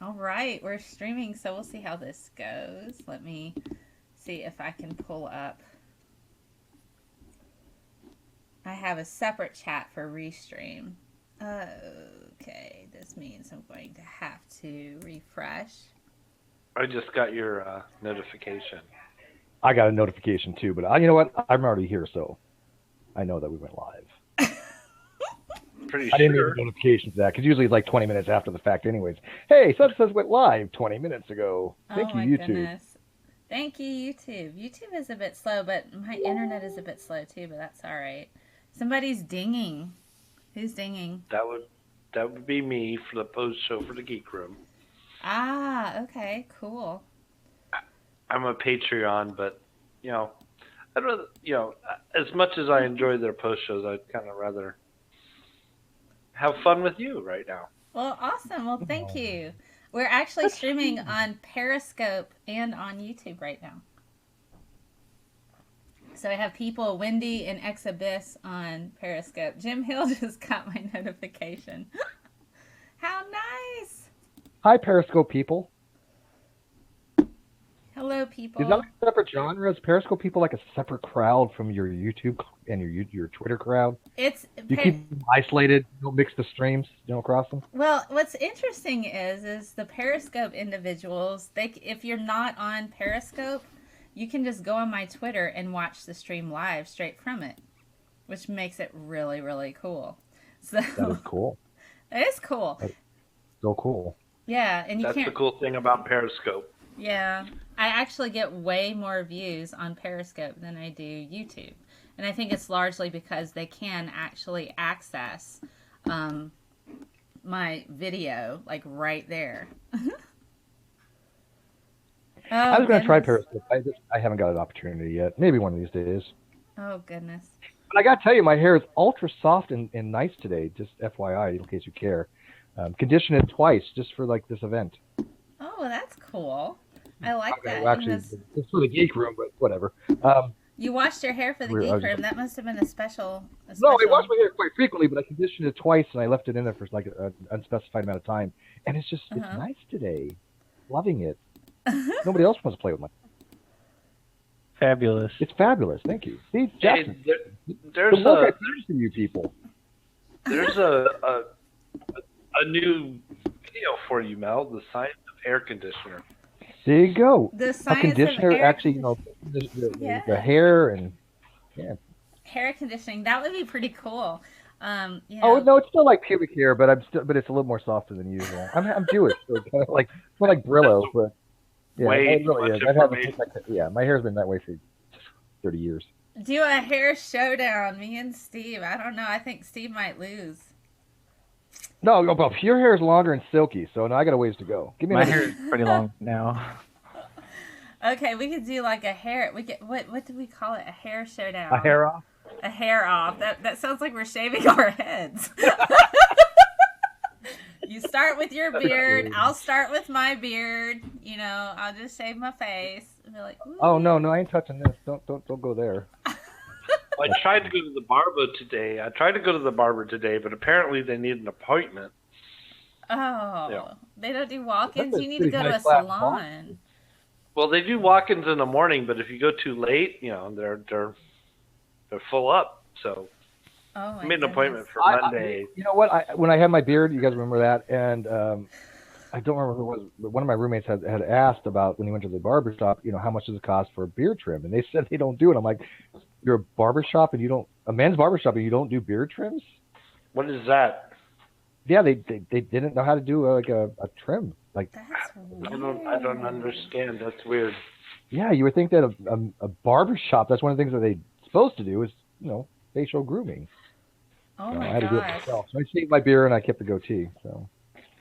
All right, we're streaming, so we'll see how this goes. Let me see if I can pull up. I have a separate chat for restream. Okay, this means I'm going to have to refresh. I just got your notification. I got a notification too, but you know what? I'm already here, so I know that we went live. Pretty I didn't need sure. a notification for that because usually it's like 20 minutes after the fact, anyways. Hey, such such went live 20 minutes ago. Oh Thank you, my YouTube. goodness. Thank you, YouTube. YouTube is a bit slow, but my internet is a bit slow too, but that's all right. Somebody's dinging. Who's dinging? That would be me for the post show for the Geek Room. Ah, okay, cool. I'm a Patreon, but I'd rather as much as I enjoy their post shows, I'd kind of rather have fun with you right now. Well, awesome. Well, thank you. We're actually streaming on Periscope and on YouTube right now. So I have people, Wendy and Ex Abyss on Periscope. Jim Hill just got my notification. How nice! Hi, Periscope people. Hello, people. Is that like a separate genre? Is Periscope people like a separate crowd from your YouTube and your Twitter crowd? You keep them isolated. You don't mix the streams. You don't cross them. Well, what's interesting is the Periscope individuals. If you're not on Periscope, you can just go on my Twitter and watch the stream live straight from it, which makes it really, really cool. So that is cool. It is cool. That's so cool. Yeah, and that's the cool thing about Periscope. Yeah, I actually get way more views on Periscope than I do YouTube, and I think it's largely because they can actually access my video like right there. I was going to try Periscope. I haven't got an opportunity yet. Maybe one of these days. Oh, goodness. But I got to tell you, my hair is ultra soft and nice today, just FYI, in case you care. Conditioned it twice just for like this event. Oh, that's cool. I like that. Well, actually, it's for the Geek Room, but whatever. You washed your hair for the Geek Room. That must have been a special... No, I wash my hair quite frequently, but I conditioned it twice, and I left it in there for like an unspecified amount of time. And it's just, it's nice today. Loving it. Nobody else wants to play with my Fabulous. It's fabulous. Thank you. See, Jackson, there's I produce to you people. There's a new video for you, Mel. The science of air conditioner. There you go. The science a conditioner, of air actually, the hair and hair conditioning. That would be pretty cool. Oh no, it's still like pubic hair, but it's a little more softer than usual. I'm Jewish, so it's kind of like Brillo, but yeah, it really is. My hair's been that way for 30 years. Do a hair showdown, me and Steve. I don't know. I think Steve might lose. No, but your hair is longer and silky, so now I got a ways to go. My hair is pretty long now. Okay, we could do like a hair. We get what do we call it? A hair showdown. A hair off. A hair off. That sounds like we're shaving our heads. You start with your beard. I'll start with my beard. You know, I'll just shave my face and be like, ooh. Oh no, I ain't touching this. Don't go there. I tried to go to the barber today, but apparently they need an appointment. Oh, yeah. They don't do walk-ins. You need to go to a salon. Well, they do walk-ins in the morning, but if you go too late, they're full up. So I made an appointment for Monday. You know what? When I had my beard, you guys remember that, and I don't remember who it was, but one of my roommates had asked about when he went to the barber shop, how much does it cost for a beard trim, and they said they don't do it. I'm like, you're a barber shop and you don't a men's barber shop and you don't do beard trims? What is that? Yeah, they didn't know how to do a trim. Like that's weird. I don't understand. That's weird. Yeah, you would think that a barber shop, that's one of the things that they're supposed to do is facial grooming. Oh my I had to do it myself. So I shaved my beard and I kept the goatee. So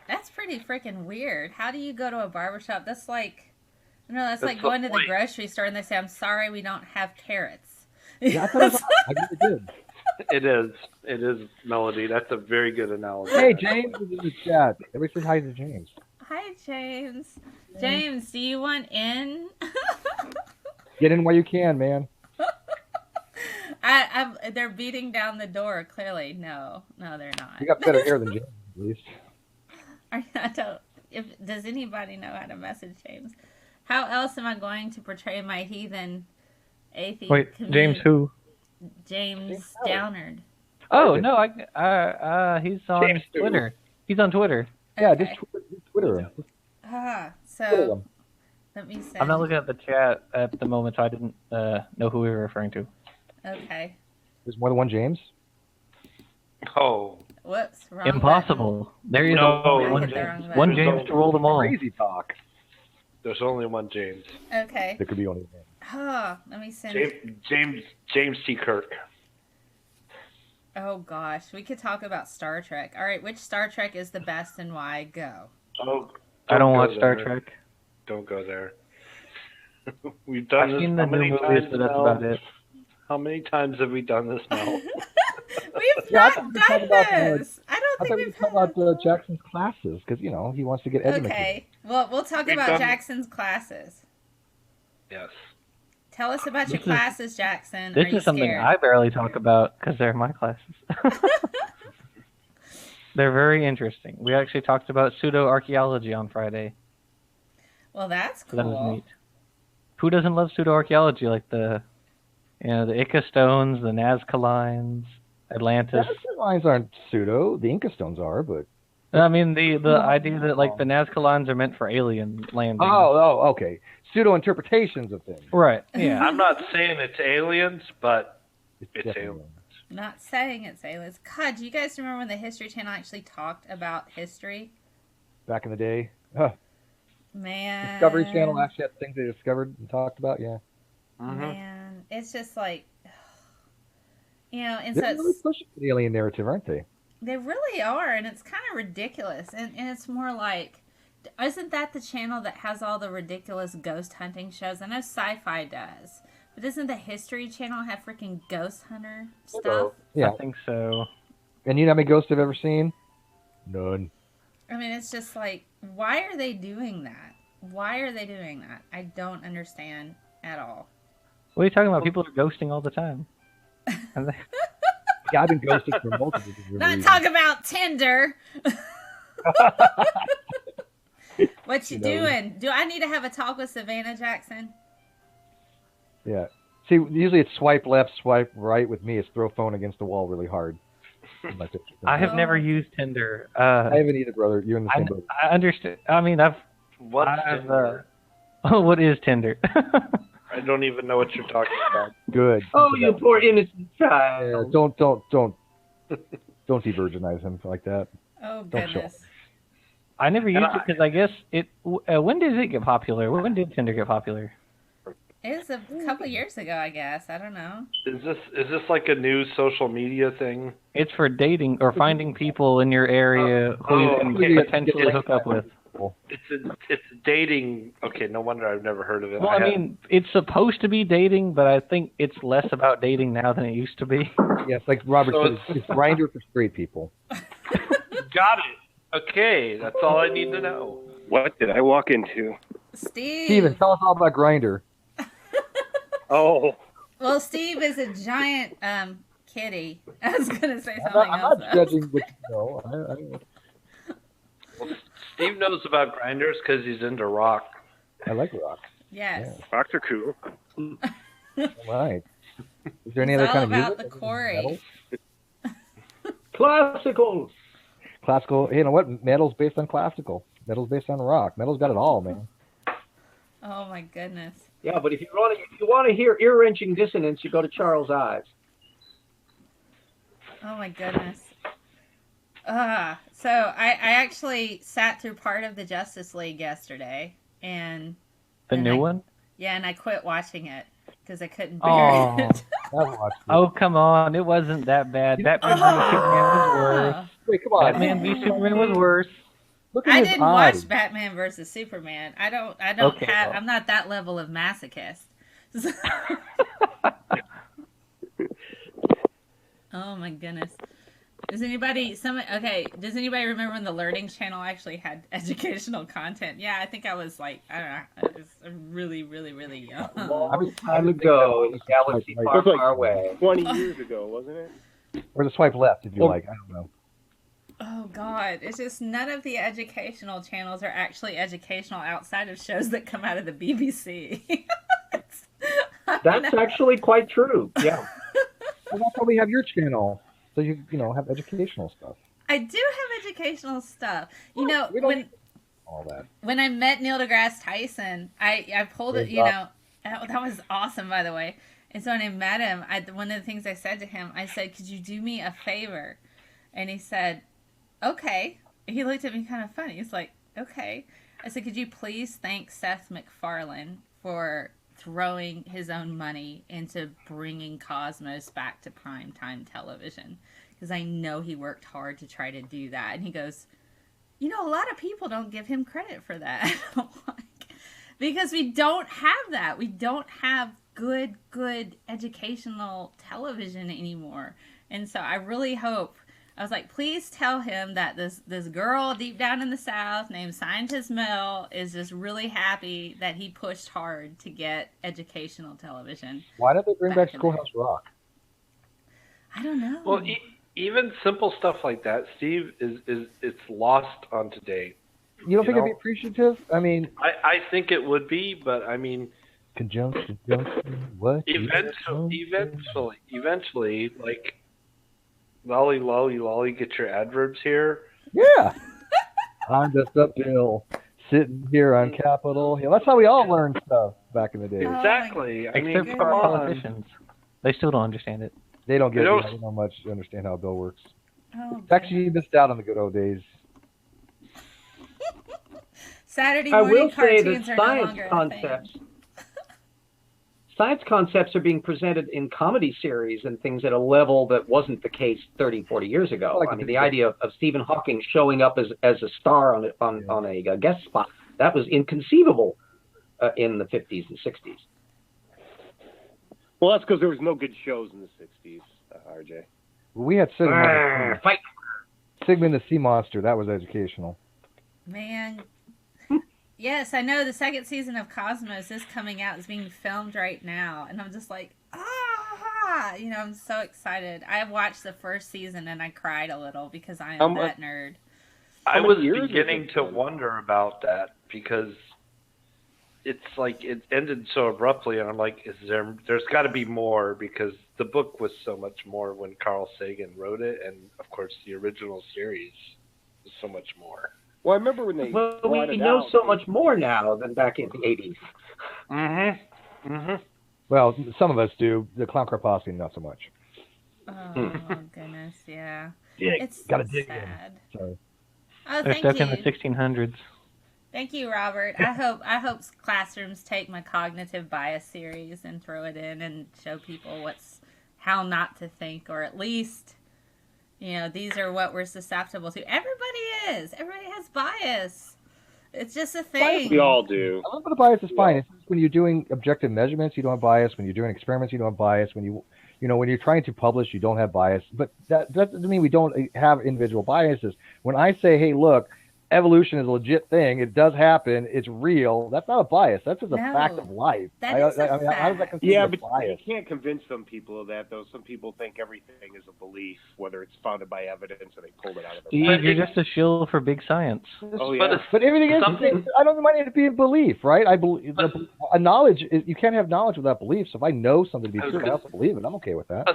that's pretty freaking weird. How do you go to a barber shop? That's like going to the grocery store and they say, "I'm sorry, we don't have carrots." Yeah, I really did. It is, Melody. That's a very good analogy. Hey, James is in the chat. Everybody say hi to James. Hi, James. James, do you want in? Get in while you can, man. They're beating down the door. Clearly, no, they're not. You got better hair than James, at least. I don't. Does anybody know how to message James? How else am I going to portray my heathen atheist Wait, community? James who? James Downard. Oh no, he's on James who? Twitter. He's on Twitter. Yeah, Okay. just Twitter him. Ah, Twitter so him. let me send. I'm not looking at the chat at the moment, so I didn't know who we were referring to. Okay. There's more than one James. Oh, Whoops. Wrong Impossible. There you No, go. I One hit the James. wrong button. One James to roll them all. Crazy talk. there's only one James. button. Okay. There could be only one. Oh, let me send. James T. Kirk. Oh gosh, we could talk about Star Trek. All right, which Star Trek is the best and why? Go. Oh, I don't go watch Star there. Trek. Don't go there. We've done I've this seen the how many new movies, times but that's now? about it. How many times have we done this now? We've Yeah, I not thought we talked done about, this. I I don't thought think we we've talk had. about Jackson's classes because he wants to get educated. Okay. Well, we'll talk We've about done- Jackson's classes. Yes. Tell us about your This is- classes, Jackson. This Are you is something scared? I barely talk about because they're my classes. They're very interesting. We actually talked about pseudo-archaeology on Friday, Well, that's so that was cool. neat. Who doesn't love pseudo-archaeology like the Ica stones, the Nazca lines, Atlantis? Nazca lines aren't pseudo. The Inca stones are, but I mean, the idea that like the Nazca lines are meant for alien landing. okay. Pseudo interpretations of things. Right. Yeah. I'm not saying it's aliens, but it's definitely- aliens. Not saying it's aliens. God, do you guys remember when the History Channel actually talked about history? Back in the day, Man. Discovery Channel actually had things they discovered and talked about. Yeah, Man, it's just like, and so they're really it's, pushing the alien narrative, aren't they? they really are, and it's kind of ridiculous. And it's more like, isn't that the channel that has all the ridiculous ghost hunting shows? I know Sci-Fi does, but doesn't the History Channel have freaking ghost hunter stuff? Yeah. I think so. And you know how many ghosts I've ever seen? None. I mean, it's just like, why are they doing that? Why are they doing that? I don't understand at all. What are you talking about? People are ghosting all the time. And they- Yeah, I've been ghosted for multiple different Not reasons. talk about Tinder. What you You know. doing? Do I need to have a talk with Savannah Jackson? Yeah. See, usually it's swipe left, swipe right. With me, it's throw phone against the wall really hard. I have Oh. never used Tinder. I haven't either, brother. You're in the same boat. I understand. I mean, I've. What's Tinder? What is Tinder? I don't even know what you're talking about. Good. Oh, you poor innocent Yeah, child. don't de-virginize him like that. Oh Don't show. goodness. I never used And it because I guess it. When did it get popular? When did Tinder get popular? It was a couple years ago, I guess. I don't know. Is this like a new social media thing? It's for dating or finding people in your area who you can okay. potentially hook up with. It's dating. Okay, no wonder I've never heard of it. Well, I mean, it's supposed to be dating, but I think it's less about dating now than it used to be. Yes, like Robert So said, it's Grindr for straight people. got it. Okay, that's all I need to know. What did I walk into? Steve. Steven, tell us all about Grindr. Oh, Well, Steve is a giant kitty. I was gonna say I'm something not else. though. judging what you know. Steve knows about grinders because he's into rock. I like rock. Yes. rocks are cool. All right. Is there any It's other all kind of about music? the quarry. Metal? Classical. Classical. You know what? Metal's based on classical. Metal's based on rock. Metal's got it all, man. Oh my goodness. Yeah, but if you want to hear ear-wrenching dissonance, you go to Charles Ives. Oh my goodness. So I actually sat through part of the Justice League yesterday, and The And new I- one? yeah, and I quit watching it because I couldn't bear Oh. it. I've watched it. Oh, come on. It wasn't that bad. Batman v Superman was worse. Wait, come on. Batman v Superman was worse. Look at I his didn't eyes. watch Batman versus Superman. I don't Okay, have. well. I'm not that level of masochist. Oh my goodness. Does anybody does anybody remember when the Learning Channel actually had educational content? Yeah, I think I was like, I don't know, I was really, really, really young. Long time ago in a galaxy Right. far, It was like- far away. 20 years ago, wasn't it? Or the swipe left if you Well- like. I don't know. Oh God, it's just none of the educational channels are actually educational outside of shows that come out of the BBC. That's actually quite true. Yeah. Well, that's why we have your channel, so you have educational stuff. I do have educational stuff. You know, We don't need all that. when I met Neil deGrasse Tyson, I pulled it. You know, that was awesome, by the way. And so when I met him, one of the things I said to him, I said, "Could you do me a favor?" And he said, "Okay." He looked at me kind of funny. He's like, "Okay." I said, "Could you please thank Seth MacFarlane for throwing his own money into bringing Cosmos back to primetime television? Because I know he worked hard to try to do that." And he goes, "You know, a lot of people don't give him credit for that." I'm like, because we don't have that. We don't have good educational television anymore. And so I really hope, I was like, please tell him that this girl deep down in the South named Scientist Mel is just really happy that he pushed hard to get educational television. Why don't they bring back in Schoolhouse Rock? I don't know. Well, even simple stuff like that, Steve, it's lost on today. You don't think it'd be appreciative? I mean, I think it would be, but I mean, conjunction, what? eventually, like, lolly, get your adverbs here. Yeah. I'm just a bill sitting here on Capitol Hill. That's how we all learned stuff back in the day. Oh, Exactly. I mean, Except for come on. politicians. They still don't understand it. They don't get They it. don't- They don't much understand how a bill works. Oh, In fact, you missed out on the good old days. Saturday I morning will say cartoons that are no longer a thing. science concepts are being presented in comedy series and things at a level that wasn't the case 30, 40 years ago. Like I mean, the idea of Stephen Hawking showing up as a star on a guest spot, that was inconceivable in the 50s and 60s. Well, that's because there was no good shows in the 60s, RJ. We had Fight. Sigmund the Sea Monster. That was educational. Man. Yes, I know the second season of Cosmos is coming out. It's being filmed right now. And I'm just like, you know, I'm so excited. I watched the first season and I cried a little because I am that nerd. I was beginning to wonder about that because it's like it ended so abruptly, and I'm like, there's got to be more, because the book was so much more when Carl Sagan wrote it, and of course the original series was so much more. Well, I remember when they we know so much more now than back in the 80s. Well, some of us do. The Clown Karpowski, not so much. Oh, goodness, yeah. It's Gotta so dig in. sad. Sorry. Oh, They're thank stuck you. in the 1600s. Thank you, Robert. I hope classrooms take my cognitive bias series and throw it in and show people how not to think, or at least, you know, these are what we're susceptible to. Everybody has bias. It's just a thing. We all do. A little bit of bias is fine. It's just when you're doing objective measurements, you don't have bias. When you're doing experiments, you don't have bias. When when you're trying to publish, you don't have bias. But that doesn't mean we don't have individual biases. When I say, hey, look, evolution is a legit thing. It does happen. It's real. That's not a bias. That's just a fact of life. That is a How does that fact. consider But bias? you can't convince some people of that, though. Some people think everything is a belief, whether it's founded by evidence or they pulled it out of their Steve, you're just a shill for big science. Oh, yeah. But everything is. Something- I don't mind it to be a belief, right? I believe a knowledge. You can't have knowledge without belief. So if I know something to be true, I also believe it. I'm okay with that.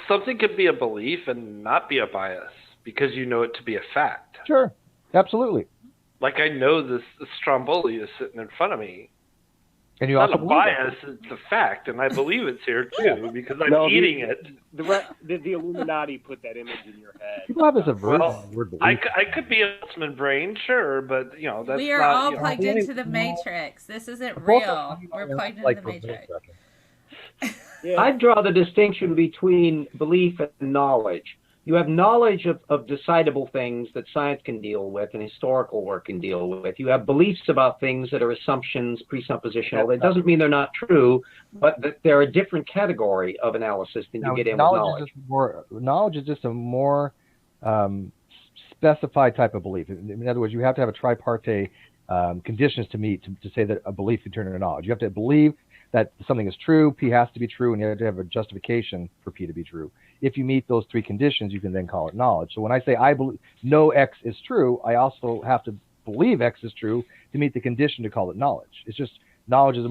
Something could be a belief and not be a bias because you know it to be a fact. Sure, absolutely. Like, I know this Stromboli is sitting in front of me. And you It's also not a believe bias, it's a fact, and I believe it's here too because I'm eating it. The Illuminati put that image in your head. People have this aversion Well, to the word I belief. could be a Huntsman brain, sure, but that's We are not, all plugged into the Matrix. This isn't real. We're plugged into the Matrix. Yeah. I draw the distinction between belief and knowledge. You have knowledge of decidable things that science can deal with and historical work can deal with. You have beliefs about things that are assumptions, presuppositional. It doesn't mean they're not true, but that they're a different category of analysis than you get in with knowledge. Knowledge is just a more specified type of belief. In other words, you have to have a tripartite conditions to meet to say that a belief can turn into knowledge. You have to believe that something is true, P has to be true, and you have to have a justification for P to be true. If you meet those three conditions, you can then call it knowledge. So when I say I know X is true, I also have to believe X is true to meet the condition to call it knowledge. It's just knowledge is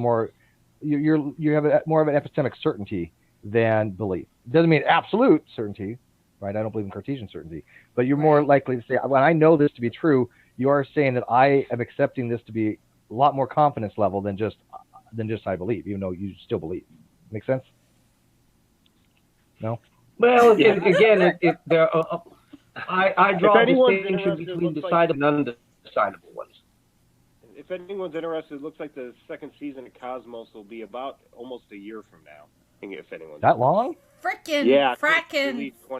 you have more of an epistemic certainty than belief. It doesn't mean absolute certainty, right? I don't believe in Cartesian certainty, but you're more likely to say, when I know this to be true, you are saying that I am accepting this to be a lot more confidence level than just I believe, even though you still believe. Make sense? No? Well, again, I draw a distinction between decidable and undecidable ones. If anyone's interested, it looks like the second season of Cosmos will be about almost a year from now. If anyone's that long? Frickin'.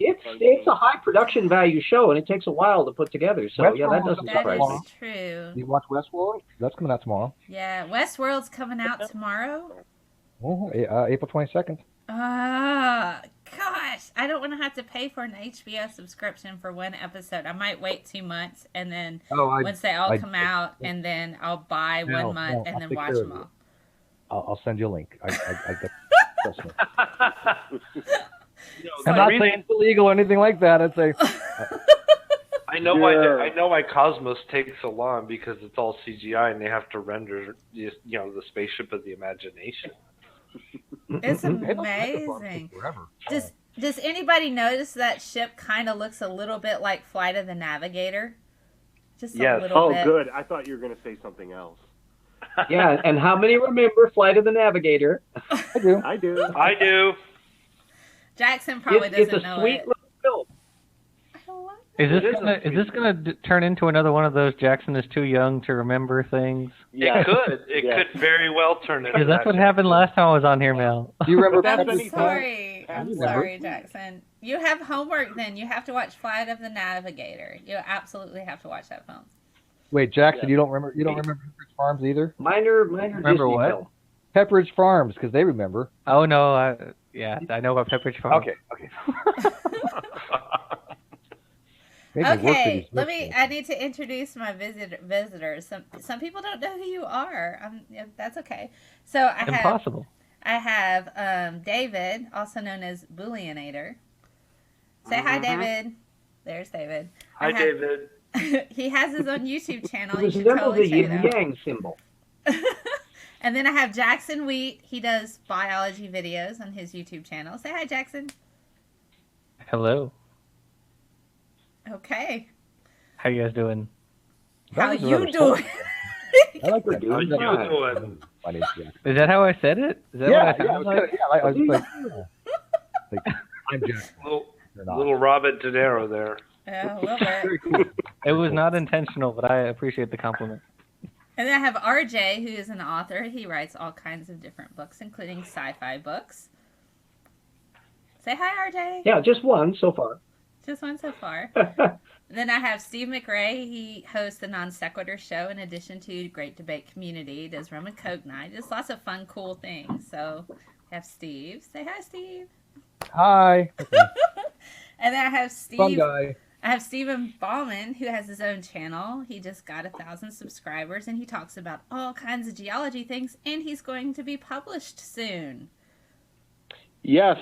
It's a high production value show, and it takes a while to put together. So that doesn't surprise me. That is true. You watch Westworld? That's coming out tomorrow. Yeah, Westworld's coming out tomorrow. Oh, April 22nd. Gosh, I don't want to have to pay for an HBO subscription for one episode. I might wait 2 months, and then once they all come out, and then I'll buy 1 month and then watch them all. I'll send you a link. I get trust me. I'm not saying it's illegal or anything like that. I'd say. I know why Cosmos takes so long, because it's all CGI and they have to render the spaceship of the imagination. It's amazing. Does anybody notice that ship kind of looks a little bit like Flight of the Navigator? Just a little bit. Oh, good. I thought you were going to say something else. Yeah, and how many remember Flight of the Navigator? I do. I do. Jackson probably doesn't know it. It's a sweet little film. Is this gonna turn into another one of those Jackson is too young to remember things? Yeah. It could very well turn into. Because that's what happened last time I was on here, Mel. Do you remember? I'm sorry, Jackson. You have homework then. You have to watch Flight of the Navigator. You absolutely have to watch that film. Wait, Jackson, you don't remember Pepperidge Farms either? Minor remember Disney what? film. Pepperidge Farms, because they remember. Oh no, I know about Pepperidge Farms. Okay. Okay, I need to introduce my visitors. Some people don't know who you are. That's okay. So I have David, also known as Booleanator. Say hi, David. There's David. Hi, David. He has his own YouTube channel. It resembles a yin-yang symbol. And then I have Jackson Wheat. He does biology videos on his YouTube channel. Say hi, Jackson. Hello. Okay. How you guys doing? How you doing? I like what you're doing. Is that how I said it? Is that what I sound like? I was like, I'm Jackson. Little Robert De Niro there. Yeah, a little bit. It was not intentional, but I appreciate the compliment. And then I have RJ, who is an author. He writes all kinds of different books, including sci-fi books. Say hi, RJ. Yeah, just one so far. Just one so far. Then I have Steve Mcrae. He hosts the Sequitur Show in addition to Great Debate Community. He does Rum and Coke Night. Just lots of fun, cool things. So I have Steve. Say hi, Steve. Hi. And then I have Steve. Fun guy. I have Stephen Baumann, who has his own channel. He just got 1,000 subscribers, and he talks about all kinds of geology things, and he's going to be published soon. Yes,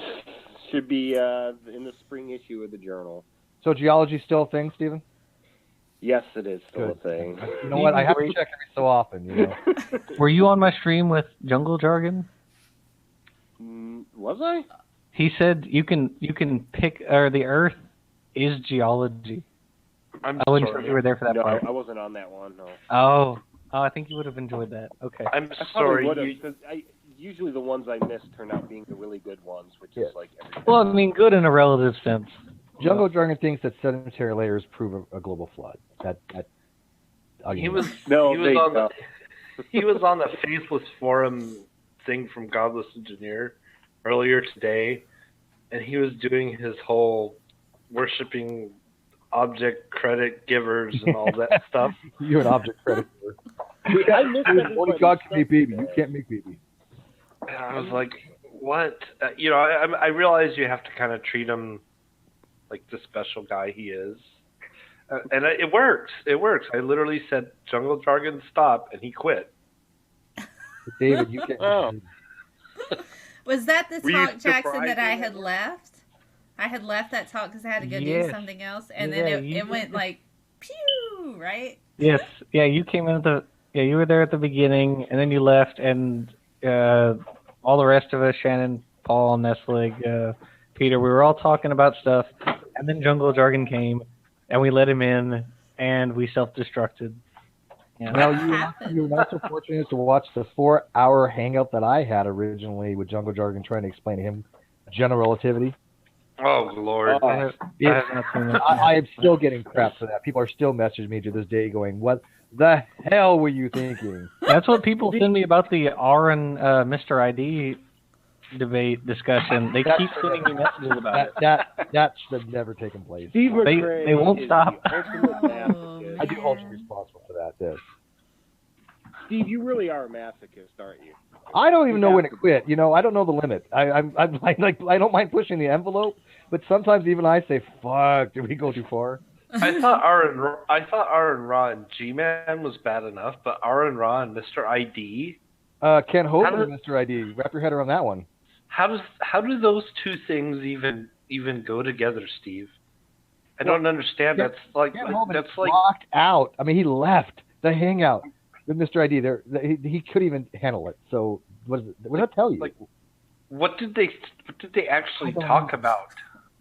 should be in the spring issue of the journal. So geology still a thing, Stephen? Yes, it is still a thing. You know what? I have to check every so often. You know. Were you on my stream with Jungle Jargon? Was I? He said you can pick, or the Earth is geology. I wasn't sure if you were there for that part. I wasn't on that one. No. Oh, I think you would have enjoyed that. Okay. I'm sorry. Because usually the ones I miss turn out being the really good ones, which is like everything. Well, I mean, good in a relative sense. Jungle Jargon thinks that sedimentary layers prove a global flood. He was on the Faithless Forum thing from Godless Engineer earlier today, and he was doing his whole worshipping object credit givers and all that stuff. You're an object credit giver. Only God can make baby. You can't make baby. And I was like, what? I realize you have to kind of treat him like the special guy he is. And it works. It works. I literally said, Jungle Jargon, stop, and he quit. David, you can't. Was that the Were you talk, Jackson, surprised that I when had that left? I had left that talk because I had to go do Yes. something else, and Yeah, then you it went did. like, pew, right? Yes. Yeah, you came in at the. Yeah, you were there at the beginning, and then you left, and all the rest of us, Shannon, Paul, Nestlig, Peter, we were all talking about stuff, and then Jungle Jargon came, and we let him in, and we self-destructed. Yeah. Well, What you happened? were not so fortunate to watch the 4-hour hangout that I had originally with Jungle Jargon trying to explain to him general relativity. Oh Lord. I have not seen that. I am still getting crap for that. People are still messaging me to this day going, "What the hell were you thinking?" That's what people send me about the R and Mr. ID debate discussion. They keep sending me messages about it. That should have never taken place. Steve Mcrae They won't is stop. the ultimate Oh, masochist. I do hold you man. responsible for that. Yes. Steve, you really are a masochist, aren't you? I don't even know when to quit. You know, I don't know the limit. I'm like I don't mind pushing the envelope, but sometimes even I say, "Fuck, did we go too far?" I thought R and Raw and G-Man was bad enough, but R and Raw and Mr. ID. Ken Hope How and does- Mr. ID. Wrap your head around that one. How do those two things even go together, Steve? I don't understand. Ken- That's like Ken Hope that's is like locked out. I mean, he left the hangout with Mr. ID. He couldn't even handle it. So what did that tell you? Like, what did they actually I don't talk know. about?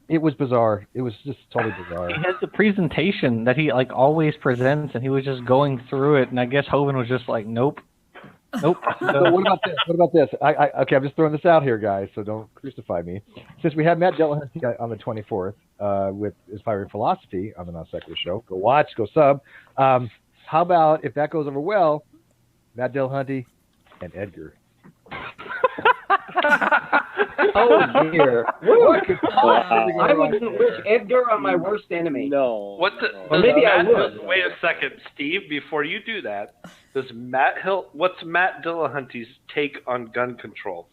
It was bizarre. It was just totally bizarre. He has the presentation that he like always presents, and he was just going through it, and I guess Hovind was just like, nope. So what about this? What about this? Okay, I'm just throwing this out here, guys, so don't crucify me. Since we had Matt Dillahunty on the 24th with Inspiring Philosophy on the Non-Sequitur Show, go watch, go sub. How about, if that goes over well, Matt Dillahunty and Edgar? Oh dear. What could I possibly go wrong wouldn't wish there? Edgar on my worst enemy. No. What the? Well, does maybe I Matt, would. Wait a second, Steve. Before you do that, what's Matt Dillahunty's take on gun control?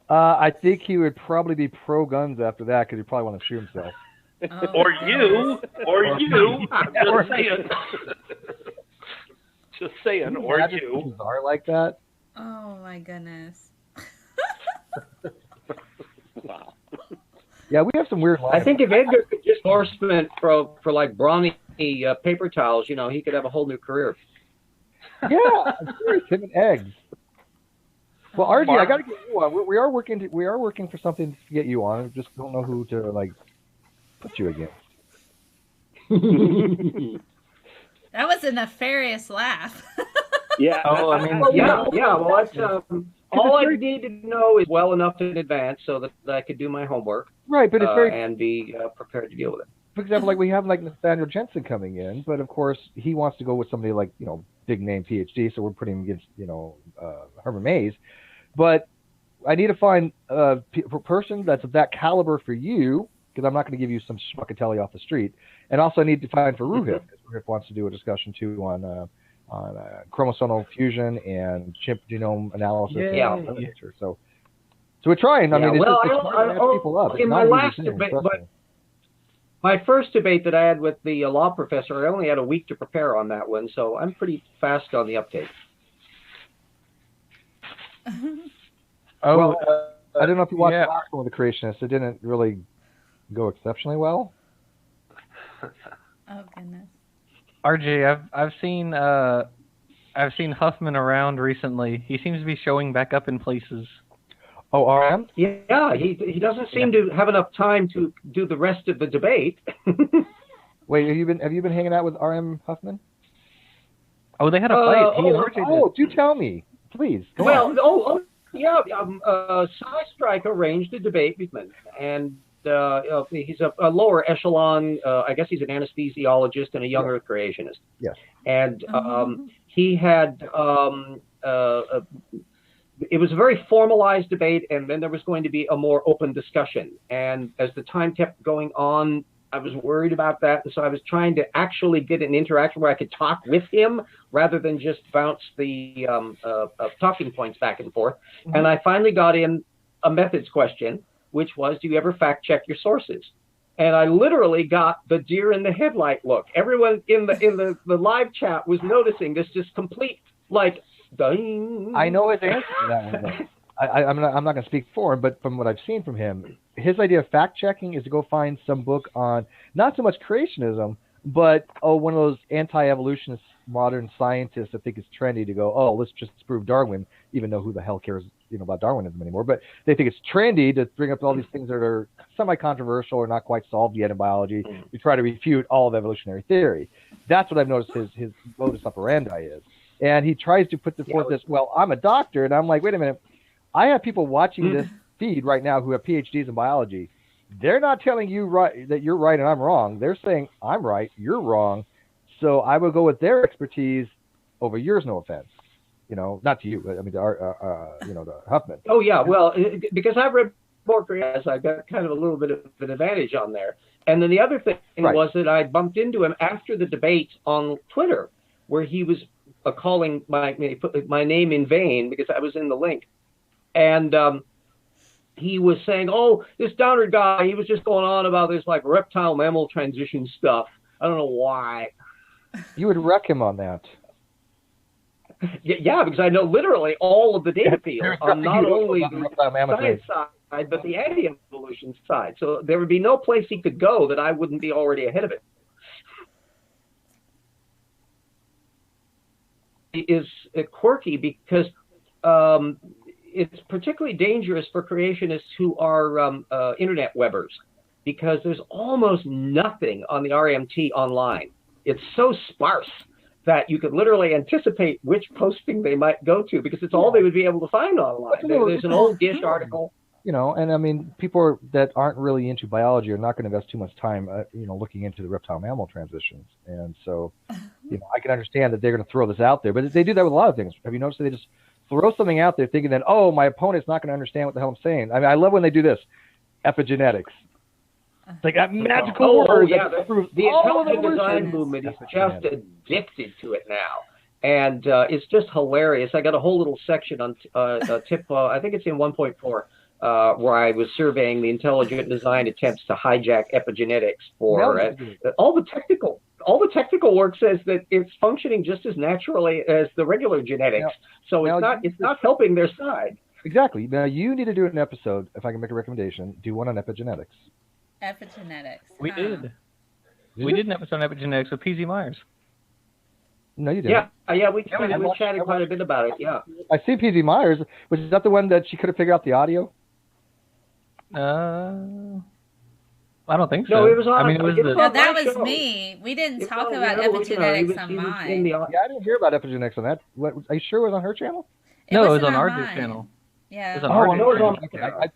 I think he would probably be pro-guns after that because he'd probably want to shoot himself. Oh, Or you? I'm just saying. Just saying. Or Imagine you? if bizarre like that. Oh my goodness. Wow. Yeah, we have some weird lines. I think if Edgar could just endorsement for like brawny paper towels, you know, he could have a whole new career. Yeah, I'm serious. Him and eggs. Well, RG, I got to get you on. We are working for something to get you on. Just don't know who to like put you against. That was a nefarious laugh. Yeah. Oh, I mean, Well, yeah. Well, that's all I need to know is well enough in advance so that I could do my homework Right, but it's very. and be prepared to deal with it. For example, like we have like Nathaniel Jensen coming in, but of course he wants to go with somebody like big name PhD, so we're putting him against Herman Mays. But I need to find a person that's of that caliber for you, because I'm not going to give you some schmuckatelli off the street. And also I need to find for Ruhif, because Ruhif wants to do a discussion too on chromosomal fusion and chimp genome analysis. Yeah. And literature. So we're trying. I Yeah, mean, it's well, just I it's hard to match people up. It's in not my an easy last thing, debate, trust but me. my first debate that I had with the law professor, I only had a week to prepare on that one, so I'm pretty fast on the uptake. Well, I don't know if you watched yeah. the last one with the creationists. It didn't really go exceptionally well. Oh goodness. RJ, I've seen Huffman around recently. He seems to be showing back up in places. Oh, RM? Yeah, he doesn't seem to have enough time to do the rest of the debate. Wait, have you been hanging out with RM Huffman? Oh, they had a fight. He and RJ did. Oh, do tell me, please. Go Well, on. yeah, Cy Strike arranged a debate with him, and he's a lower echelon. I guess he's an anesthesiologist and a young Earth creationist. Yes. And he had it was a very formalized debate, and then there was going to be a more open discussion. And as the time kept going on, I was worried about that, and so I was trying to actually get an interaction where I could talk with him rather than just bounce the talking points back and forth. Mm-hmm. And I finally got in a methods question, which was, do you ever fact check your sources? And I literally got the deer in the headlight look. Everyone in the live chat was noticing this just complete, like, ding. I know his answer to that one, though. I'm not going to speak for him, but from what I've seen from him, his idea of fact checking is to go find some book on not so much creationism, but one of those anti-evolutionist modern scientists that think it's trendy to go, oh, let's just prove Darwin, even though who the hell cares, about Darwinism anymore. But they think it's trendy to bring up all these things that are semi-controversial or not quite solved yet in biology to try to refute all of evolutionary theory. That's what I've noticed his modus operandi is. And he tries to put forth this, well, I'm a doctor, and I'm like, wait a minute, I have people watching this feed right now who have PhDs in biology. They're not telling you that you're right and I'm wrong. They're saying I'm right, you're wrong. So I will go with their expertise over yours. No offense, not to you, but I mean, to Huffman. Oh yeah, well, because I've read more Koreas, I've got kind of a little bit of an advantage on there. And then the other thing was that I bumped into him after the debate on Twitter, where he was calling my name in vain because I was in the link, and he was saying, "Oh, this Downer guy, he was just going on about this like reptile mammal transition stuff. I don't know why." You would wreck him on that. Yeah, because I know literally all of the data fields on not only the science side, but the anti-evolution side. So there would be no place he could go that I wouldn't be already ahead of it. It is quirky because it's particularly dangerous for creationists who are internet webbers, because there's almost nothing on the RMT online. It's so sparse that you could literally anticipate which posting they might go to, because it's all they would be able to find online. There's an old Gish article. And I mean, people that aren't really into biology are not going to invest too much time, looking into the reptile-mammal transitions. And so, I can understand that they're going to throw this out there, but they do that with a lot of things. Have you noticed that they just throw something out there thinking that, oh, my opponent's not going to understand what the hell I'm saying? I mean, I love when they do this. Epigenetics. It's like that magical word. Yeah, the intelligent design movement is just addicted to it now. And it's just hilarious. I got a whole little section on tip, I think it's in 1.4, where I was surveying the intelligent design attempts to hijack epigenetics for all the technical work says that it's functioning just as naturally as the regular genetics. So it's not helping their side. Exactly. Now you need to do an episode, if I can make a recommendation, do one on epigenetics. Epigenetics. We did. We did an episode on epigenetics with P.Z. Myers. No, you didn't. Yeah, we chatted quite a bit about it. Yeah. I see P.Z. Myers. Was that the one that she couldn't figure out the audio? I don't think so. No, it was on. I mean, it was No, that was me. We didn't talk about epigenetics on mine. Yeah, I didn't hear about epigenetics on that. What, are you sure it was on her channel? No, it was on RJ's channel. Yeah. It was on RJ's channel.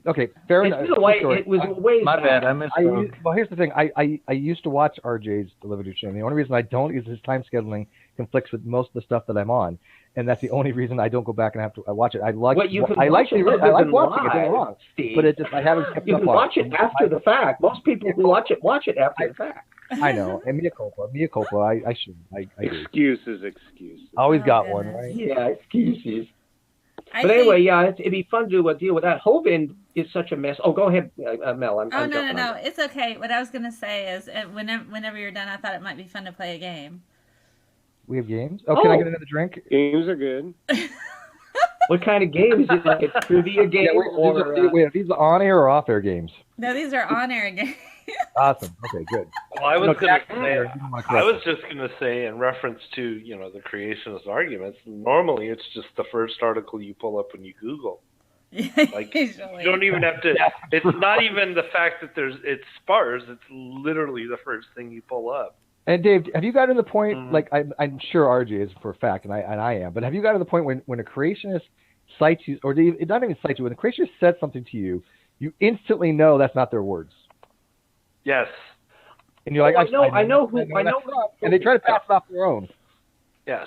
Okay, fair enough. It was way My bad, I missed it. Well, here's the thing. I used to watch RJ's Delivery channel. The only reason I don't is his time scheduling conflicts with most of the stuff that I'm on, and that's the only reason I don't go back and have to watch it. I like watching it. Don't get me wrong, but it just I haven't kept up on it. You can watch it after the fact. Most people who watch it after the fact. I know, and mea culpa. I should. I do. Excuses. Always got one, right? Yeah, excuses. But anyway, it'd be fun to deal with that. Hovind is such a mess. Oh, go ahead, Mel. No. It's okay. What I was going to say is, whenever you're done, I thought it might be fun to play a game. We have games? Oh, can I get another drink? Games are good. What kind of games? Is it like a trivia game? Wait, these are on-air or off-air games? No, these are on-air games. Awesome. Okay, good. Well, I was just going to say, in reference to the creationist arguments, normally it's just the first article you pull up when you Google. Like you don't even have to. It's not even the fact that it's sparse. It's literally the first thing you pull up. And Dave, have you gotten to the point? Like I'm sure RJ is for a fact, and I am. But have you gotten to the point when a creationist cites you, or not even cites you, when a creationist says something to you, you instantly know that's not their words. Yes. And you're like, I know who. And they try to pass it off their own. Yes.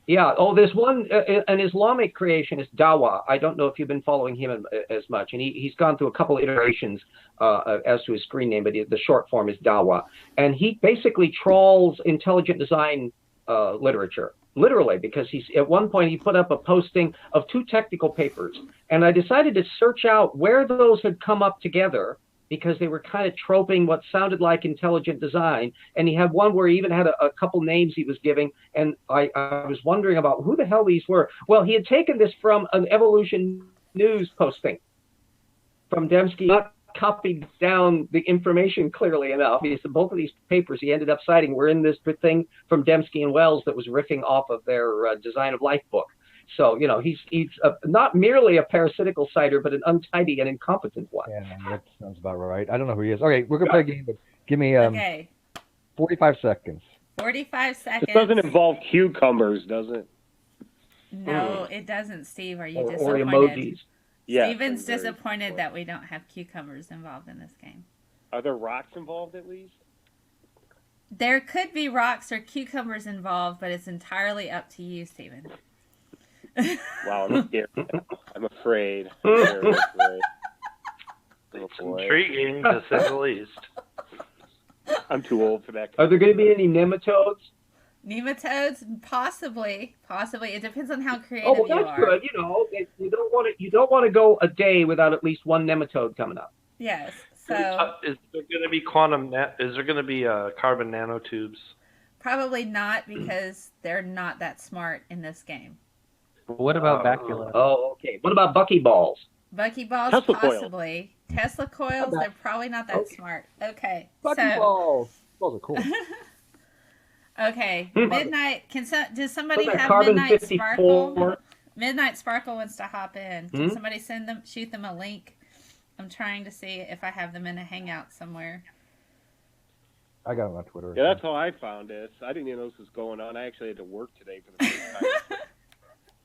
Yeah. Oh, there's one, an Islamic creationist, Dawa. I don't know if you've been following him as much, and he's gone through a couple of iterations as to his screen name, but the short form is Dawa, and he basically trawls intelligent design literature. Literally, because at one point he put up a posting of 2 technical papers, and I decided to search out where those had come up together, because they were kind of troping what sounded like intelligent design. And he had one where he even had a couple names he was giving. And I was wondering about who the hell these were. Well, he had taken this from an Evolution News posting from Dembski, not copied down the information clearly enough. Because both of these papers he ended up citing were in this thing from Dembski and Wells that was riffing off of their Design of Life book. So, he's not merely a parasitical citer, but an untidy and incompetent one. Yeah, that sounds about right. I don't know who he is. Okay, we're going to play a game, but give me 45 seconds. 45 seconds. It doesn't involve cucumbers, does it? No, it doesn't, Steve. Are you Or disappointed? emojis. Yeah. Steven's disappointed that we don't have cucumbers involved in this game. Are there rocks involved at least? There could be rocks or cucumbers involved, but it's entirely up to you, Steven. Wow, I'm scared. I'm afraid. I'm very afraid. It's intriguing, to say the least. I'm too old for that. Are there going to be any nematodes? Nematodes, possibly. It depends on how creative Oh, well, you that's are. good. You don't want to go a day without at least one nematode coming up. Yes. So Is there going to be is there going to be carbon nanotubes? probably not, because they're not that smart in this game. What about Bacula? Oh, okay. What about buckyballs? Buckyballs, Tesla coils. possibly. Tesla coils, they're probably not that smart. Okay. Buckyballs. Those are cool. Okay. Midnight. Does somebody What's that, have carbon Midnight 54? Sparkle? Midnight Sparkle wants to hop in. Can Hmm? somebody shoot them a link? I'm trying to see if I have them in a hangout somewhere. I got him on Twitter. Yeah, that's how I found this. I didn't even know this was going on. I actually had to work today for the first time.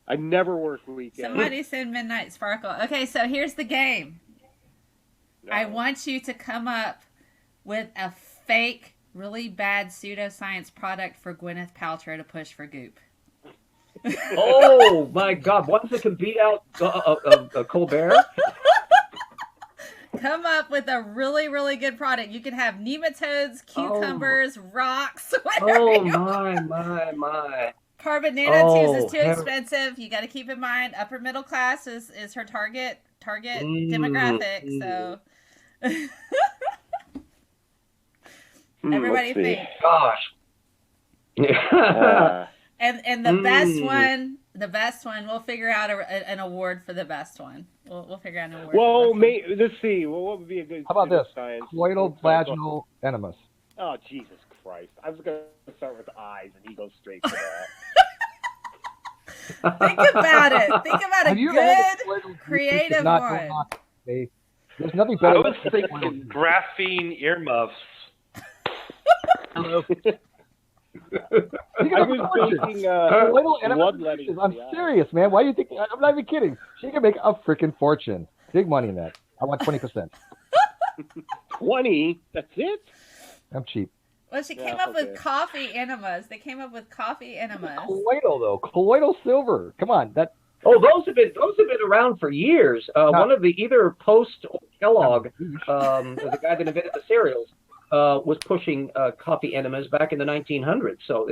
I never work weekends. Somebody send Midnight Sparkle. Okay, so here's the game. No. I want you to come up with a fake, really bad pseudoscience product for Gwyneth Paltrow to push for Goop. Oh, my God. Ones that can beat out Colbert? Come up with a really, really good product. You can have nematodes, cucumbers, rocks, whatever. Oh, you want. my. Carbon nanotubes is too heaven. expensive. You got to keep in mind, upper middle class is her target demographic. So everybody let's see. think. Gosh. And the best one, we'll figure out an award for the best one. We'll figure out an award. Well, for the best one. let's see. Well, what would be a good How about this? science? Colloidal vaginal enemas. Oh, Jesus Christ. I was going to start with eyes, and he goes straight to that. Think about it. Think about a Have you had colloidal good, juice creative that's not one. going on? There's nothing I better was than thinking graphene earmuffs. Hello. I was thinking Colloidal enemas. bloodletting. I'm serious, man. Why do you think? I'm not even kidding. She can make a freaking fortune. Big money in that. I want 20%. 20? That's it? I'm cheap. Well, she came up with coffee enemas. They came up with coffee enemas. Colloidal though. Colloidal silver. Come on. That. Oh, those have been around for years. One of the either Post or Kellogg, the guy that invented the cereals, was pushing coffee enemas back in the 1900s. So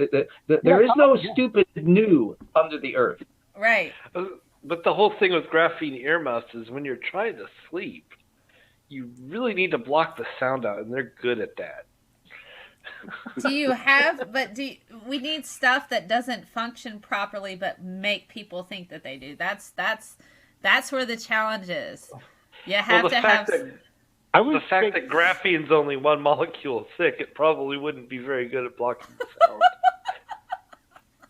there is no stupid new under the earth. Right. But the whole thing with graphene earmuffs is when you're trying to sleep, you really need to block the sound out, and they're good at that. We need stuff that doesn't function properly but make people think that they do. That's where the challenge is. You have to have The fact that graphene's only one molecule thick, it probably wouldn't be very good at blocking the sound.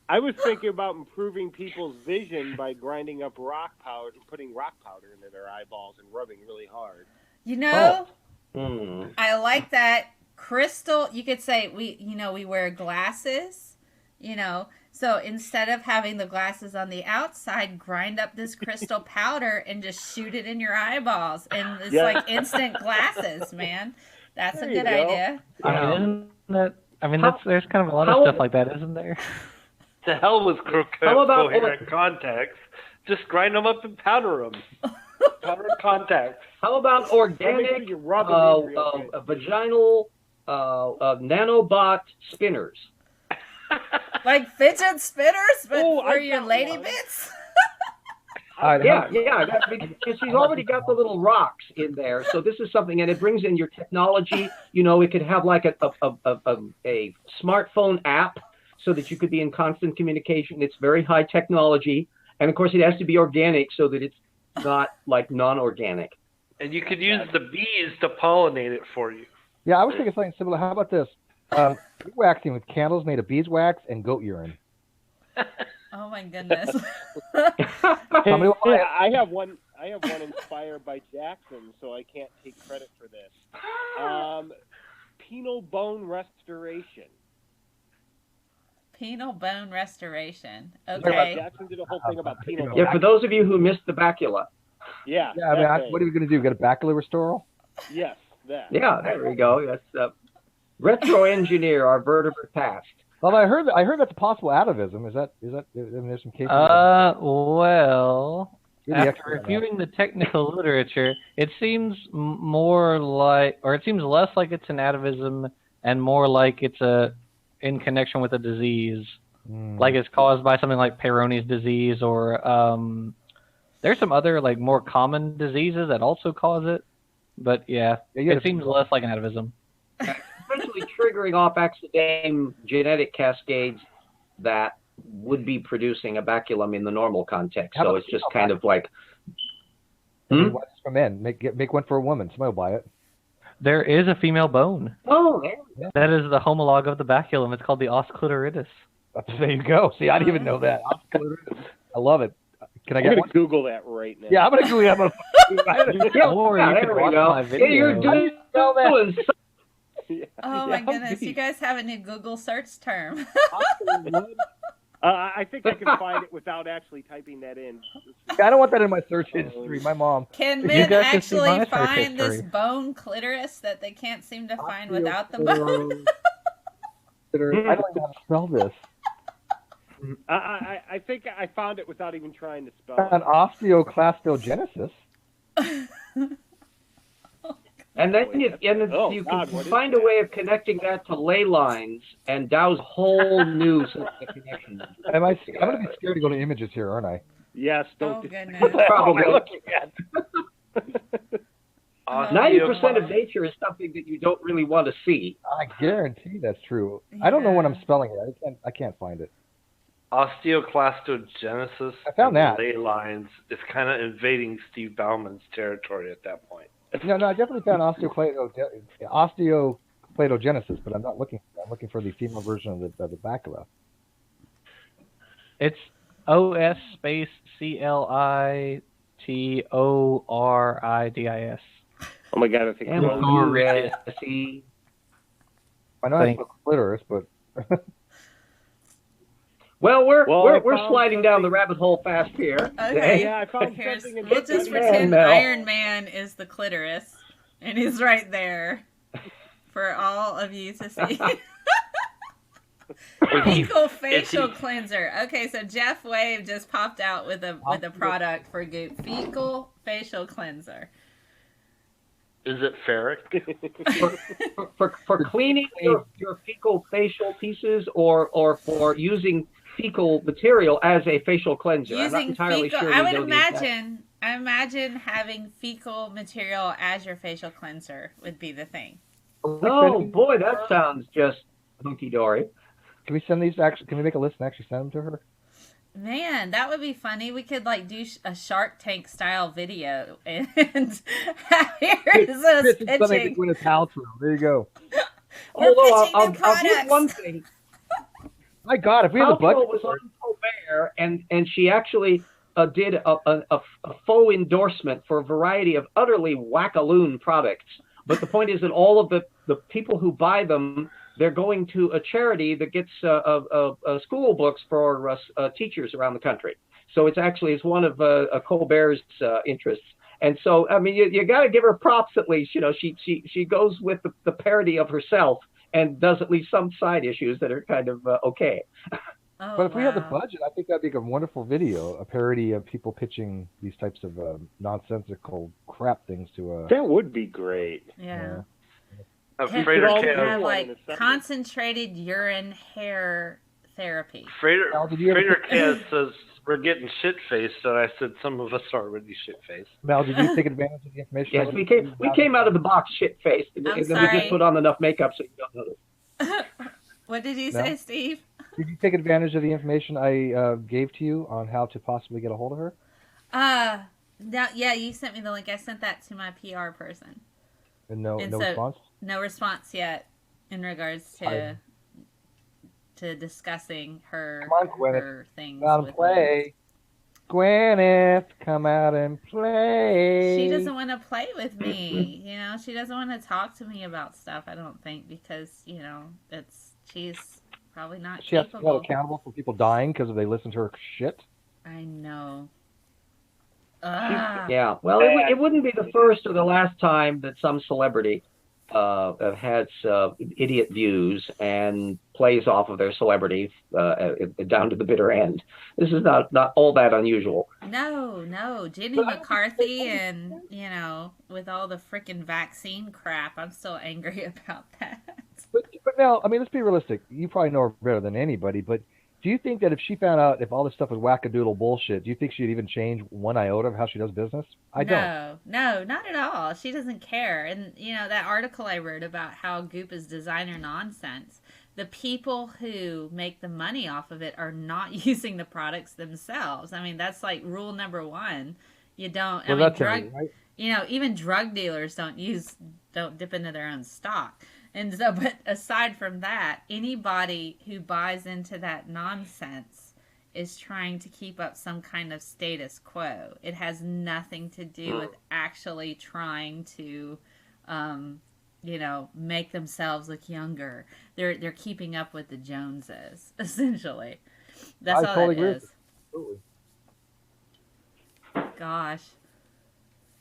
I was thinking about improving people's vision by grinding up rock powder, putting rock powder into their eyeballs and rubbing really hard. I like that. Crystal, you could say we wear glasses, so instead of having the glasses on the outside, grind up this crystal powder and just shoot it in your eyeballs, and it's like instant glasses, man. That's a good idea. There's kind of a lot of stuff like that, isn't there? To hell with coherent contacts. Just grind them up and powder them. Powder contacts. How about organic vaginal nanobot spinners? Like fidget spinners, but for your lady bits? Yeah, because she's already got the little rocks in there. So this is something, and it brings in your technology. You know, it could have like a smartphone app so that you could be in constant communication. It's very high technology, and of course, it has to be organic so that it's not like non-organic. And you could use the bees to pollinate it for you. Yeah, I was thinking something similar. How about this? Bee waxing with candles made of beeswax and goat urine. Oh my goodness. I have one inspired by Jackson, so I can't take credit for this. Penal bone restoration. Penal bone restoration. Okay. Jackson did a whole thing about penal bone. Yeah, for those of you who missed the bacula. Yeah. Yeah, I mean, what are we going to do? Get a bacula restoral? Yes, that. Yeah, there we go. That's retro-engineer our vertebrate past. Well, I heard that's a possible atavism. Is that? I mean, there's some cases. Well, Really after reviewing the technical literature, it seems it seems less like it's an atavism and more like it's in connection with a disease, like it's caused by something like Peyronie's disease, or there's some other like more common diseases that also cause it. But yeah, it seems less like an atavism. Essentially triggering off accidental genetic cascades that would be producing a baculum in the normal context. So it's just kind of like... One's for men. Make one for a woman. Somebody will buy it. There is a female bone. Oh, yeah. That is the homologue of the baculum. It's called the os clitoridis. There you go. See, I didn't even know that. I love it. Can I get I'm one? going to Google that right now. Yeah, I'm going to Google that. Or you can watch my video. You're doing Oh my goodness, you guys have a new Google search term. I think I can find it without actually typing that in. I don't want that in my search history. My mom. Can men guys can see my actually search find this history. bone clitoris that they can't seem to find without the bone? I don't even know how to spell this. I think I found it without even trying to spell An it. osteoclastogenesis. And then you can find a way of connecting that to ley lines and douse a whole new set of connections. I'm going to be scared to go to images here, aren't I? Yes, Oh don't do goodness. Probably. looking at? 90% of nature is something that you don't really want to see. I guarantee that's true. I don't know when I'm spelling it. I can't find it. Osteoclastogenesis. I found that. Ley lines is kind of invading Steve Baumann's territory at that point. No, I definitely found osteoclastogenesis, but I'm not looking. I'm looking for the female version of the bacula. It's OS space CLITORIDIS. Oh my God, I think I know I spelled clitoris, but Well, we're sliding down the rabbit hole fast here. Okay. Yeah, I found Here's, something in we'll just pretend Iron Man is the clitoris, and he's right there for all of you to see. Fecal facial cleanser. Okay, so Jeff Wave just popped out with a product for Goop. Fecal facial cleanser. Is it ferric? for cleaning your fecal facial pieces or for using fecal material as a facial cleanser. I'm not entirely sure. I imagine having fecal material as your facial cleanser would be the thing. Oh boy, that sounds just hunky dory. Can we send these? Can we make a list and actually send them to her? Man, that would be funny. We could do a Shark Tank style video, and here's us pitching. Gwyneth Paltrow. There you go. Although I'll give one thing. My God, if we had the budget. Paltrow was on Colbert, and she actually did a faux endorsement for a variety of utterly wackaloon products. But the point is that all of the people who buy them, they're going to a charity that gets school books for teachers around the country. So it's one of Colbert's interests. And so, I mean, you got to give her props at least. You know, she goes with the parody of herself and does at least some side issues that are kind of okay. Oh, but if we had the budget, I think that'd be a wonderful video, a parody of people pitching these types of nonsensical crap things to. That would be great. Yeah. A Have freighter have can. concentrated urine hair therapy. Frater Kaz says we're getting shit-faced, and I said some of us are already shit-faced. Mel, did you take advantage of the information? Yes, we came out of the box shit-faced, and then we just put on enough makeup so you don't notice. What did you say, Steve? Did you take advantage of the information I gave to you on how to possibly get a hold of her? No, yeah, you sent me the link. I sent that to my PR person. And no response? No response yet in regards to discussing her, her things. Come out and play. Gwyneth, come out and play. She doesn't want to play with me. You know, she doesn't want to talk to me about stuff, I don't think, because, you know, she's probably not she capable. She has to be held accountable for people dying because they listen to her shit. I know. Yeah, well, it wouldn't be the first or the last time that some celebrity has idiot views and plays off of their celebrity down to the bitter end. This is not all that unusual. No, Jenny McCarthy, and you know, with all the freaking vaccine crap, I'm still angry about that. But now, I mean, let's be realistic. You probably know her better than anybody, but do you think that if she found out if all this stuff was wackadoodle bullshit, do you think she'd even change one iota of how she does business? I don't. No, not at all. She doesn't care. And, you know, that article I wrote about how Goop is designer nonsense, the people who make the money off of it are not using the products themselves. I mean, that's like rule number one. You don't, well, right? You know, even drug dealers don't dip into their own stock. And so, but aside from that, anybody who buys into that nonsense is trying to keep up some kind of status quo. It has nothing to do with actually trying to, you know, make themselves look younger. They're keeping up with the Joneses, essentially. That's all it is. Absolutely. Gosh.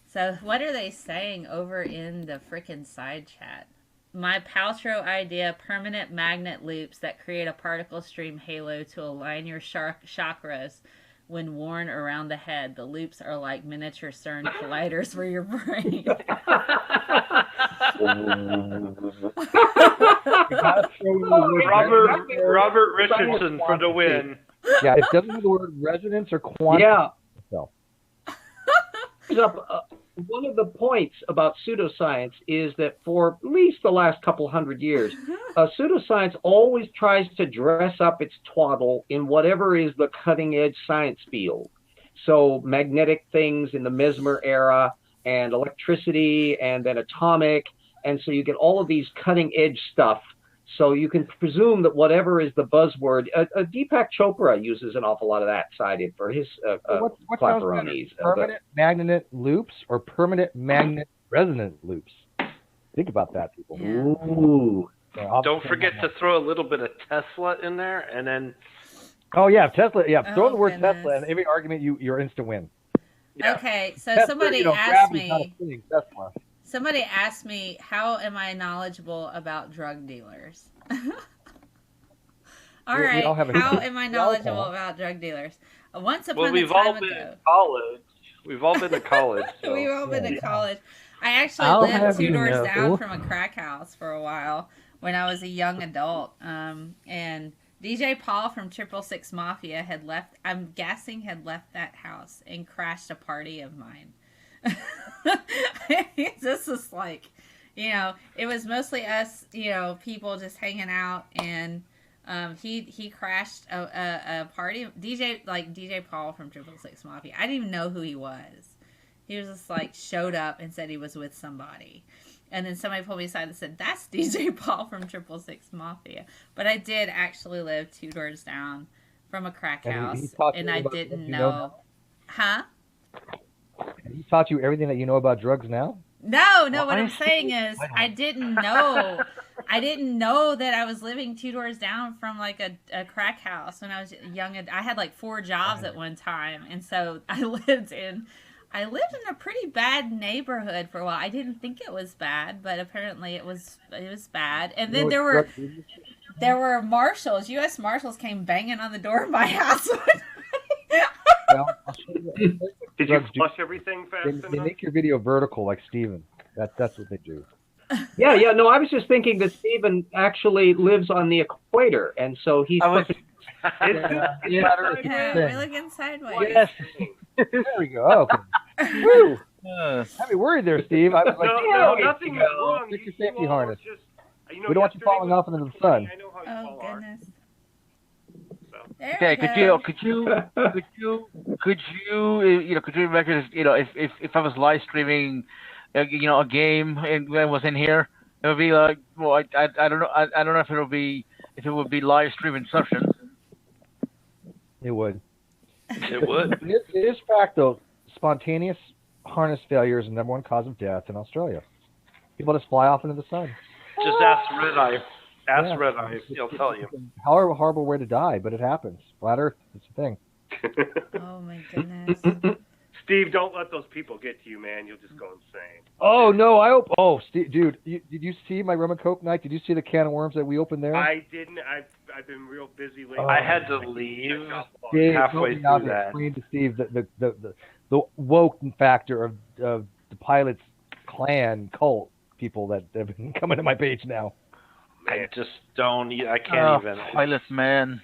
So what are they saying over in the frickin' side chat? My Paltrow idea, permanent magnet loops that create a particle stream halo to align your chakras when worn around the head. The loops are like miniature CERN colliders for your brain. Robert Richardson for the win. Yeah, it doesn't have the word resonance or quantum. Yeah. So. One of the points about pseudoscience is that for at least the last couple hundred years, pseudoscience always tries to dress up its twaddle in whatever is the cutting-edge science field. So magnetic things in the Mesmer era, and electricity, and then atomic, and so you get all of these cutting-edge stuff. So you can presume that whatever is the buzzword, Deepak Chopra uses an awful lot of that side in for his clapperonis. Permanent magnet loops or permanent magnet resonant loops? Think about that, people. Yeah. Ooh. Don't forget to throw a little bit of Tesla in there, and then... Oh, yeah, Tesla. Yeah, throw the word Tesla, and every argument you're instant win. Yeah. Okay, so Tesla, somebody asked me... Somebody asked me, how am I knowledgeable about drug dealers? All right, how am I knowledgeable about drug dealers? Once upon a time ago... we've all been in college. We've all been to college. So. We've all been to college. I actually lived 2 doors down from a crack house for a while when I was a young adult. And DJ Paul from 666 Mafia had left that house and crashed a party of mine. This is like, you know, it was mostly us, you know, people just hanging out, and he crashed a party. DJ Paul from 666 Mafia. I didn't even know who he was. He was just like showed up and said he was with somebody, and then somebody pulled me aside and said, "That's DJ Paul from 666 Mafia." But I did actually live 2 doors down from a crack house, and I didn't know. Huh? He taught you everything that you know about drugs now? No, what I'm saying is I didn't know. I didn't know that I was living 2 doors down from like a crack house when I was young. I had like 4 jobs at one time, and so I lived in a pretty bad neighborhood for a while. I didn't think it was bad, but apparently it was bad. And then there were marshals, U.S. Marshals came banging on the door of my house. Well, did you flush everything fast enough? They make your video vertical like Steven. That's what they do. Yeah. No, I was just thinking that Steven actually lives on the equator, and so he's Yeah, Yeah, we're looking sideways. Yes. There we go. Okay. Woo! Had me worried there, Steve. I was like, no, nothing is wrong. Stick your You safety all harness. Just, We don't want you falling off into the sun. I know how you Oh all are. goodness. So. There Okay, we could go. you imagine, if I was live streaming, a game and I was in here, it would be like, well, I don't know, I don't know if it would be live stream inception. It would. It would. It is fact though. Spontaneous harness failure is the number one cause of death in Australia. People just fly off into the sun. Just ask Red Eye. Ask Red Eye. He'll tell you. However, a horrible way to die, but it happens. Flat Earth, it's a thing. Oh my goodness. Steve, don't let those people get to you, man. You'll just go insane. Oh no! I hope. Oh, Steve, dude, did you see my rum and coke night? Did you see the can of worms that we opened there? I didn't. I've been real busy lately. I had to leave Dave, halfway help through me out that. explain to Steve the woke factor of the pilot's clan cult people that have been coming to my page now. I just don't. I can't even. Pilots, man.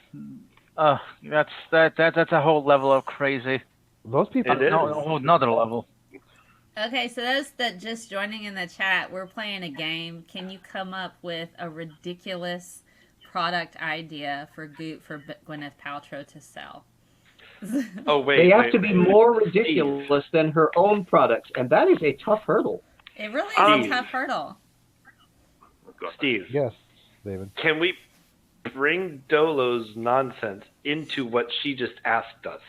That's a whole level of crazy. Those people. It is. No, another level. Okay, so those that just joining in the chat, we're playing a game. Can you come up with a ridiculous product idea for Goop for Gwyneth Paltrow to sell? Oh wait. They have to be more ridiculous than her own products, and that is a tough hurdle. It really is a tough hurdle. Steve. Yes, David. Can we bring Dolo's nonsense into what she just asked us?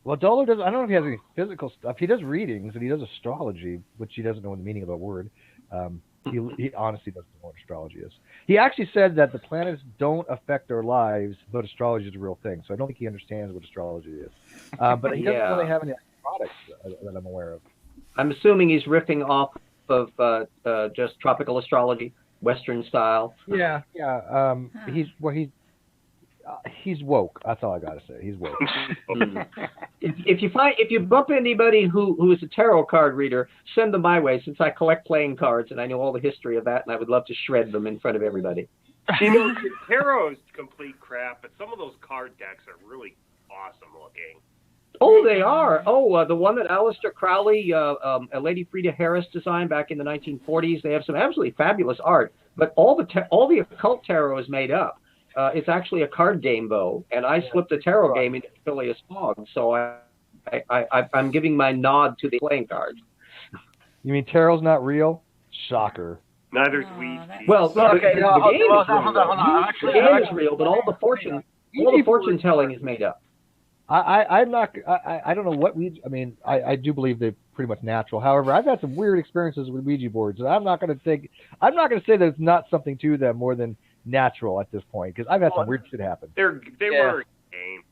Well, Dolo does. I don't know if he has any physical stuff. He does readings and he does astrology, which he doesn't know the meaning of a word. He honestly doesn't know what astrology is. He actually said that the planets don't affect our lives, but astrology is a real thing. So I don't think he understands what astrology is. But he doesn't really have any products that I'm aware of. I'm assuming he's riffing off of just tropical astrology, Western style. Yeah. He's woke. That's all I gotta say. He's woke. If you bump anybody who is a tarot card reader, send them my way, since I collect playing cards and I know all the history of that, and I would love to shred them in front of everybody. Tarot is complete crap, but some of those card decks are really awesome looking. Oh, they are. Oh, the one that Aleister Crowley, Lady Frida Harris designed back in the 1940s. They have some absolutely fabulous art, but all the occult tarot is made up. It's actually a card game, though, and I slipped a tarot game into Phileas Fogg, so I'm giving my nod to the playing cards. You mean tarot's not real? Shocker. Neither's Ouija. Well, the game is real. The game is real, but all the fortune telling is made up. I'm not. I don't know what Ouija. I mean, I do believe they're pretty much natural. However, I've had some weird experiences with Ouija boards, and I'm not going to say that it's not something to them more than natural at this point, because I've had some weird shit happen. They were a game.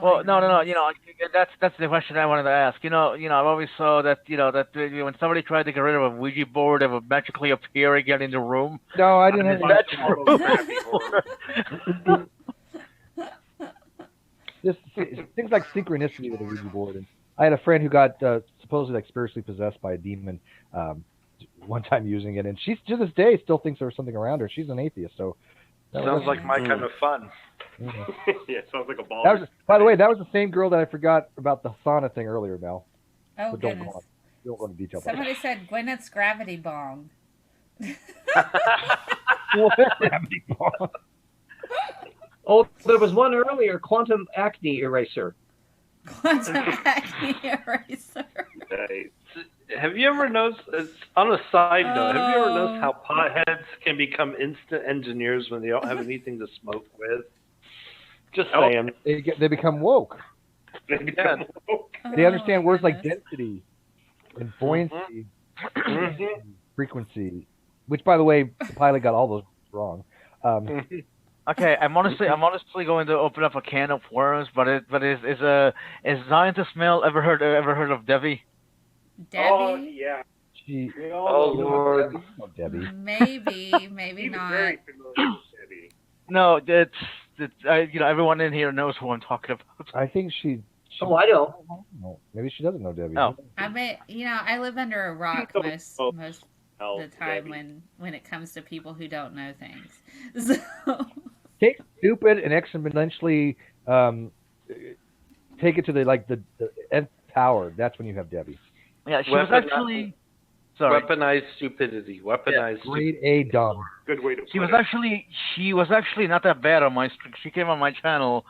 Well, no. That's the question I wanted to ask. I've always saw that when somebody tried to get rid of a Ouija board, it would magically appear again in the room. No, I didn't have that. Just things like synchronicity with a Ouija board. And I had a friend who got supposedly like spiritually possessed by a demon one time using it, and she to this day still thinks there was something around her. She's an atheist, so sounds like my kind of fun. Yeah, sounds like a ball. By the way, that was the same girl that I forgot about the sauna thing earlier, Mel. Oh, but goodness. Don't go into detail. Somebody said Gwyneth's gravity bong. Gravity bong? Oh, there was one earlier, quantum acne eraser. Quantum acne eraser. Nice. Have you ever noticed, on a side note, have you ever noticed how potheads can become instant engineers when they don't have anything to smoke with? Just saying. They become woke. They understand words like density and buoyancy, frequency, which, by the way, the pilot got all those wrong. Okay, I'm honestly going to open up a can of worms, but is scientist Mel ever heard of Debbie? Debbie? Oh yeah. Oh Lord. Debbie. Maybe not. Very familiar with Debbie. No, everyone in here knows who I'm talking about. I think she. Oh, I don't. No, maybe she doesn't know Debbie. Oh. I live under a rock most of the time Debbie. when it comes to people who don't know things. So. stupid and exponentially take it to the nth power. That's when you have Debbie. Yeah, she was actually. Sorry. Weaponized stupidity. Weaponized. Grade A dumb. Good way to put She was it. actually not that bad on my streak. She came on my channel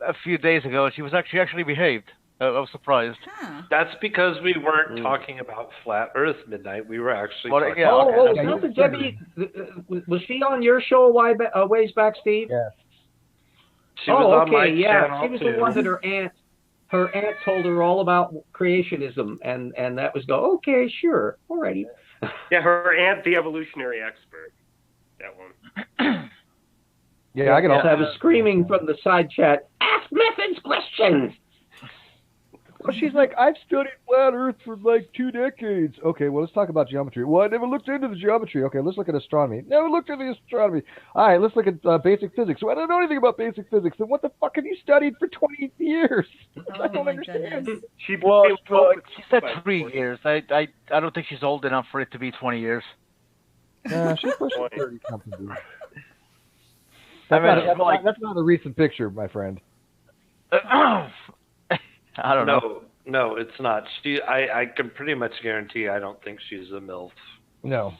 a few days ago. She was actually behaved. I was surprised. Huh. That's because we weren't talking about Flat Earth Midnight. We were actually Well, talking yeah, about... Wasn't Debbie, was she on your show a ways back, Steve? Yes. She was on my yeah. channel, She was too. the one that her aunt told her all about creationism, and that was okay, sure, alrighty. Yeah, her aunt, the evolutionary expert. That one. Yeah, I can also. I was screaming from the side chat, ask Methods questions! Well, she's like, I've studied flat Earth for like 2 decades. Okay, well, let's talk about geometry. Well, I never looked into the geometry. Okay, let's look at astronomy. Never looked into astronomy. All right, let's look at basic physics. Well, I don't know anything about basic physics. Then what the fuck have you studied for 20 years? I don't understand. Goodness. She She said 3 years. I don't think she's old enough for it to be 20 years. She's pushing 30 something. I mean, That's not a recent picture, my friend. I don't know. No, it's not. I can pretty much guarantee I don't think she's a MILF. No.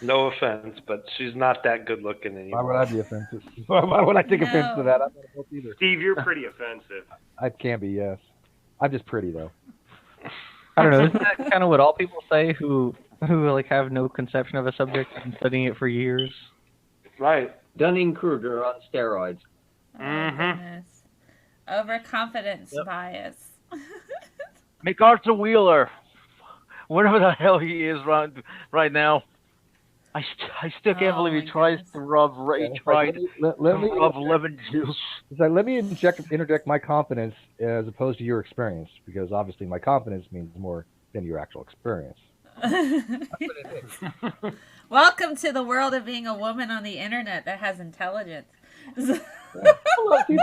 No offense, but she's not that good looking anymore. Why would I be offensive? Why would I take offense to that? I'm not a MILF either. Steve, you're pretty offensive. I can be, yes. I'm just pretty, though. I don't know. Isn't that kind of what all people say who like have no conception of a subject and studying it for years? Right. Dunning-Kruger on steroids. Oh, goodness. Overconfidence bias. MacArthur Wheeler, whatever the hell he is right now. I still can't believe he tries to rub. He tried Let me rub lemon juice. It's like, let me interject my confidence as opposed to your experience, because obviously my confidence means more than your actual experience. Welcome to the world of being a woman on the internet that has intelligence. Hello, thank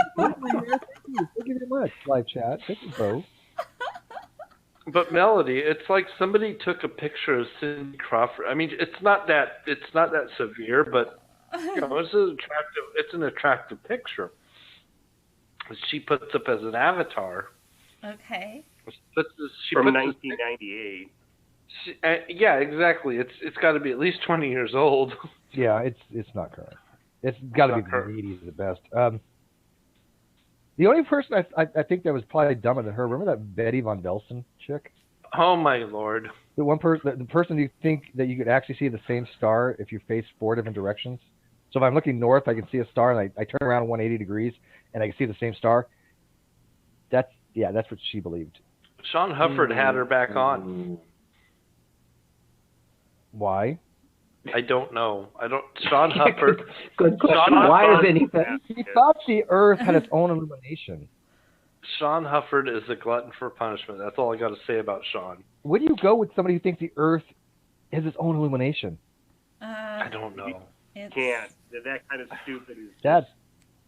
you very much, live chat. Thank you, Bo. But Melody, it's like somebody took a picture of Cindy Crawford. I mean, it's not that severe, but you know, it's an attractive picture. She puts up as an avatar. Okay. From 1998. Yeah, exactly. It's got to be at least 20 years old. Yeah, it's not current. It's got to be the 80s at best. The only person I think that was probably dumber than her, remember that Betty Von Velsen chick? Oh my lord! The person you think that you could actually see the same star if you face 4 different directions. So if I'm looking north, I can see a star, and I turn around 180 degrees, and I can see the same star. That's what she believed. Sean Hufford had her back on. Why? I don't know. Sean Hufford. Good question. Why is anything? He thought the Earth had its own illumination. Sean Hufford is a glutton for punishment. That's all I got to say about Sean. Where do you go with somebody who thinks the Earth has its own illumination? I don't know. Can't. That kind of stupid is. That's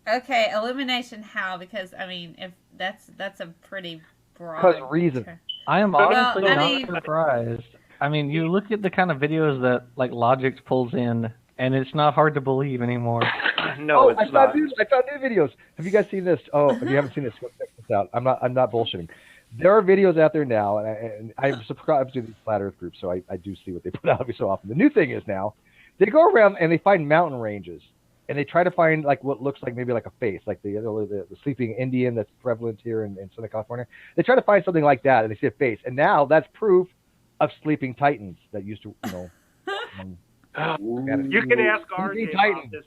okay. Illumination? How? Because I mean, if that's a pretty broad. because reason. I am honestly I not mean- surprised. I mean, you look at the kind of videos that like Logic pulls in, and it's not hard to believe anymore. No, it's not. I found new videos. Have you guys seen this? Oh, if you haven't seen this, go check this out. I'm not bullshitting. There are videos out there now, and I'm subscribed to these flat Earth groups, so I do see what they put out every so often. The new thing is now they go around and they find mountain ranges, and they try to find like what looks like maybe like a face, like the sleeping Indian that's prevalent here in Southern California. They try to find something like that, and they see a face, and now that's proof of sleeping titans that used to, You can ask RJ about this.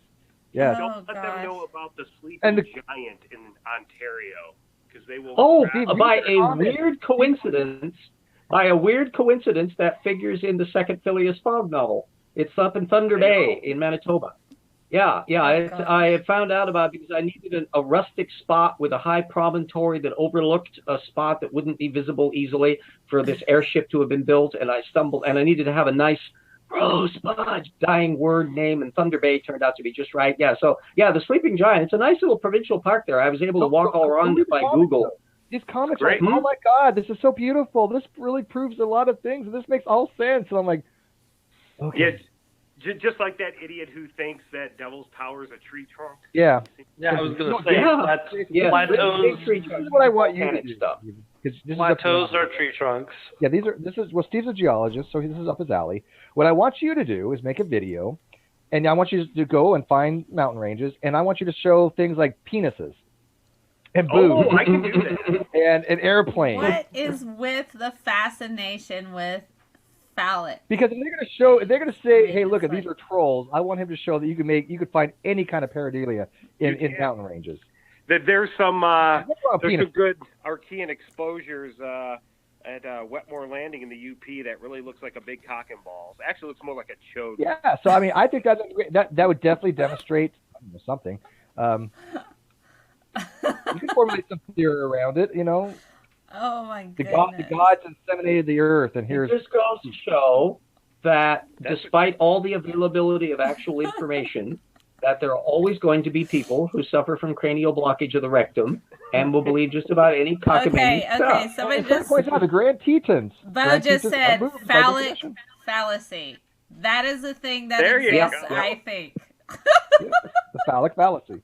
Yeah. Don't let them know about the sleeping giant in Ontario, because they will. By a weird coincidence, that figures in the second Phileas Fogg novel. It's up in Thunder Bay in Manitoba. I had found out about it because I needed a rustic spot with a high promontory that overlooked a spot that wouldn't be visible easily for this airship to have been built, and I stumbled, and I needed to have a nice Rosebud dying word name, and Thunder Bay turned out to be just right. The Sleeping Giant, it's a nice little provincial park there. I was able to walk all around it by Google. These comments are like, oh my God, this is so beautiful. This really proves a lot of things, and this makes all sense. And I'm like, okay. Yeah, Just like that idiot who thinks that devil's power is a tree trunk. Yeah. Yeah, I was going to say Plateaus. This is what I want you to do. Stuff. Plateaus are tree trunks. Yeah, Steve's a geologist, so this is up his alley. What I want you to do is make a video, and I want you to go and find mountain ranges, and I want you to show things like penises and boobs. Oh, I can do that. And airplanes. What is with the fascination with phallic? Because if they're gonna say, hey, look, these are trolls. I want him to show that you could find any kind of pareidolia in mountain ranges. There's some penis. good Archean exposures at Wetmore Landing in the UP that really looks like a big cock and balls. Actually, looks more like a chode. Yeah, so I mean, I think that would definitely demonstrate something. You can formulate some theory around it, Oh my The goodness. gods inseminated the earth, and It just goes to show that despite all the availability of actual information, that there are always going to be people who suffer from cranial blockage of the rectum and will believe just about any cockamamie stuff. Okay, somebody just points out the Grand Tetons. Bo just said phallic fallacy. That is the thing that exists, I think. The phallic fallacy.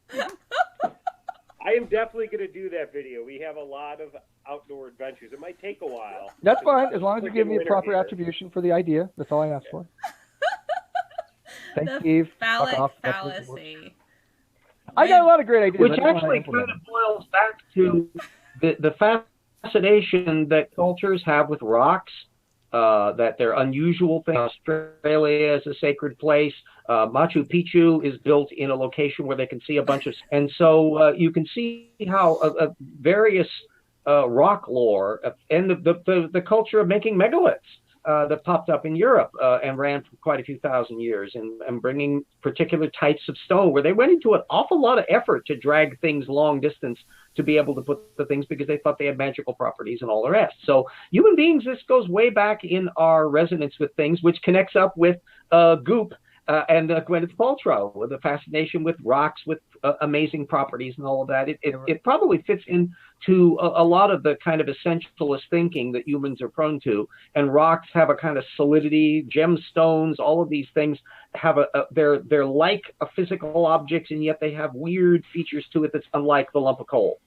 I am definitely going to do that video. We have a lot of outdoor adventures. It might take a while. That's fine, as long as you give me a proper attribution for the idea. That's all I ask for. Thanks, Steve. Phallic fallacy. I got a lot of great ideas. Which actually kind of boils back to the fascination that cultures have with rocks, that they're unusual things. Australia is a sacred place. Machu Picchu is built in a location where they can see a bunch of... And so you can see how various rock lore and the culture of making megaliths that popped up in Europe and ran for quite a few thousand years, and bringing particular types of stone where they went into an awful lot of effort to drag things long distance to be able to put the things because they thought they had magical properties and all the rest. So human beings, this goes way back in our resonance with things, which connects up with goop and Gwyneth Paltrow, with a fascination with rocks, with amazing properties and all of that. It probably fits into a lot of the kind of essentialist thinking that humans are prone to. And rocks have a kind of solidity, gemstones, all of these things have they're like a physical objects, and yet they have weird features to it that's unlike the lump of coal.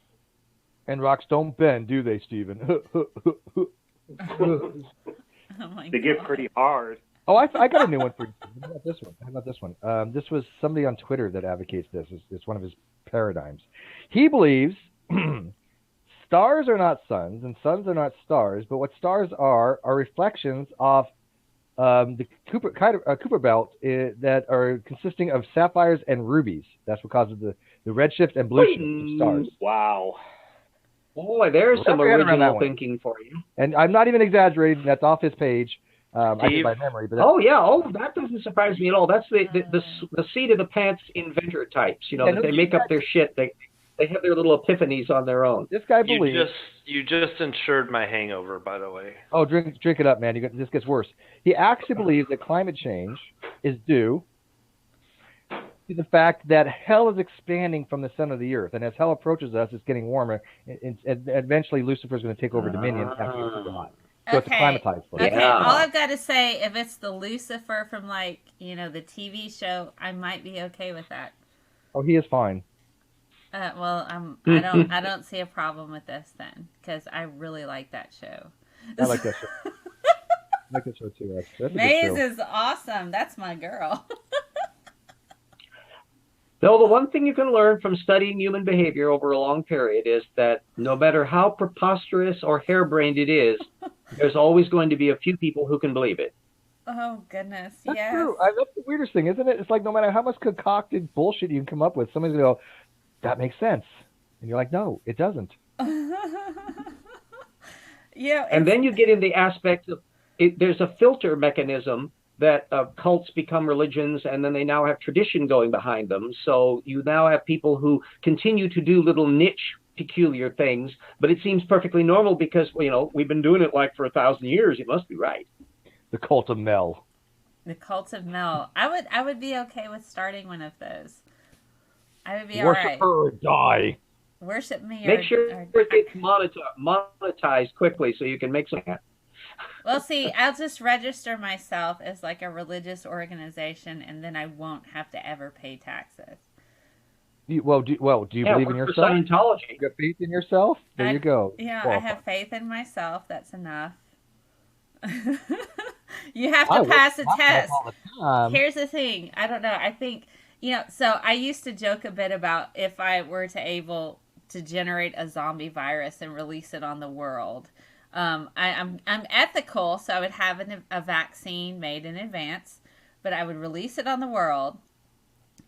And rocks don't bend, do they, Stephen? Oh my They get pretty hard. Oh, I got a new one for you. How about this one? This was somebody on Twitter that advocates this. It's one of his paradigms. He believes stars are not suns and suns are not stars, but what stars are reflections of the Kuiper belt that are consisting of sapphires and rubies. That's what causes the redshift and blue shift of stars. Wow. Boy, there's some original thinking for you. And I'm not even exaggerating. That's off his page. I did by memory, but that doesn't surprise me at all. That's the seat of the pants inventor types. That they make up their shit. They have their little epiphanies on their own. This guy believes. You just insured my hangover, by the way. Oh, drink it up, man. This gets worse. He actually believes that climate change is due to the fact that hell is expanding from the center of the earth, and as hell approaches us, it's getting warmer, and eventually Lucifer is going to take over dominion after it's too hot. So it's acclimatized for it. Okay, all I've got to say, if it's the Lucifer from the TV show, I might be okay with that. Oh, he is fine. I don't see a problem with this then, because I really like that show. I like that show. I like that show too. That's Maze is awesome. That's my girl. Though the one thing you can learn from studying human behavior over a long period is that no matter how preposterous or harebrained it is, there's always going to be a few people who can believe it. Oh, goodness. That's yes. true. That's the weirdest thing, isn't it? It's like no matter how much concocted bullshit you can come up with, somebody's going to go, that makes sense. And you're like, no, it doesn't. Yeah. And then you get in the aspect of there's a filter mechanism that cults become religions, and then they now have tradition going behind them. So you now have people who continue to do little niche, peculiar things, but it seems perfectly normal because, we've been doing it like for 1,000 years. It must be right. The cult of Mel. The cult of Mel. I would be okay with starting one of those. I would be Worship all right. her or die. Worship me. Make sure it gets monetized quickly so you can make some. Well, see, I'll just register myself as like a religious organization, and then I won't have to ever pay taxes. Do you believe in work for yourself? Scientology. You got faith in yourself? There you go. Yeah, I Qualify. have faith in myself. That's enough. You have to pass a test. All the time. Here's the thing. I don't know. I think, so I used to joke a bit about if I were able to generate a zombie virus and release it on the world. I'm ethical, so I would have a vaccine made in advance, but I would release it on the world.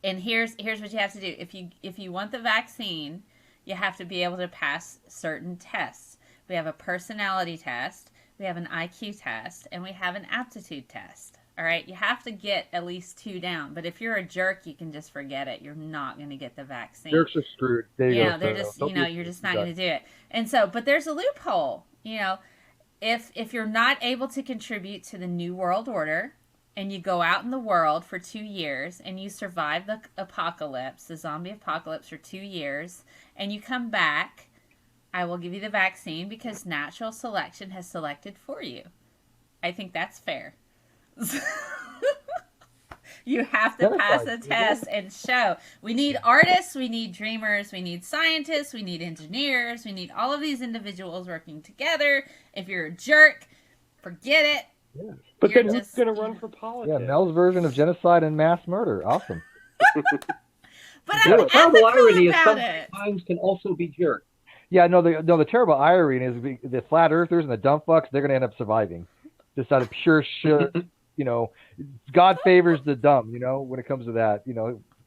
And here's what you have to do. If you want the vaccine, you have to be able to pass certain tests. We have a personality test, we have an IQ test, and we have an aptitude test. All right, you have to get at least 2 down. But if you're a jerk, you can just forget it. You're not going to get the vaccine. Jerks are screwed. There you go. They're just, you're just not going to do it. And so, but there's a loophole. If you're not able to contribute to the New World Order, and you go out in the world for 2 years, and you survive the apocalypse, the zombie apocalypse for 2 years, and you come back, I will give you the vaccine because natural selection has selected for you. I think that's fair. You have to pass a test and show. We need artists, we need dreamers, we need scientists, we need engineers, we need all of these individuals working together. If you're a jerk, forget it. Yeah. But then who's going to run for politics? Yeah, Mel's version of genocide and mass murder. Awesome. But I'm ethical about it. Sometimes can also be jerks. Yeah, the terrible irony is the flat earthers and the dumb fucks, they're going to end up surviving. Just out of pure shit, God favors the dumb, when it comes to that.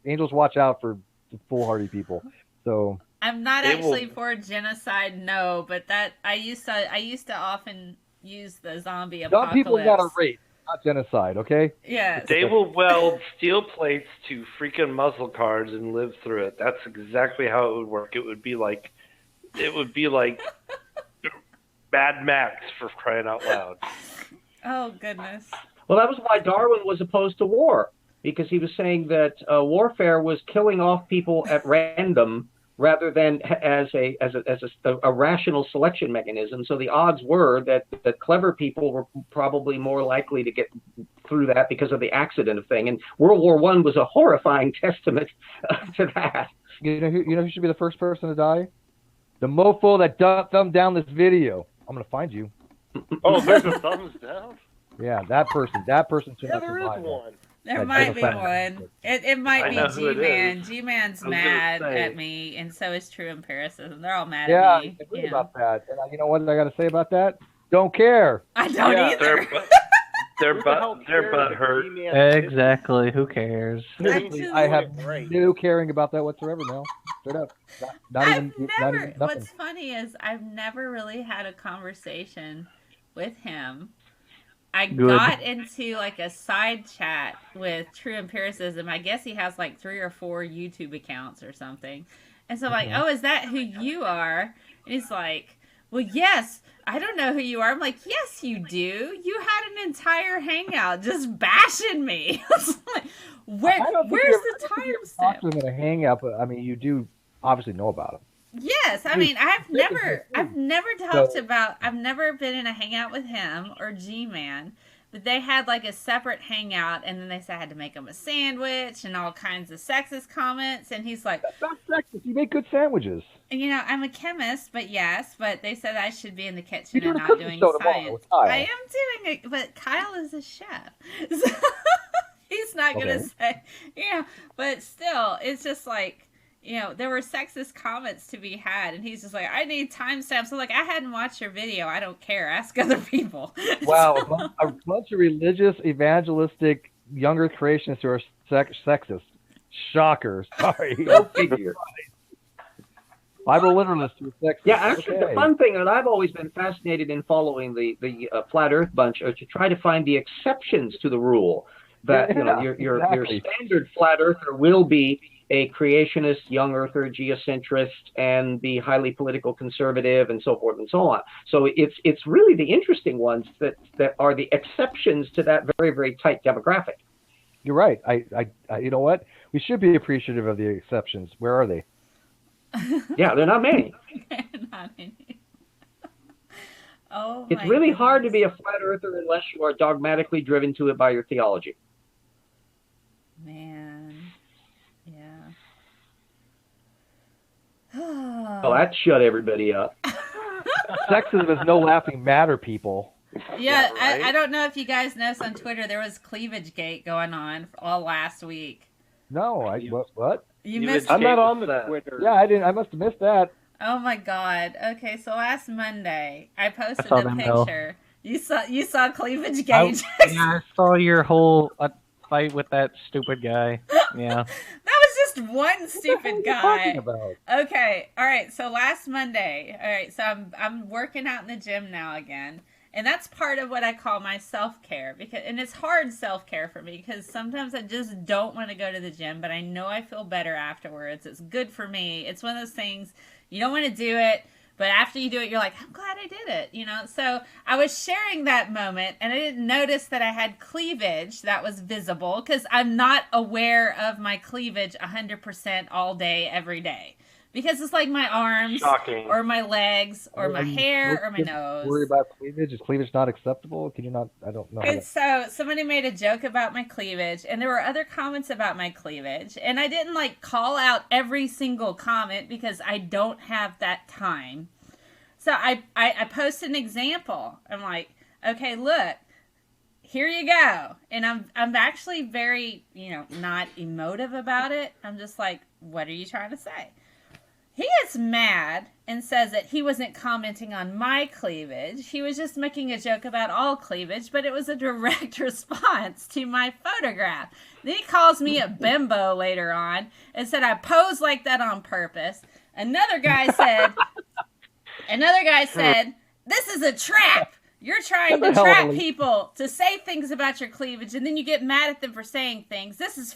Angels watch out for the foolhardy people. So I'm not actually for genocide, no, but that I used to often use the zombie apocalypse. Dumb people got a rape, not genocide, okay? Yeah. They will weld steel plates to freaking muscle cars and live through it. That's exactly how it would work. It would be like Mad Max, for crying out loud. Oh, goodness. Well, that was why Darwin was opposed to war, because he was saying that warfare was killing off people at random rather than as a rational selection mechanism. So the odds were that clever people were probably more likely to get through that because of the accident of thing. And World War I was a horrifying testament to that. You know who should be the first person to die? The mofo that thumbed down this video. I'm going to find you. Oh, there's a thumbs down? Yeah, that person should Yeah, there is one. There might be one. It might be G-Man. G-Man's mad at me, and so is True Empiricism. They're all mad at me. Yeah, I agree about that. And you know what I got to say about that? Don't care. I don't either. Their butt hurt. Exactly. Who cares? I have no caring about that whatsoever now. Straight up. Not even nothing. What's funny is I've never really had a conversation with him. I got into like a side chat with True Empiricism. I guess he has like 3 or 4 YouTube accounts or something. And so I'm like, oh, is that who you are? And he's like, well, yes, I don't know who you are. I'm like, yes, you do. You had an entire hangout just bashing me. I was like, where's the timestamp? I'm going to hang out, but I mean, you do obviously know about him. Yes, I mean, I've never been in a hangout with him or G-Man, but they had like a separate hangout, and then they said I had to make him a sandwich and all kinds of sexist comments, and he's like, that's not sexist. You make good sandwiches. And, I'm a chemist, but they said I should be in the kitchen and not doing science. I am doing it, but Kyle is a chef, so he's not gonna say, but still, it's just like. There were sexist comments to be had, and he's just like, I need timestamps. So, like, I hadn't watched your video. I don't care. Ask other people. Wow, a bunch of religious, evangelistic, young earth creationists who are sexist. Shocker. Sorry. Go figure. Bible literalists who are sexist. Yeah, actually, the fun thing that I've always been fascinated in following the Flat Earth bunch are to try to find the exceptions to the rule. That your standard Flat Earther will be a creationist, young earther, geocentrist, and be highly political conservative, and so forth and so on. So it's really the interesting ones that are the exceptions to that very, very tight demographic. You're right. I you know what? We should be appreciative of the exceptions. Where are they? Yeah, they're not many. Not any. Oh, It's my really hard to goodness. be a flat earther unless you are dogmatically driven to it by your theology. Man. Yeah. Well, that shut everybody up. Sexism is no laughing matter, people. Yeah, right? I don't know if you guys noticed on Twitter, there was cleavage gate going on all last week. No, what? You Cleavage missed I'm it. not on the that. Twitter. Yeah, I didn't. I must have missed that. Oh my God. Okay, so last Monday, I posted saw a them, though. picture. You saw cleavage I, gate. yeah, I saw your whole fight with that stupid guy. Yeah. That was just one stupid What are you guy. talking about? Okay, all right. So last Monday, all right. So I'm working out in the gym now again, and that's part of what I call my self care and it's hard self care for me because sometimes I just don't want to go to the gym, but I know I feel better afterwards. It's good for me. It's one of those things you don't want to do it. But after you do it, you're like, I'm glad I did it, you know? So I was sharing that moment, and I didn't notice that I had cleavage that was visible because I'm not aware of my cleavage 100% all day, every day. Because it's like my arms Shocking. or my legs or my hair or my Worry nose. about cleavage? Is cleavage not acceptable? Can you not? I don't know. And so somebody made a joke about my cleavage, and there were other comments about my cleavage, and I didn't like call out every single comment because I don't have that time. So I posted an example. I'm like, okay, look, here you go. And I'm actually very, not emotive about it. I'm just like, what are you trying to say? He gets mad and says that he wasn't commenting on my cleavage. He was just making a joke about all cleavage, but it was a direct response to my photograph. Then he calls me a bimbo later on and said I posed like that on purpose. Another guy said, this is a trap. You're trying to trap people to say things about your cleavage, and then you get mad at them for saying things. This is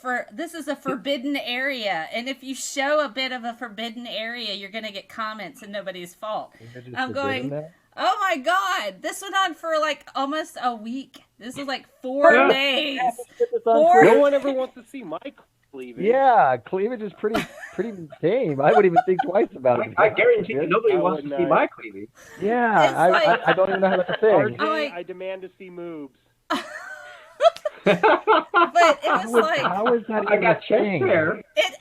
a forbidden area, and if you show a bit of a forbidden area, you're going to get comments, and nobody's fault. I'm going, oh my God, this went on for like almost a week. This was like 4 days. No one ever wants to see my cleavage. Yeah, cleavage is pretty tame. I wouldn't even think twice about it. I guarantee you nobody wants to see my cleavage. Yeah, I don't even know how to say. RJ, I demand to see moobs. But it was like, how is that? I got chest hair. It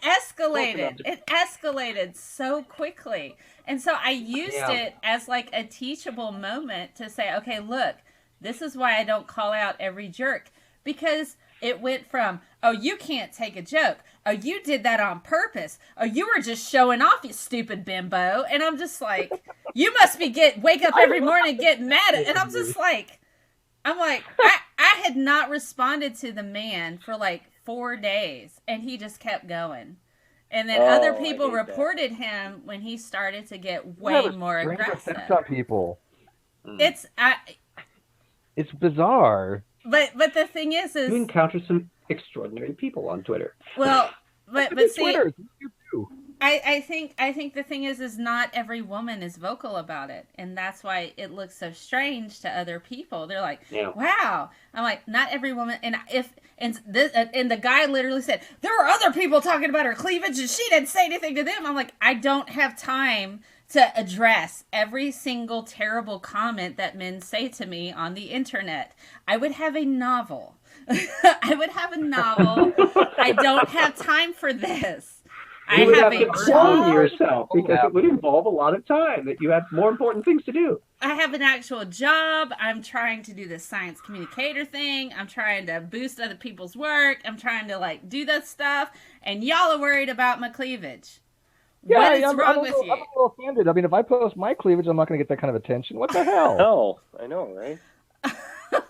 escalated so quickly, and so I used it as like a teachable moment to say, okay, look, this is why I don't call out every jerk, because it went from, oh, you can't take a joke. Oh, you did that on purpose. Oh, you were just showing off, you stupid bimbo. And I'm just like, you must be wake up every morning and get mad at. And I'm just like, I had not responded to the man for like 4 days, and he just kept going. And then other people reported him when he started to get way more aggressive. On people. It's bizarre. But the thing is you encounter some extraordinary people on Twitter. Well, but see, Twitter. You do. I think the thing is not every woman is vocal about it, and that's why it looks so strange to other people. They're like, wow. I'm like, not every woman. And the guy literally said there were other people talking about her cleavage, and she didn't say anything to them. I'm like, I don't have time to address every single terrible comment that men say to me on the internet. I would have a novel. I don't have time for this. You would have to clone yourself because it would involve a lot of time that you have more important things to do. I have an actual job. I'm trying to do this science communicator thing. I'm trying to boost other people's work. I'm trying to do that stuff. And y'all are worried about my cleavage. Yeah, what is wrong with you? I'm a little offended. I mean, if I post my cleavage, I'm not going to get that kind of attention. What the hell? Oh, I know, right?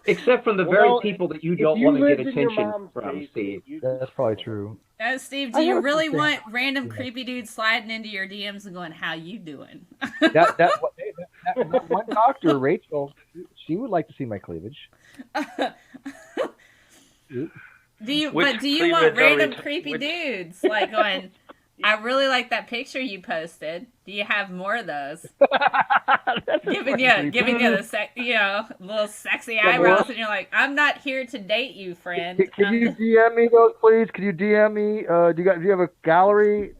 Except from the very people that you don't want to get attention from, Steve. That's probably true. Steve, do you really want random creepy dudes sliding into your DMs and going, "How you doing?" that one doctor, Rachel, she would like to see my cleavage. Do you want random creepy dudes like going? I really like that picture you posted. Do you have more of those? giving you the little sexy eyebrows, and you're like, I'm not here to date you, friend. Can you DM me those, please? Can you DM me? Do you have a gallery?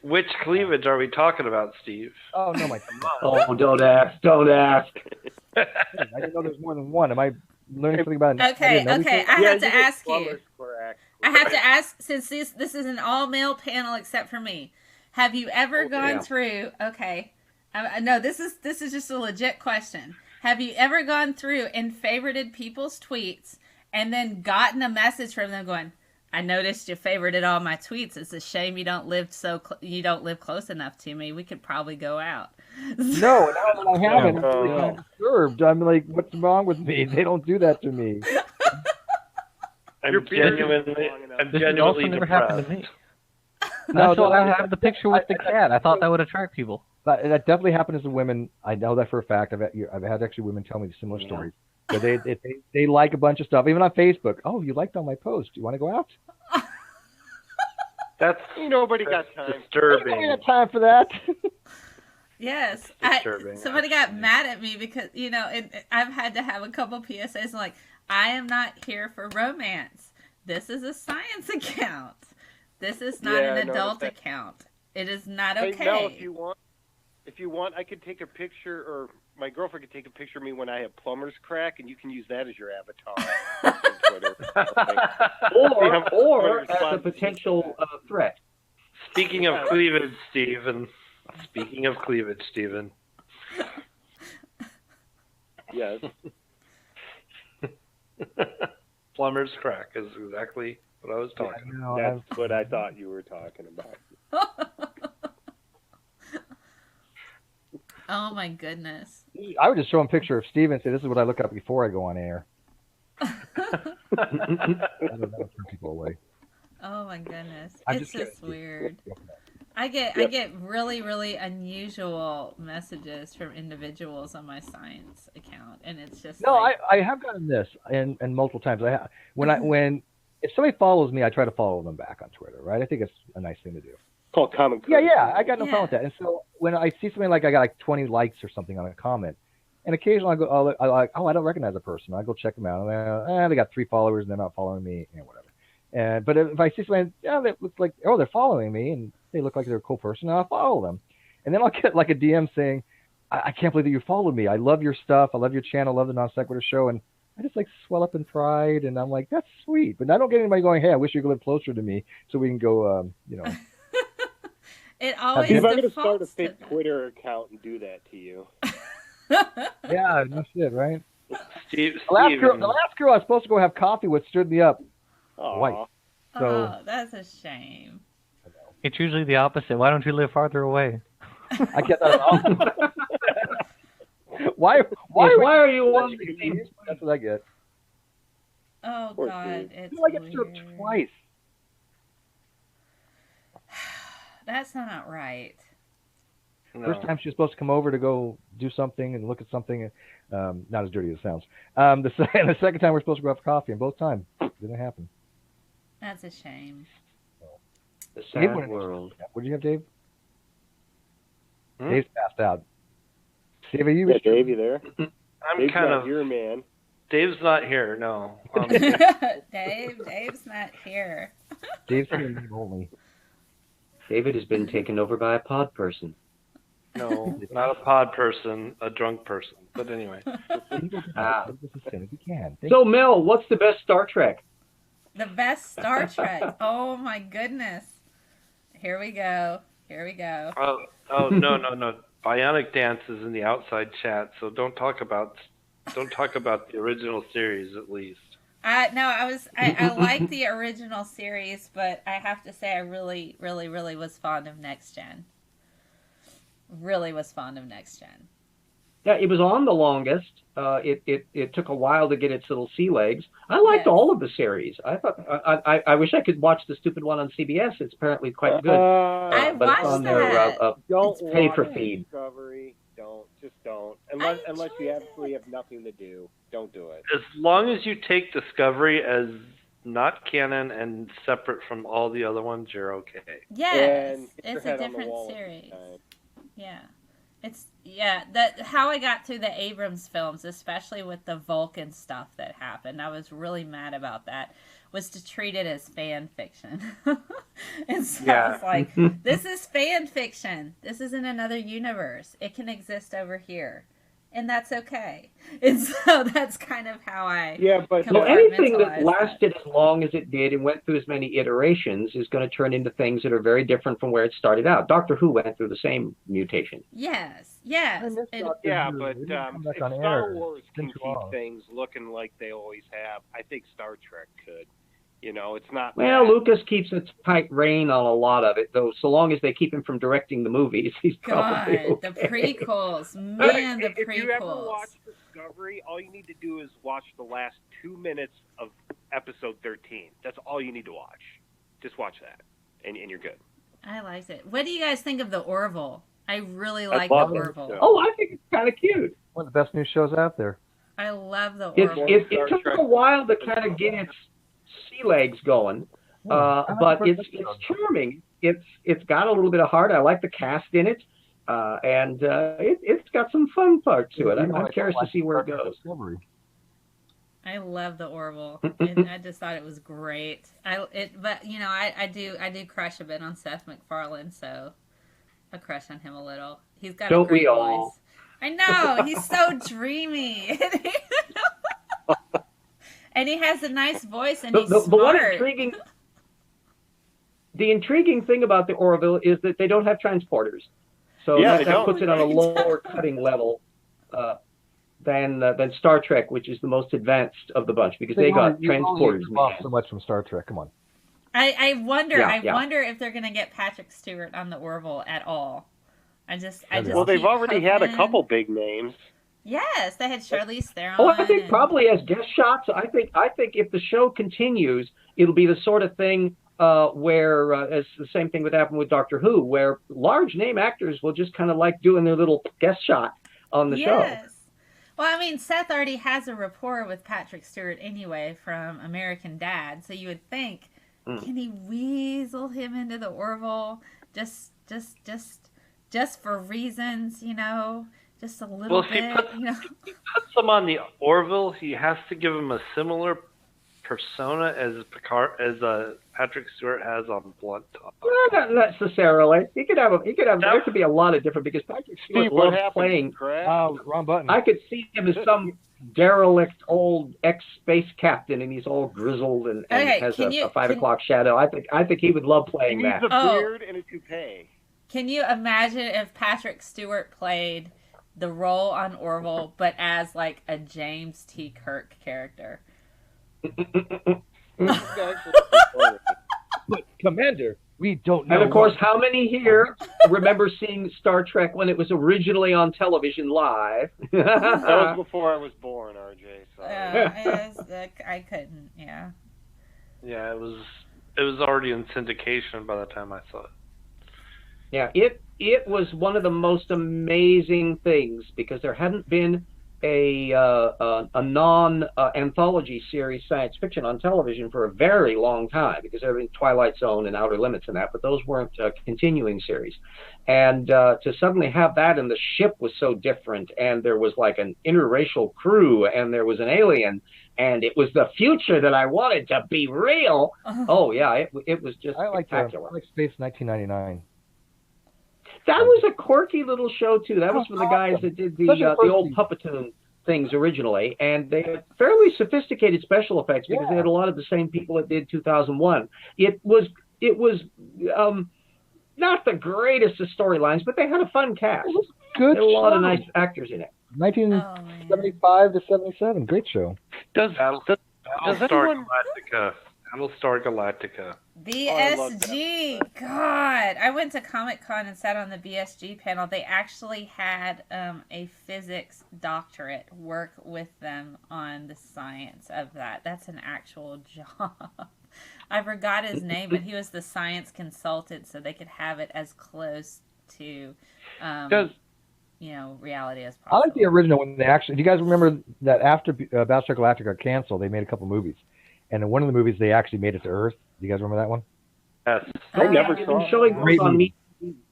Which cleavage are we talking about, Steve? Oh no, my Oh, don't ask. Don't ask. I didn't know there's more than one. Am I learning something about it? Okay, okay. I have to ask you. Plumber's crack. I have to ask, since this is an all-male panel except for me. Have you ever gone through? Okay, no. This is just a legit question. Have you ever gone through and favorited people's tweets and then gotten a message from them going, "I noticed you favorited all my tweets. It's a shame you don't live close enough to me. We could probably go out." No, I haven't. I'm really kind of disturbed. I'm like, what's wrong with me? They don't do that to me. I'm genuinely never depressed. happened to me. That's why I have the picture with the cat. I thought that would attract people. That definitely happens to women. I know that for a fact. I've had actually women tell me similar stories. So they like a bunch of stuff, even on Facebook. Oh, you liked all my posts. Do you want to go out? That's Nobody got time. disturbing. Nobody got time for that. Yes, disturbing, somebody got mad at me because I've had to have a couple PSAs like, I am not here for romance. This is a science account. This is not an adult account. It is not okay. Hey, Mel, if you want, I could take a picture, or my girlfriend could take a picture of me when I have plumber's crack, and you can use that as your avatar on Twitter. or as a potential threat. Speaking of cleavage, Stephen. Yes. Plumber's crack is exactly what I was talking about. That's what I thought you were talking about. Oh my goodness. I would just show him a picture of Steven and say, "This is what I look up before I go on air." That'll turn people away. Oh my goodness. It's just weird. I get really, really unusual messages from individuals on my science account, and it's just I have gotten this and multiple times. When if somebody follows me, I try to follow them back on Twitter, right? I think it's a nice thing to do. Called common courtesy. Yeah, I got no problem with that. And so when I see something like I got like 20 likes or something on a comment, and occasionally I go, I don't recognize a person. I go check them out. And they got 3 followers and they're not following me, whatever. But if I see somebody, that looks like, they're following me and they look like they're a cool person, I'll follow them. And then I'll get like a DM saying, I can't believe that you followed me. I love your stuff. I love your channel. I love the Non Sequitur Show. And I just like swell up in pride. And I'm like, that's sweet. But I don't get anybody going, hey, I wish you could live closer to me so we can go, It always Steve, I'm going to defaults start a fake Twitter account and do that to you. Yeah, no shit, right? The last girl I was supposed to go have coffee with stood me up. Aww. White. So that's a shame. It's usually the opposite. Why don't you live farther away? I get that. Why are you watching me? That's what I get. Oh God, it's I get served twice. That's not right. No. First time she was supposed to come over to go do something and look at something, not as dirty as it sounds. The second time we're supposed to go out for coffee, and both times didn't happen. That's a shame. The sad world. What do you have, Dave? Hmm? Dave's passed out. Dave, are you? Yeah, Dave, you there? I'm Dave's kind not of here, man. Dave's not here. No. Dave's not here. Dave's here name only. David has been taken over by a pod person. No, not a pod person, a drunk person. But anyway. If you can. So, Mel, what's the best Star Trek? The best Star Trek. Oh my goodness. Here we go. Oh no. Bionic Dance is in the outside chat, so don't talk about the original series at least. I like the original series, but I have to say I really, really, really was fond of Next Gen. Really was fond of Next Gen. Yeah, it was on the longest. It took a while to get its little sea legs. I liked all of the series. I thought I wish I could watch the stupid one on CBS. It's apparently quite good. I but watched it's on that. their Don't pay watch for feed. Discovery. Don't. Unless you absolutely have nothing to do, don't do it. As long as you take Discovery as not canon and separate from all the other ones, you're okay. Yes, And it's a different series. Yeah. That how I got through the Abrams films, especially with the Vulcan stuff that happened. I was really mad about that. Was to treat it as fan fiction, and so I was like, "This is fan fiction. This isn't another universe. It can exist over here, and that's okay." And so that's kind of how I But anything that lasted as long as it did and went through as many iterations is going to turn into things that are very different from where it started out. Doctor Who went through the same mutation. Yes. But if Star Wars can keep things looking like they always have, I think Star Trek could. You know, it's not. Well, Lucas keeps a tight rein on a lot of it, though. So long as they keep him from directing the movies, he's probably okay. The prequels, man, the prequels. If you ever watch Discovery, all you need to do is watch the last 2 minutes of episode 13. That's all you need to watch. Just watch that, and you're good. I liked it. What do you guys think of the Orville? I really like the Orville. Oh, I think it's kind of cute. One of the best new shows out there. I love the Orville. It took a while to kind of get its sea legs going, but it's charming. It's got a little bit of heart. I like the cast in it, and it's got some fun part to it. I'm curious to see where it goes. I love the Orville, and I just thought it was great. But you know, I do crush a bit on Seth MacFarlane, so I crush on him a little. He's got a great voice. I know, he's so dreamy. And he has a nice voice, and he's smart. The intriguing thing about the Orville is that they don't have transporters, so that puts it on a lower cutting level than Star Trek, which is the most advanced of the bunch, because they got transporters. So much from Star Trek. Come on. I wonder if they're going to get Patrick Stewart on the Orville at all. Well, they've already had a couple big names. Yes, they had Charlize Theron. Oh, I think probably as guest shots. I think if the show continues, it'll be the sort of thing where, as the same thing would happen with Doctor Who, where large name actors will just kind of like doing their little guest shot on the show. Well, I mean, Seth already has a rapport with Patrick Stewart anyway from American Dad, so you would think, can he weasel him into the Orville just for reasons, you know? Just a little bit, you know. If he puts him on the Orville, he has to give him a similar persona as Patrick Stewart has on Blood Talk. Well, not necessarily. He could have. There could be a lot of different, because Patrick Stewart loves playing. Wrong button. I could see him as some derelict old ex-space captain, and he's all grizzled and has a 5 o'clock shadow. I think he would love playing that. He needs a beard and a toupee. Can you imagine if Patrick Stewart played the role on Orville, but as like a James T. Kirk character? But Commander, we don't know. And of course, how many here remember seeing Star Trek when it was originally on television live? That was before I was born, RJ. I couldn't. Yeah. Yeah, it was already in syndication by the time I saw it. Yeah, it was one of the most amazing things, because there hadn't been a non-anthology series science fiction on television for a very long time, because there had been Twilight Zone and Outer Limits and that, but those weren't continuing series. And to suddenly have that, and the ship was so different, and there was like an interracial crew, and there was an alien, and it was the future that I wanted to be real. Oh yeah, it was just spectacular. I like Space 1999. That was a quirky little show too. That was from the guys that did the old Puppetoon things originally, and they had fairly sophisticated special effects, because they had a lot of the same people that did 2001. It was not the greatest of storylines, but they had a fun cast. It was good. There were a lot of nice actors in it. 1975 to 77, great show. Does Battlestar Galactica. BSG, God! I went to Comic-Con and sat on the BSG panel. They actually had a physics doctorate work with them on the science of that. That's an actual job. I forgot his name, but he was the science consultant, so they could have it as close to, reality as possible. I like the original when they actually. Do you guys remember that after Battlestar Galactica got canceled, they made a couple movies, and in one of the movies they actually made it to Earth. Do you guys remember that one? Yes. I never saw it. Showing on me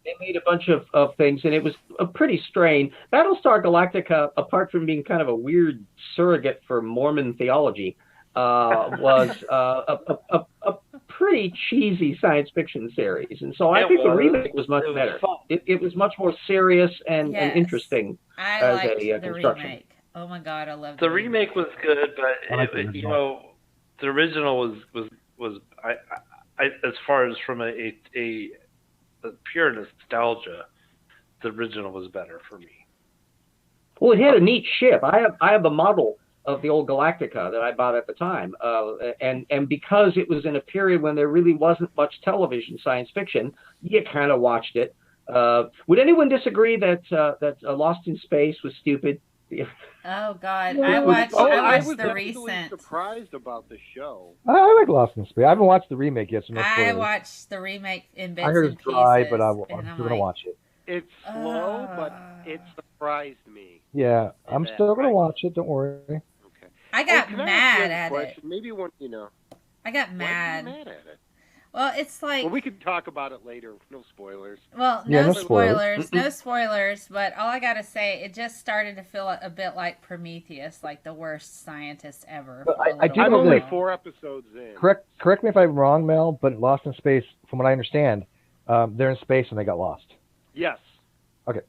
They made a bunch of things, and it was a pretty strain. Battlestar Galactica, apart from being kind of a weird surrogate for Mormon theology, was a pretty cheesy science fiction series. And so I think the remake was much better. It was much more serious and interesting as a construction. Remake. Oh my God, I love the remake. Was good, but the original was as far as from a pure nostalgia, the original was better for me. Well, it had a neat ship. I have the model of the old Galactica that I bought at the time, and because it was in a period when there really wasn't much television science fiction, you kind of watched it. Would anyone disagree that Lost in Space was stupid? Oh God, I watched the recent. Surprised about the show. I like Lost in Space. I haven't watched the remake yet, so no spoilers. I watched the remake in bits I heard and it's dry, pieces, but I'm still gonna watch it. It's slow, but it surprised me. Yeah, I'm still gonna watch it. Don't worry. Okay. I got mad at it. Maybe one, I got mad. Why are you mad at it? Well, it's like. Well, we can talk about it later. No spoilers. Well, no spoilers. No spoilers. But all I gotta say, it just started to feel a bit like Prometheus, like the worst scientist ever. I'm only 4 episodes in. Correct me if I'm wrong, Mel, but Lost in Space, from what I understand, they're in space and they got lost. Yes. Okay.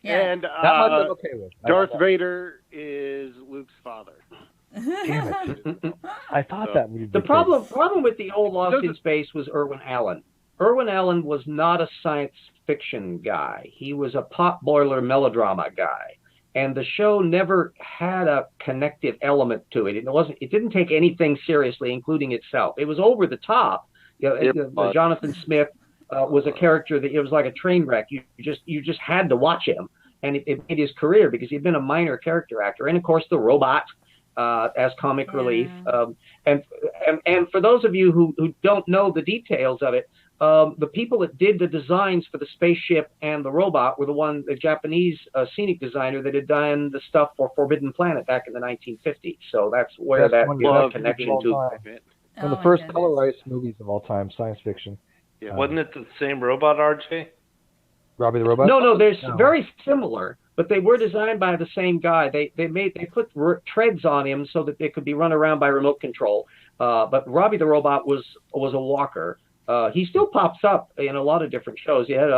Yeah. And that much I'm okay with. Darth Vader is Luke's father. Damn it! I thought that would be the problem with the old Lost in Space was Irwin Allen. Irwin Allen was not a science fiction guy. He was a potboiler melodrama guy, and the show never had a connective element to it. It didn't take anything seriously, including itself. It was over the top. Jonathan Smith was a character that it was like a train wreck. You just had to watch him, and it made his career because he'd been a minor character actor, and of course the robot. As comic relief, and for those of you who don't know the details of it, the people that did the designs for the spaceship and the robot were the Japanese scenic designer that had done the stuff for Forbidden Planet back in the 1950s. So that's where that connection to one of the first colorized movies of all time, science fiction. Yeah, wasn't it the same robot, RJ? Robbie the Robot? No, they're very similar. But they were designed by the same guy. They put treads on him so that they could be run around by remote control. But Robbie the Robot was a walker. He still pops up in a lot of different shows. He had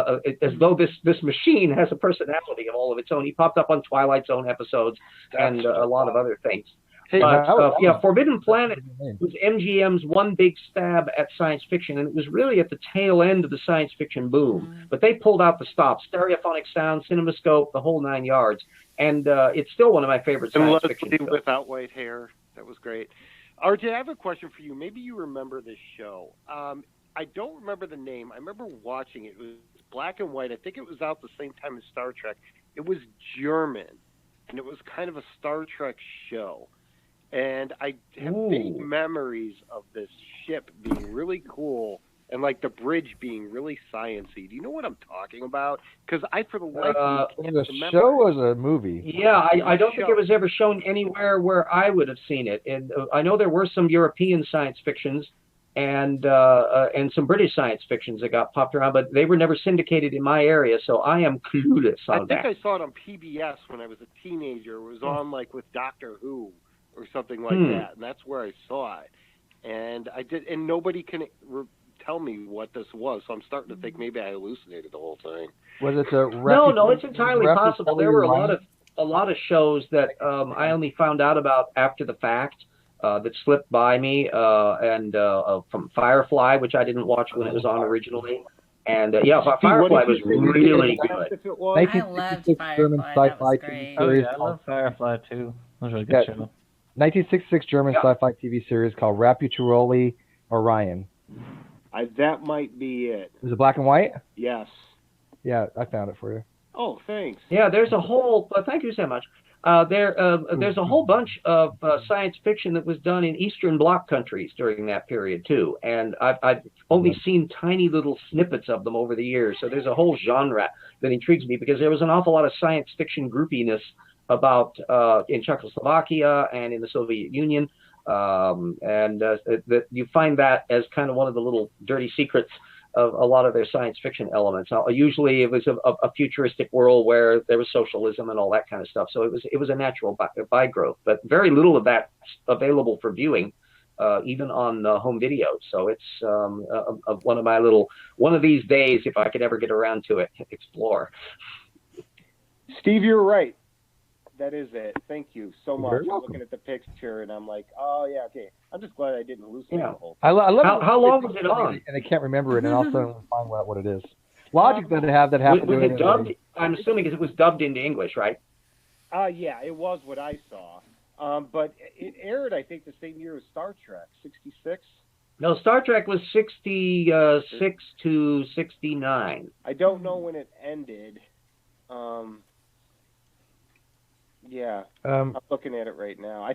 as though this machine has a personality of all of its own. He popped up on Twilight Zone episodes and a lot of other things. Hey, but Forbidden Planet was MGM's one big stab at science fiction, and it was really at the tail end of the science fiction boom. But they pulled out the stops: stereophonic sound, CinemaScope, the whole 9 yards. And it's still one of my favorite science fiction films. Without white hair, that was great. RJ, I have a question for you. Maybe you remember this show. I don't remember the name. I remember watching it. It was black and white. I think it was out the same time as Star Trek. It was German, and it was kind of a Star Trek show. And I have vague memories of this ship being really cool and like the bridge being really sciencey. Do you know what I'm talking about? Because for the life of me, can't remember. The show was a movie. Yeah, I don't think it was ever shown anywhere where I would have seen it. And I know there were some European science fictions and some British science fictions that got popped around, but they were never syndicated in my area, so I am clueless on that. I think I saw it on PBS when I was a teenager. It was on like with Doctor Who or something like that, and that's where I saw it. And nobody can tell me what this was, so I'm starting to think maybe I hallucinated the whole thing. Was it a No, it's entirely possible. There were a lot of shows that I only found out about after the fact that slipped by me, and from Firefly, which I didn't watch when it was on originally. And Firefly was really good. I loved Firefly. That was great. Oh, yeah, I love Firefly too. That was a really good show. 1966 German sci-fi TV series called Rappuccioli Orion. That might be it. Is it black and white? Yes. Yeah, I found it for you. Oh, thanks. Yeah, there's a whole. Thank you so much. There's a whole bunch of science fiction that was done in Eastern Bloc countries during that period too, and I've only seen tiny little snippets of them over the years. So there's a whole genre that intrigues me because there was an awful lot of science fiction groupiness about in Czechoslovakia and in the Soviet Union, and that you find that as kind of one of the little dirty secrets of a lot of their science fiction elements. Usually it was a futuristic world where there was socialism and all that kind of stuff. So it was a natural by-growth, but very little of that's available for viewing, even on home video. So it's one of these days, if I could ever get around to it, explore. Steve, you're right. That is it. Thank you so much. I'm looking at the picture and I'm like, oh yeah, okay. I'm just glad I didn't hallucinate the whole thing. I love how long was it on? And I can't remember it, and also find out what it is. Logic that happened. Was it dubbed? I'm assuming it was dubbed into English, right? Yeah, it was what I saw. But it aired, I think, the same year as Star Trek, 66. No, Star Trek was 66 to 69. I don't know when it ended. Yeah, I'm looking at it right now.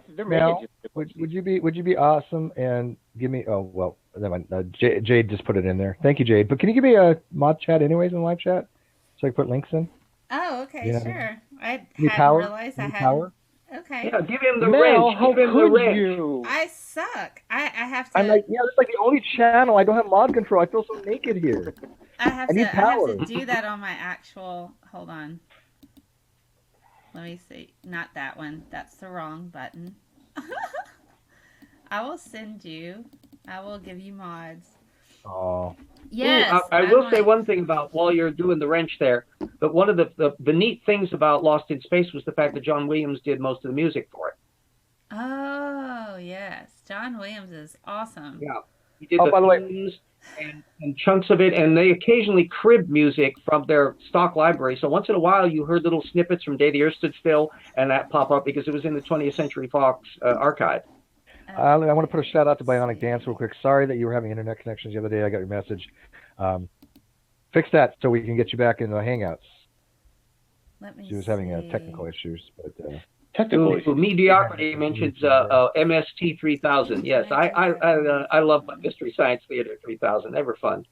Would you be awesome and give me? Oh well, Jade just put it in there. Thank you, Jade. But can you give me a mod chat anyways in live chat so I can put links in? Oh, okay, sure. I hadn't realized I had. Okay. Yeah, give him the wrench. Give him the wrench. I suck. I have to. I'm like, yeah, it's like the only channel I don't have mod control. I feel so naked here. I have to do that on my actual. Hold on. Let me see. Not that one. That's the wrong button. I will send you. I will give you mods. Oh. Yes. I will say one thing about while you're doing the wrench there. But one of the neat things about Lost in Space was the fact that John Williams did most of the music for it. Oh yes, John Williams is awesome. Yeah. He did by the way. And chunks of it, and they occasionally crib music from their stock library. So once in a while, you heard little snippets from Day the Earth Stood Still, and that pop up because it was in the 20th Century Fox archive. I want to put a shout out to Bionic Dance real quick. Sorry that you were having internet connections the other day. I got your message. Fix that so we can get you back in the Hangouts. She was having technical issues, but. Mediocrity mentions MST 3000. Yes, I love my Mystery Science Theater 3000. They were fun.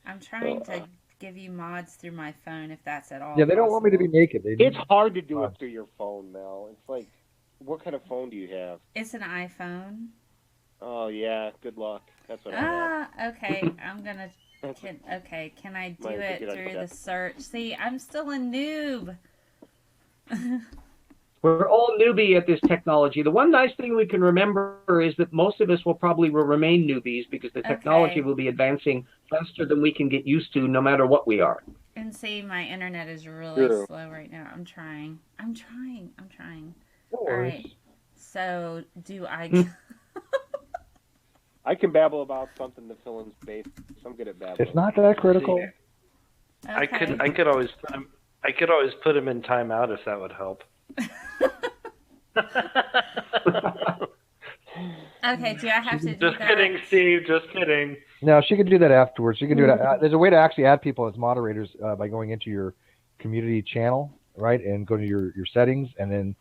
I'm trying to give you mods through my phone if that's at all. Yeah, they don't want me to be naked. It's hard to do it through your phone, Mel. It's like, what kind of phone do you have? It's an iPhone. Oh yeah, good luck. That's what I have. Okay. I'm gonna. Can I do it through the search? See, I'm still a noob. We're all newbie at this technology. The one nice thing we can remember is that most of us will probably remain newbies because the technology will be advancing faster than we can get used to, no matter what we are. And see, my internet is really slow right now. I'm trying. All right. So, do I... I can babble about something to fill in space. I'm good at babbling. It's not that critical. Okay. I could always put him in timeout if that would help. Okay, do I have to do that? Just kidding, Steve. Just kidding. No, she could do that afterwards. She can do it. There's a way to actually add people as moderators by going into your community channel, right, and go to your settings, and then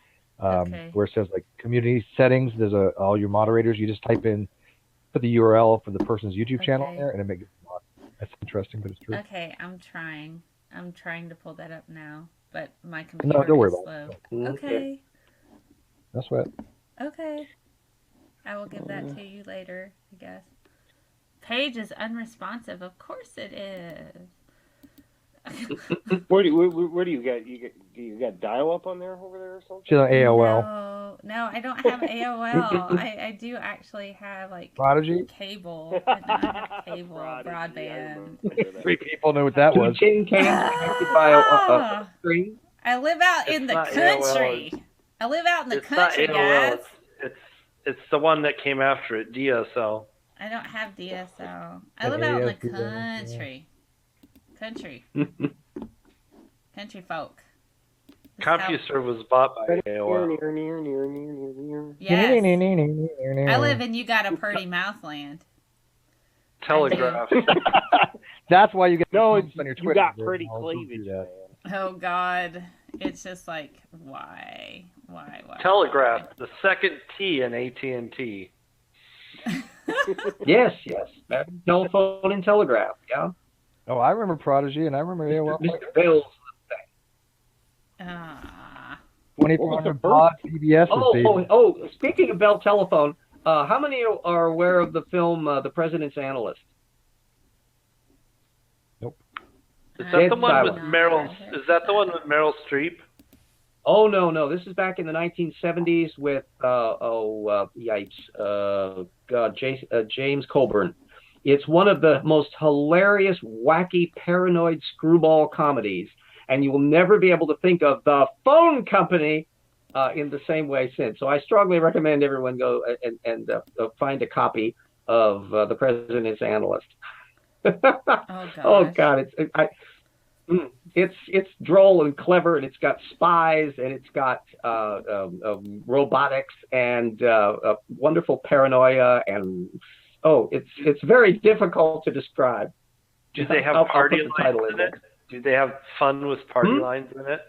where it says like community settings, there's all your moderators. You just type in. Put the URL for the person's YouTube channel in there, and it makes it that's interesting, but it's true. Okay, I'm trying to pull that up now, but my computer don't worry is slow. Okay. No sweat. Okay. I will give that to you later, I guess. Page is unresponsive. Of course it is. Where do you get? You got dial up on there over there or something? She's on AOL. No, I don't have AOL. I do actually have like Prodigy cable, but not have cable broadband. 3 people know what that was. 2 tin cans connected by a string. I live out in the country. I live out in the country, guys. It's the one that came after it, DSL. I don't have DSL. I live out in the country. Country folk. CompuServe was bought by AOL. Yes. I live in You Got a Purty Mouth land. Telegraph. That's why you get on your Twitter. You got pretty cleavage, man. Oh God, it's just like why? Telegraph, the second T in AT&T. Yes. Telephone and telegraph. Yeah. Oh, I remember Prodigy, and I remember AOL. Mr. Bill's thing. 2400 baud PBS. Oh! Speaking of Bell Telephone, How many are aware of the film The President's Analyst? Nope. Is that the one silent. with Meryl? Is that the one with Meryl Streep? Oh no, this is back in the 1970s with James Coburn. It's one of the most hilarious, wacky, paranoid screwball comedies, and you will never be able to think of the phone company in the same way since. So I strongly recommend everyone go and find a copy of The President's Analyst. Oh God, it's droll and clever, and it's got spies, and it's got robotics, and wonderful paranoia, and it's very difficult to describe. Do they have party lines in it? Do they have fun with party lines in it?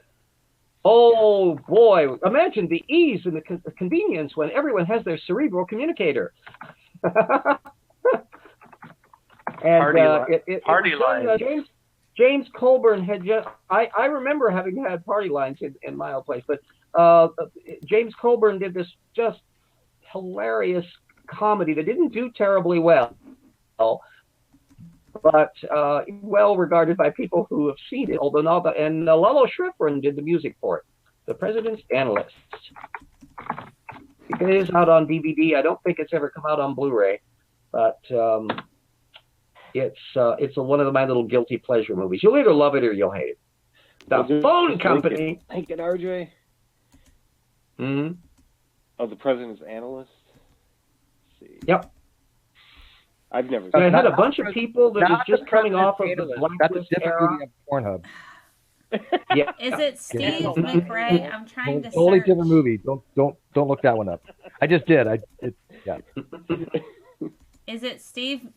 Oh boy! Imagine the ease and the convenience when everyone has their cerebral communicator. And party lines. James Coburn had just. I remember having had party lines in my old place, but James Coburn did this just hilarious comedy that didn't do terribly well, but well regarded by people who have seen it. Although and Lalo Schifrin did the music for it. The President's Analyst. It is out on DVD. I don't think it's ever come out on Blu-ray, but it's one of my little guilty pleasure movies. You'll either love it or you'll hate it. The Phone Company. Thank it, RJ. Mm-hmm. Oh, The President's Analyst. Let's see. Yep. I've never. I had a bunch of people that was just coming off of the That's a Blacklist different era. movie on Pornhub. Yeah. Is it Steve Mcrae? I'm trying to Totally search. different movie. Don't look that one up. I just did. Yeah. Is it Steve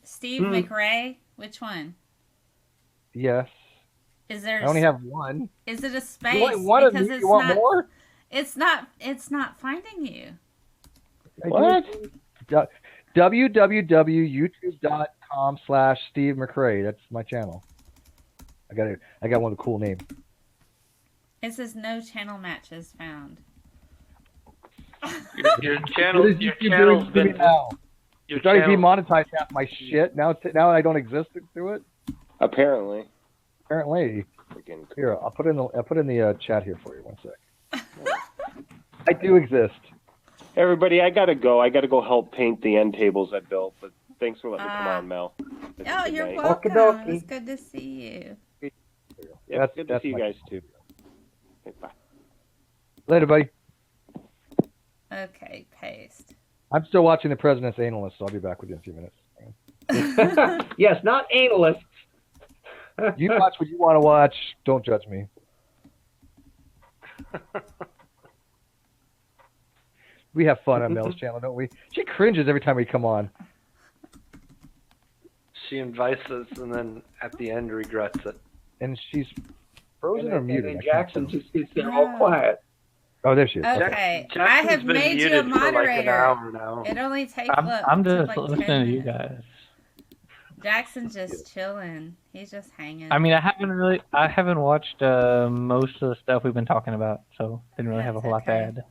Mcrae? Which one? Yes. Is there? I only have one. Is it a space? You only wanted Because me. it's You want not. more? It's not. It's not finding you. What? www.youtube.com/Steve Mcrae. That's my channel. I got one with a cool name. It says no channel matches found. Your channel. What is Your YouTube channel's doing to me been. now? Your You're trying to channel. demonetize half my shit. Now I don't exist through it. Apparently. Apparently. Freaking. Here, I'll put in the chat here for you. 1 sec. I do exist. Everybody, I gotta go. I gotta go help paint the end tables I built. But thanks for letting me come on, Mel. Oh, you're night. welcome. Okie-dokie. It's good to see you. Yeah, good to that's see you my- guys too. Okay, bye. Later, buddy. Okay, paste. I'm still watching The President's Analyst, so I'll be back with you in a few minutes. Yes, not analysts. You watch what you want to watch. Don't judge me. We have fun on Mel's channel, don't we? She cringes every time we come on. She invites us and then at the end regrets it. And she's frozen or muted. And I can't Jackson tell. just sits there all quiet. Oh, there she is. Okay, Jackson's I have been made you a muted for like an moderator. hour now. It only takes I'm just like listening 10 to you minutes. guys. Jackson's just chilling. He's just hanging. I mean, I haven't watched most of the stuff we've been talking about, so didn't really have a That's whole lot to okay. add.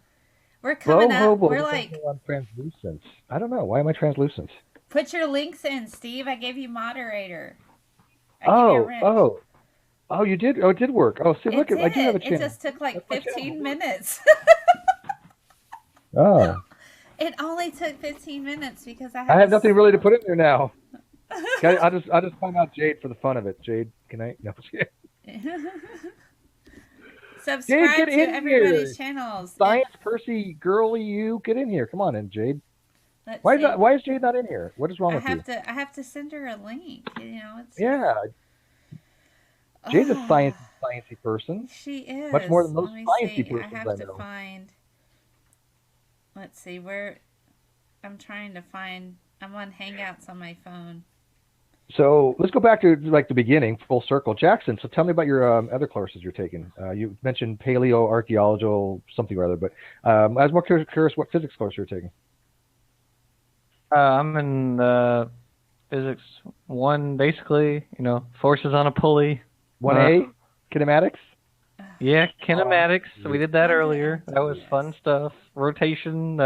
We're coming Whoa, up. whoa, We're what's like, happening on translucent. I don't know. Why am I translucent? put your links in, Steve. I gave you moderator. I gave you a wrench. Oh, you did. Oh, it did work. Oh, see, look, I do have a It channel. just took like That's my 15 channel. minutes. Oh, It only took 15 minutes because I I have nothing really to put in there now. Okay, I'll just find out Jade for the fun of it. Jade, can I? No. Subscribe get to in everybody's here. channels. Science Percy, girly, you get in here. Come on in, Jade. Let's Why see. is Jade not in here? What is wrong I with you? have to send her a link. You know, it's Yeah, Jade's a Oh, sciencey person. She is Much more than most Let me sciencey see. persons I I have to know. find. Let's see where. I'm trying to find. I'm on Hangouts on my phone. So let's go back to like the beginning, full circle. Jackson, so tell me about your other courses you're taking. You mentioned paleo, archaeological, something or other, but I was more curious what physics course you're taking. I'm in physics 1, basically. You know, forces on a pulley. 1A, kinematics. Yeah, kinematics. We did that Oh, earlier. That was yes. fun stuff. Rotation.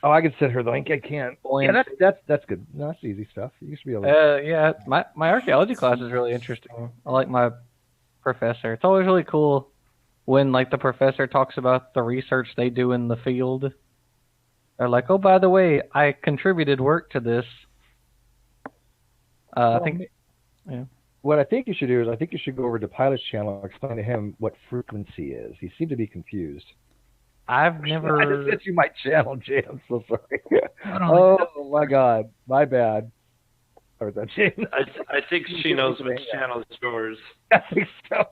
Oh, I can send her the link. I can't. Yeah, that's good. No, that's easy stuff. You should be able to. Yeah, my archaeology class is really interesting. I like my professor. It's always really cool when like the professor talks about the research they do in the field. They're like, oh, by the way, I contributed work to this. I think. Yeah. What I think you should do is I think you should go over to Pilot's channel and explain to him what frequency is. He seemed to be confused. I've never. I just sent you my channel, Jay. I'm so sorry. Oh my God, my bad. Or is that Jay? I think she knows which channel is yours. I think so.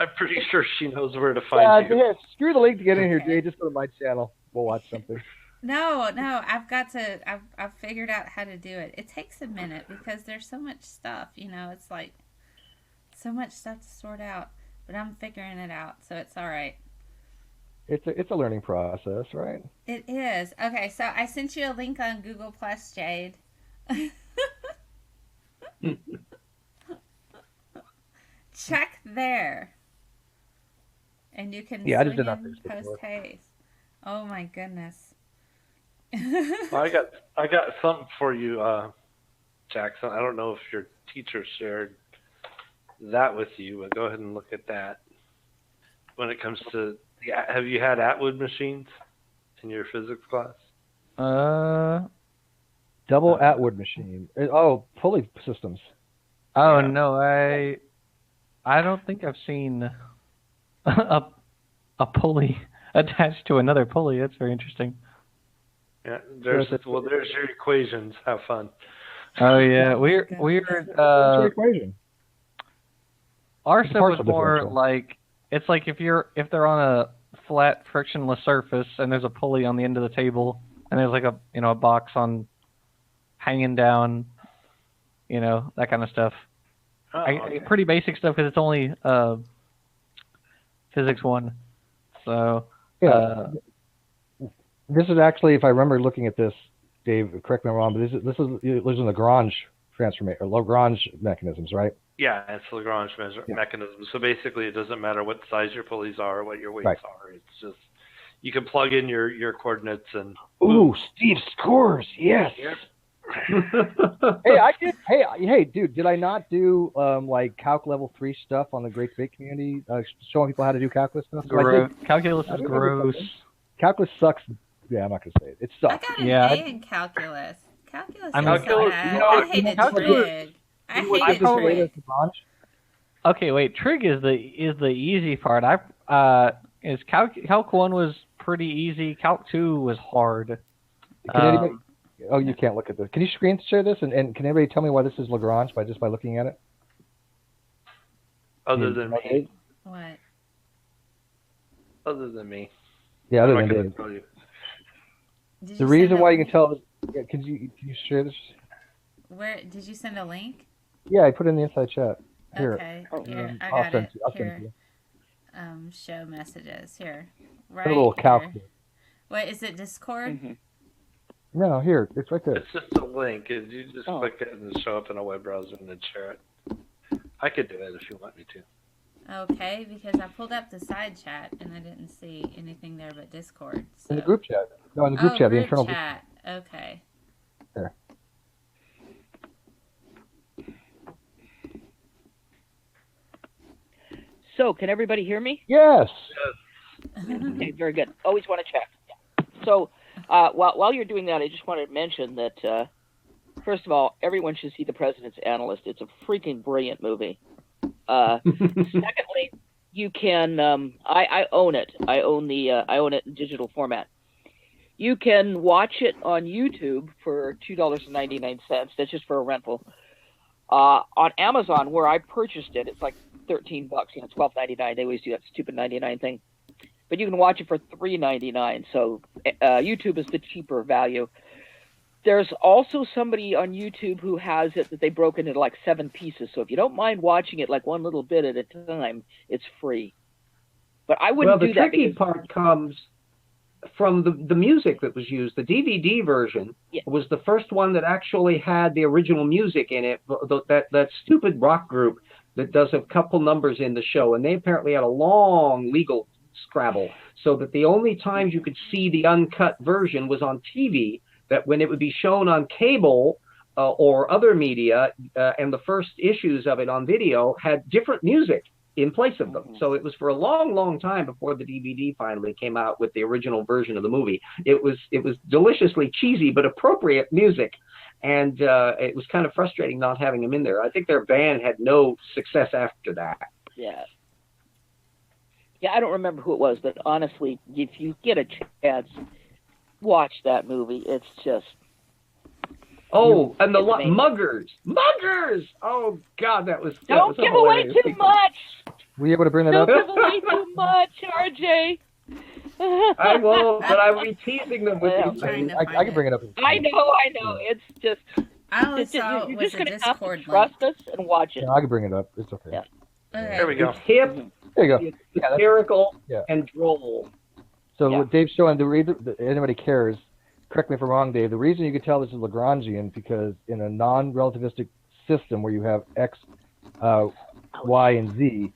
I'm pretty sure she knows where to find you. Yeah, screw the link to get in here, Jay. Just go to my channel. We'll watch something. No, I've figured out how to do it. It takes a minute because there's so much stuff, it's like so much stuff to sort out, but I'm figuring it out, so it's all right. It's a learning process, right? It is. Okay, so I sent you a link on Google Plus, Jade. Check there. And you can I just did not post haste. Oh my goodness. Well, I got something for you, Jackson. I don't know if your teacher shared that with you, but go ahead and look at that. When it comes to, have you had Atwood machines in your physics class? Double Atwood machine. Oh, pulley systems. Oh no, I don't think I've seen a pulley attached to another pulley. That's very interesting. Yeah, there's your equations. Have fun. Oh yeah, we're equation. Our stuff was more like it's like if they're on a flat frictionless surface and there's a pulley on the end of the table and there's like a box on hanging down, that kind of stuff. Pretty basic stuff because it's only physics 1. So this is actually, if I remember looking at this, Dave, correct me if I'm wrong, but this is using Lagrange transformation or Lagrange mechanisms, right? Yeah, it's Lagrange mechanism. So basically, it doesn't matter what size your pulleys are or what your weights are. It's just you can plug in your coordinates and. Ooh, Steve scores! Yes. Yep. Hey, dude, did I not do like Calc Level 3 stuff on the Great Debate Community, showing people how to do calculus stuff? Calculus is gross. Calculus sucks. Yeah, I'm not gonna say it. It sucks. I got an A in calculus. Calculus. I hated trig. I hated trig. Okay, wait. Trig is the easy part. Calc 1 was pretty easy. Calc 2 was hard. Can anybody? Oh, you can't look at this. Can you screen share this? And can anybody tell me why this is Lagrange by looking at it? Other than me. What? Other than me. Yeah, other than Dave. The reason why you can tell is, can you share this? Where did you send a link? Yeah, I put it in the inside chat. Here. Okay. Here, I got it. Here. Show messages. Here. Right. Put a little calc. Wait, is it Discord? Mm-hmm. No, here. It's right there. It's just a link. You just click it and it'll show up in a web browser and then share it. I could do it if you want me to. Okay, because I pulled up the side chat and I didn't see anything there but Discord. So. In the group chat. No, in the group chat, the internal chat. Okay. There. So, can everybody hear me? Yes. Okay, very good. Always want to check. So, while you're doing that, I just wanted to mention that, first of all, everyone should see The President's Analyst. It's a freaking brilliant movie. Secondly, you can. I own it. I own it in digital format. You can watch it on YouTube for $2.99. That's just for a rental. On Amazon, where I purchased it, it's like $13. It's $12.99. They always do that stupid 99 thing. But you can watch it for $3.99. So YouTube is the cheaper value. There's also somebody on YouTube who has it that they broke into like 7 pieces. So if you don't mind watching it like one little bit at a time, it's free. But I wouldn't do that. Well, the tricky part comes from the music that was used. The DVD version was the first one that actually had the original music in it. That stupid rock group that does a couple numbers in the show, and they apparently had a long legal Scrabble, so that the only times you could see the uncut version was on TV, that when it would be shown on cable or other media, and the first issues of it on video had different music in place of them. So it was for a long, long time before the DVD finally came out with the original version of the movie. It was deliciously cheesy but appropriate music, and it was kind of frustrating not having them in there. I think their band had no success after that. Yeah. Yeah, I don't remember who it was, but honestly, if you get a chance, watch that movie. It's just... Oh, and the Muggers! Oh, God, that was Don't give away too much! Were you able to bring that up? Don't give away too much, RJ! I won't, but I will be teasing them with these things. I can bring it up. I know. It's just... I only saw you're it just was a going to have to Discord trust link. us and watch it. No, I can bring it up. It's okay. Yeah. Okay. There we go. It's hip, There you go. it's satirical, Yeah. and droll. So Yeah. what Dave's showing, the reason that anybody cares, correct me if I'm wrong, Dave, the reason you can tell this is Lagrangian, because in a non-relativistic system where you have X, Y, and Z,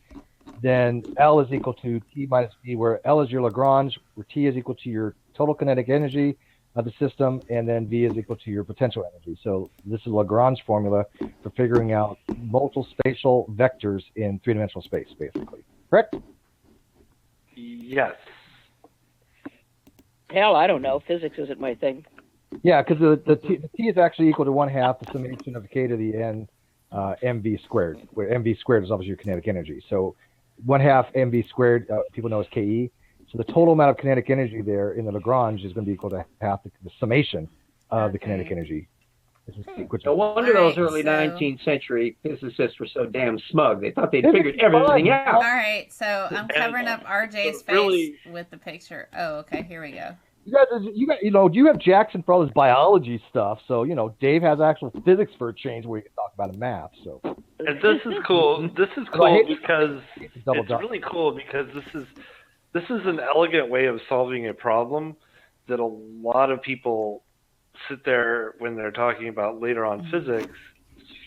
then L is equal to T minus V, where L is your Lagrange, where T is equal to your total kinetic energy of the system, and then V is equal to your potential energy. So this is Lagrange formula for figuring out multiple spatial vectors in three-dimensional space, basically. Correct? Yes. Hell, I don't know. Physics isn't my thing. Yeah, because the T is actually equal to 1/2 the summation of K to the N mv squared, where mv squared is obviously your kinetic energy. So 1/2 mv squared, people know as Ke. So the total amount of kinetic energy there in the Lagrange is going to be equal to half the summation of the kinetic energy. No wonder those early so- 19th century physicists were so damn smug. They thought they'd This is figured everything fun. out. All right, so I'm covering up RJ's face really- with the picture. Oh, okay, here we go. You have Jackson for all his biology stuff. So Dave has actual physics for a change where you can talk about in math. So And this is cool. This is Well, I cool hate- because double it's dot. really cool because this is an elegant way of solving a problem that a lot of people sit there when they're talking about later on physics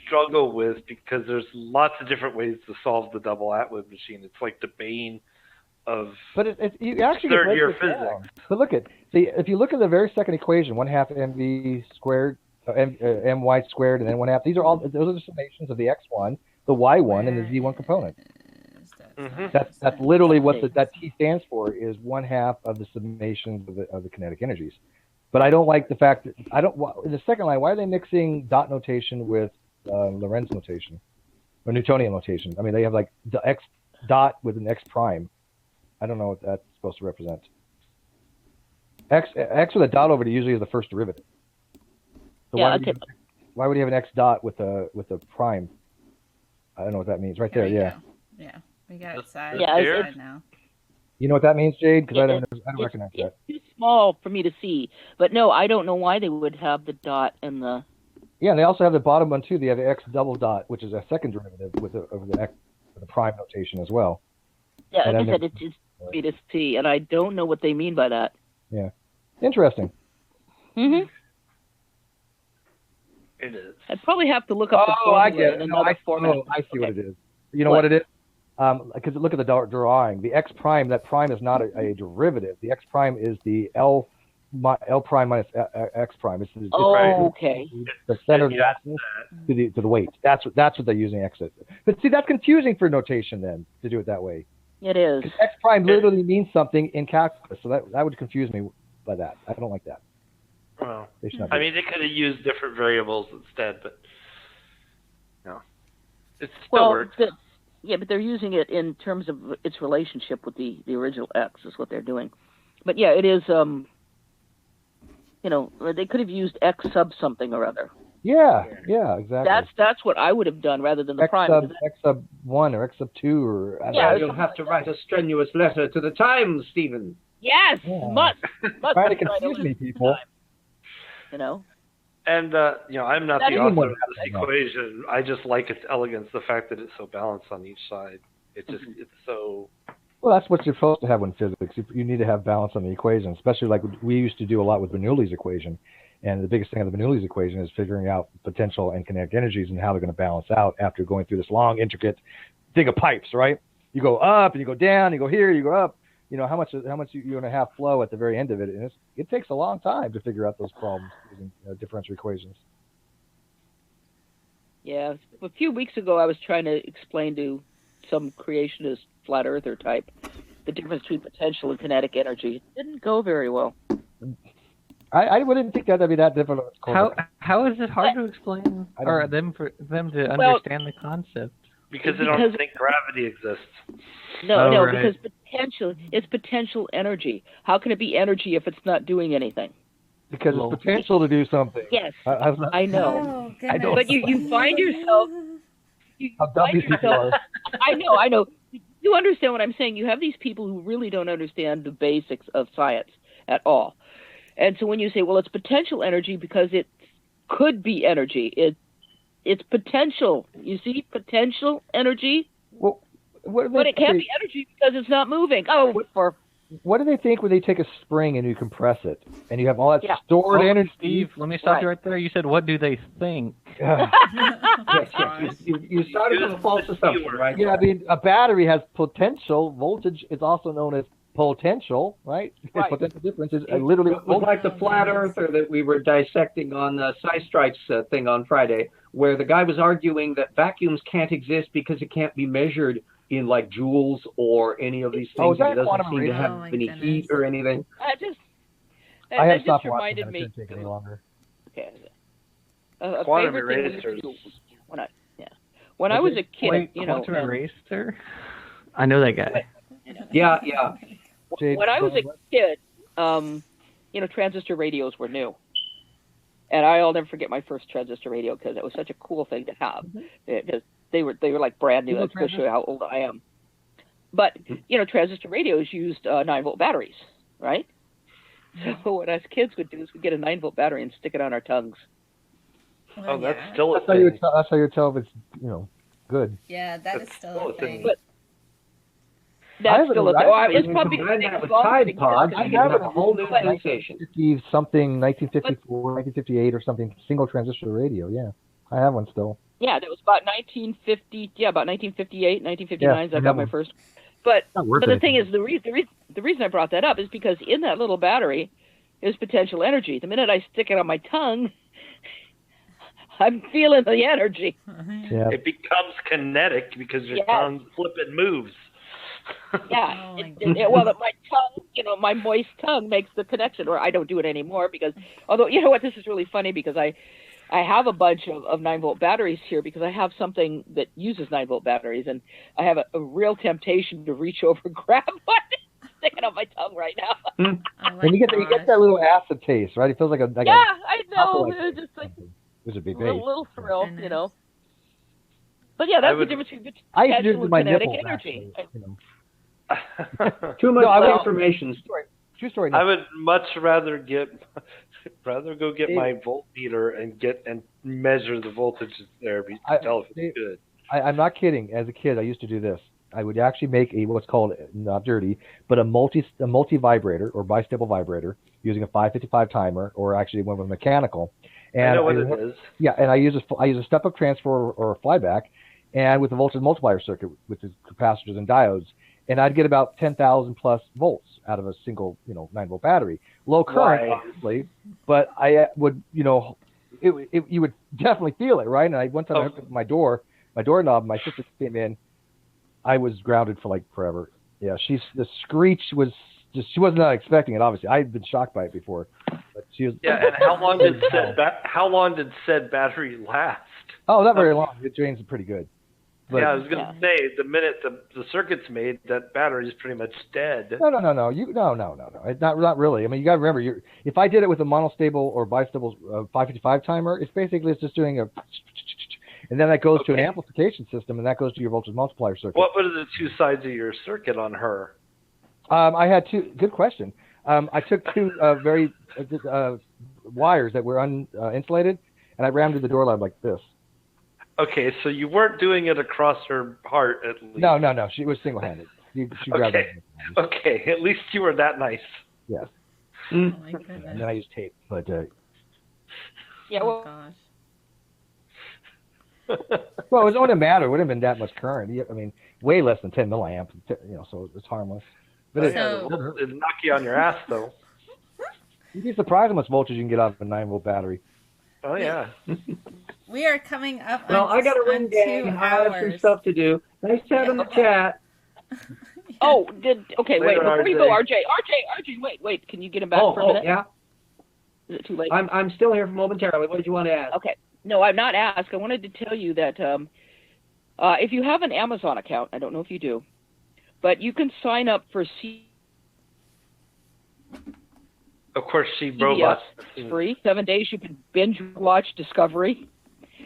struggle with, because there's lots of different ways to solve the double Atwood machine. It's like the bane of you actually third get year break it down. physics. But look if you look at the very second equation, 1/2 mv squared, my squared, and then 1/2. Those are the summations of the x1, the y1, and the z1 component. Mhm. That's literally what that T stands for, is 1/2 of the summations of the kinetic energies. But I don't like the fact that in the second line, why are they mixing dot notation with Lorentz notation or Newtonian notation? I mean, they have like the x dot with an x prime. I don't know what that's supposed to represent. X with a dot over it usually is the first derivative. So Yeah, why would you have an x dot with a prime? I don't know what that means. Right there, Here we yeah. go. Yeah, we got it side Yeah, by it's- side now. You know what that means, Jade? Because I don't It's- recognize that. It's too small for me to see. But no, I don't know why they would have the dot and the... Yeah, and they also have the bottom one too. They have the x double dot, which is a second derivative with the x with the prime notation as well. Yeah, And like I then said, it's just for me to see, and I don't know what they mean by that. Yeah, interesting. Mm-hmm. It is. I'd probably have to look up the Oh, I formula get in it. another format. I see what Okay. it is. You know what it is? Because look at the drawing. The x prime, that prime is not a derivative. The x prime is the L prime minus x prime. It's the, Oh, okay. the center of the axis to the weight. That's what they're using x at. But see, that's confusing for notation then to do it that way. It is. Because x prime literally means something in calculus, so that would confuse me by that. I don't like that. Well, They should not I do mean, they could have used different variables instead, but it still Well, works. but they're using it in terms of its relationship with the original X is what they're doing. But yeah, it is. They could have used X sub something or other. Yeah, exactly. That's what I would have done rather than the X prime. sub 1 or x sub 2 or I don't Yeah, know. You'll have to write a strenuous letter to the Times, Stephen. Yes, Yeah. must Trying to be right confuse over me, the people. time. You know. And I'm not That the is author one of that this I know. equation. I just like its elegance, the fact that it's so balanced on each side. It's so. Well, that's what you're supposed to have in physics. You need to have balance on the equation, especially like we used to do a lot with Bernoulli's equation. And the biggest thing of the Bernoulli's equation is figuring out potential and kinetic energies and how they're going to balance out after going through this long, intricate thing of pipes, right? You go up and you go down, you go here, you go up. how much you're going to have flow at the very end of it, and it takes a long time to figure out those problems using differential equations. Yeah, a few weeks ago I was trying to explain to some creationist flat earther type the difference between potential and kinetic energy. It didn't go very well. I wouldn't think that'd be that difficult. How is it hard to explain, or for them to understand the concept? Because they don't think gravity exists. No, because it's potential energy. How can it be energy if it's not doing anything? Because it's potential to do something. Yes, I know. Oh, but you find yourself. How dumb these people are. I know. You understand what I'm saying. You have these people who really don't understand the basics of science at all. And so when you say, well, it's potential energy because it could be energy. It's potential. You see, potential energy. Well, but it can't be energy because it's not moving. What do they think when they take a spring and you compress it and you have all that stored energy? Steve, let me stop you right there. You said, what do they think? Yes. You started with a false assumption, right? Yeah, I mean, a battery has potential voltage. It's also known as potential, right? Potential difference is literally. It was like the flat earther that we were dissecting on the Stripe's thing on Friday, where the guy was arguing that vacuums can't exist because it can't be measured in like joules or any of these things. It doesn't seem to have any heat or anything. That just reminded me. Take any longer. Okay. Quantum erasers. When I was a kid, quantum eraser. I know that guy. Yeah. When I was a kid, transistor radios were new. And I'll never forget my first transistor radio because it was such a cool thing to have. Because they were like brand new. That's to show you how old I am. But, transistor radios used 9-volt batteries, right? So what us kids would do is we'd get a 9-volt battery and stick it on our tongues. Oh, that's still a thing. That's how you tell if it's, good. Yeah, that's still a thing. But that's still a thing. It's probably with Tide Pods. I have a whole new sensation. 1954, 1958 or something, single transistor radio. Yeah, I have one still. Yeah, that was about 1950. Yeah, about 1958, 1959. I got my first. But the thing is, the reason I brought that up is because in that little battery is potential energy. The minute I stick it on my tongue, I'm feeling the energy. Yeah. It becomes kinetic because your tongue flipping moves. Yeah. My tongue, my moist tongue makes the connection. Or I don't do it anymore because, although, you know what, this is really funny because I have a bunch of 9-volt batteries here because I have something that uses 9-volt batteries, and I have a real temptation to reach over and grab one and stick it on my tongue right now. And you get that little acid taste, right? It feels like I know. It's just like a big little thrill, But yeah, that's the difference between potential and kinetic energy. Too much information. True story. I would much rather go get my voltmeter and measure the voltage there to tell if it's good. I'm not kidding. As a kid, I used to do this. I would actually make what's called, not dirty, but a multi vibrator or bistable vibrator using a 555 timer, or actually one with mechanical. And I know what it is. Yeah, and I use a step-up transfer or a flyback, and with a voltage multiplier circuit, which is capacitors and diodes, and I'd get about 10,000 plus volts out of a single, 9-volt battery. Low current, obviously, but I would, you would definitely feel it, right? And one time I hooked up my doorknob, my sister came in, I was grounded for like forever. Yeah, the screech was just, she was not expecting it, obviously. I had been shocked by it before. But she was, and how long did said battery last? Oh, not very long. It drains pretty good. But, I was going to say, the minute the circuit's made, that battery is pretty much dead. No. No. It's not really. I mean, you got to remember, if I did it with a monostable or bistable 555 timer, it's just doing a, and then that goes to an amplification system, and that goes to your voltage multiplier circuit. What are the two sides of your circuit on her? I had two. Good question. I took two very wires that were uninsulated, and I rammed in the door knob like this. Okay, so you weren't doing it across her heart, at least. No. She was single-handed. She grabbed it. Okay, at least you were that nice. Yes. Oh my goodness. And then I used tape, but. Oh gosh. Well, it wouldn't matter. It wouldn't have been that much current. I mean, way less than 10 milliamps. So it's harmless. But So- it'll knock you on your ass, though. You'd be surprised how much voltage you can get out of a 9-volt battery. Oh, yeah. We are coming up Well, on, I got to on run, gang. 2 I have some hours. stuff to do. Nice chat in the chat. Oh, okay, wait. Later, Before you RJ. go, RJ, wait. Can you get him back for a minute? Yeah. Is it too late? I'm still here for momentarily. What did you want to ask? Okay. No, I'm not asked. I wanted to tell you that if you have an Amazon account, I don't know if you do, but you can sign up for Of course, she CBS. robots. It's free. 7 days you can binge watch Discovery,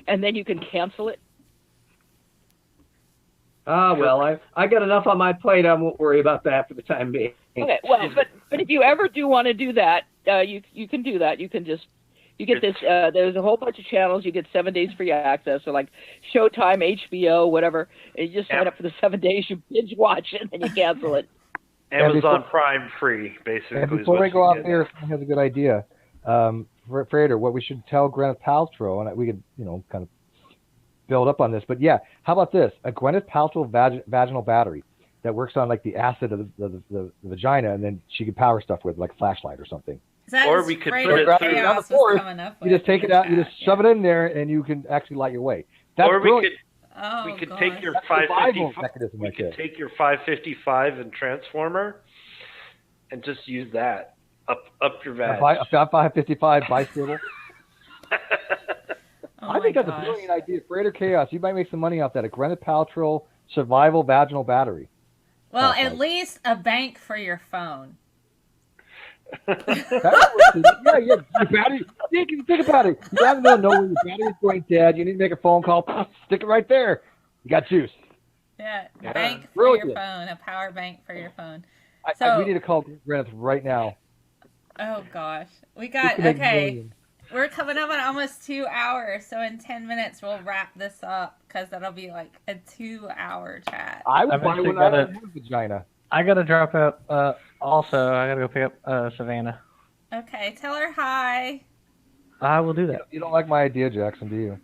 and then you can cancel it. Well, I got enough on my plate. I won't worry about that for the time being. Okay. Well, but if you ever do want to do that, you can do that. You can just get this. There's a whole bunch of channels. You get 7 days free access. So like Showtime, HBO, whatever. And you just sign up for the 7 days. You binge watch it, and then you cancel it. Amazon Prime free, basically. And before we go off there, someone has a good idea. Frater, what we should tell Gwyneth Paltrow, and we could, kind of build up on this. But yeah, how about this? A Gwyneth Paltrow vaginal battery that works on like the acid of the vagina, and then she could power stuff with, like a flashlight or something. Or we could put it through down the force. You just take it out, you just shove it in there, and you can actually light your way. That's or brilliant. we could take your 555. We could take your 555 and transformer, and just use that up your vag. A 555 bicycle. I think that's gosh. a brilliant idea. Greater Chaos. You might make some money off that. A Gwyneth Paltrow survival vaginal battery. Well, at least a bank for your phone. Yeah. Your battery. Think about it. You have to know when your battery's going dead. You need to make a phone call. Stick it right there. You got juice. Yeah, bank for Brilliant. your phone. A power bank for your phone. We need to call Gwyneth right now. Oh gosh, we got okay. We're coming up on almost 2 hours, so in 10 minutes we'll wrap this up because that'll be like a 2-hour chat. I would buy one out of a vagina. I gotta drop out. Also, I gotta go pick up Savannah. Okay, tell her hi. I will do that. You don't like my idea, Jackson, do you?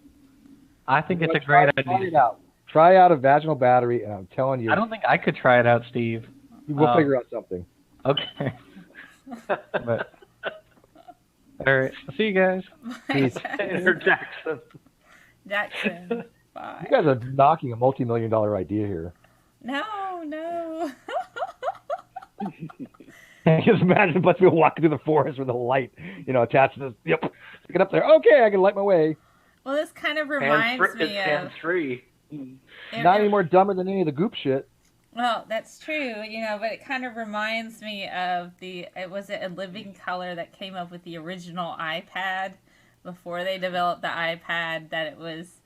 I think it's a great idea. Try it out. Try out a vaginal battery, and I'm telling you. I don't think I could try it out, Steve. We'll figure out something. Okay. But all right. I'll see you guys. Bye, Jackson. Jackson. Bye. You guys are knocking a multi-million-dollar idea here. No. Just imagine a bunch of people walking through the forest with a light, attached to this. Yep. Stick it up there. Okay, I can light my way. Well, this kind of reminds me of. Hands-free. Not any more dumber than any of the goop shit. Well, that's true, but it kind of reminds me of was it A Living Color that came up with the original iPad before they developed the iPad, that it was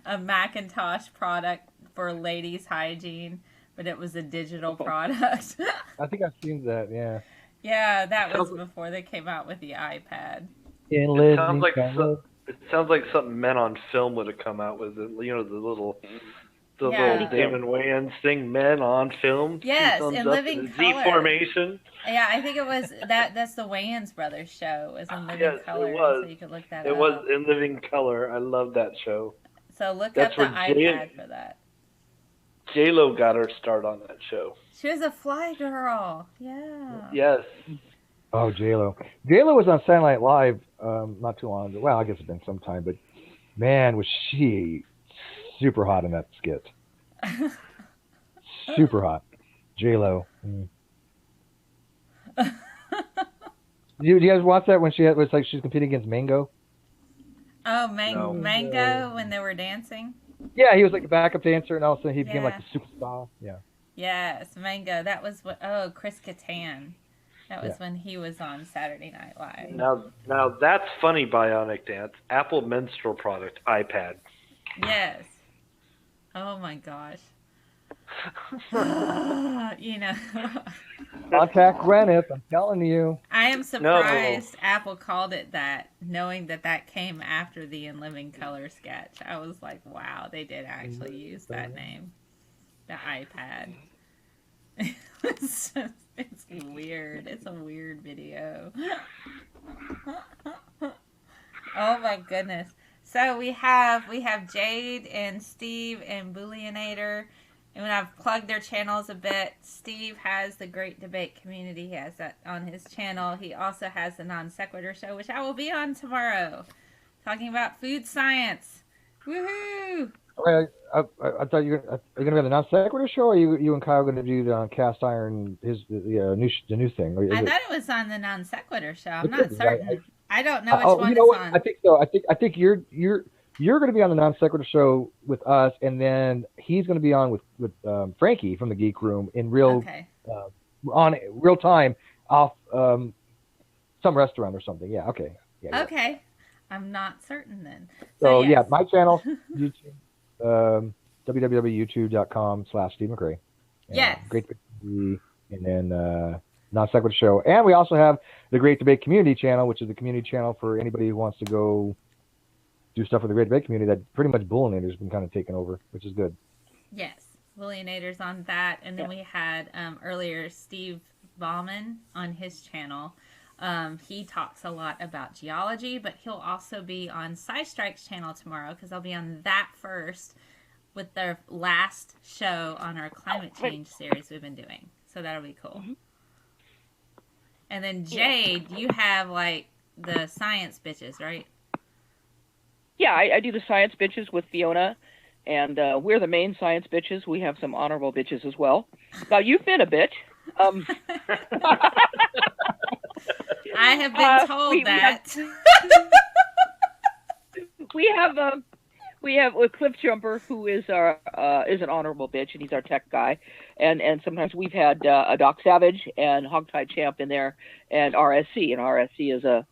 a Macintosh product for ladies' hygiene, but it was a digital product. I think I've seen that, yeah. Yeah, that was before they came out with the iPad. It sounds like something Men on Film would have come out with. The little Damon Wayans thing, Men on Film. Yes, in Living Color. Z formation. Yeah, I think it was that's the Wayans Brothers show. It was in Living Color. It was. So you could look that up. It was in Living Color. I love that show. So look up the iPad for that. J-Lo got her start on that show. She was a fly girl. Yeah. Yes. Oh, J-Lo. J-Lo was on Saturday Night Live not too long ago. Well, I guess it's been some time, but man, was she super hot in that skit. Super hot. J-Lo. Do you guys watch that when she was like she's competing against Mango? Oh, Mango when they were dancing? Yeah, he was like a backup dancer, and all of a sudden he became like a superstar. Yeah. Yes, Mango. That was Chris Kattan. That was when he was on Saturday Night Live. Now that's funny, Bionic Dance. Apple menstrual product, iPad. Yes. Oh my gosh. Contact Gwyneth, I'm telling you. I am surprised Apple called it that, knowing that came after the In Living Color sketch. I was like, wow, they did actually use that name. The iPad. It's weird. It's a weird video. Oh my goodness. So we have Jade and Steve and Bullionator And when I've plugged their channels a bit, Steve has the Great Debate Community. He has that on his channel. He also has the Non Sequitur Show, which I will be on tomorrow, talking about food science. Woohoo! Okay, I thought are you going to be on the Non Sequitur Show, or are you and Kyle going to do the Cast Iron, the new thing? I thought it was on the Non Sequitur Show. I'm not certain. I don't know which one it's on. I think so. I think you're going to be on the Non Sequitur Show with us, and then he's going to be on with Frankie from the Geek Room in on real time off some restaurant or something. Yeah. Okay. Yeah. Okay. I'm not certain then. So yes. yeah, my channel, YouTube, www.youtube.com/Steve Mcrae. Yes. Great Debate, and then Non Sequitur Show, and we also have the Great Debate Community channel, which is the community channel for anybody who wants to go do stuff with the Great Debate Community. That pretty much Bullinator's been kind of taken over, which is good. Yes, Bullinator's on that, and then we had earlier Steve Baumann on his channel. He talks a lot about geology, but he'll also be on Sci-Strike's channel tomorrow, because I'll be on that first with their last show on our climate change series we've been doing. So that'll be cool. Mm-hmm. And then Jade, you have like the science bitches, right? Yeah, I do the science bitches with Fiona, and we're the main science bitches. We have some honorable bitches as well. Now, you've been a bitch. I have been told that. We have Cliff Jumper, who is an honorable bitch, and he's our tech guy. And sometimes we've had a Doc Savage and Hogtie Champ in there, and RSC, and RSC is a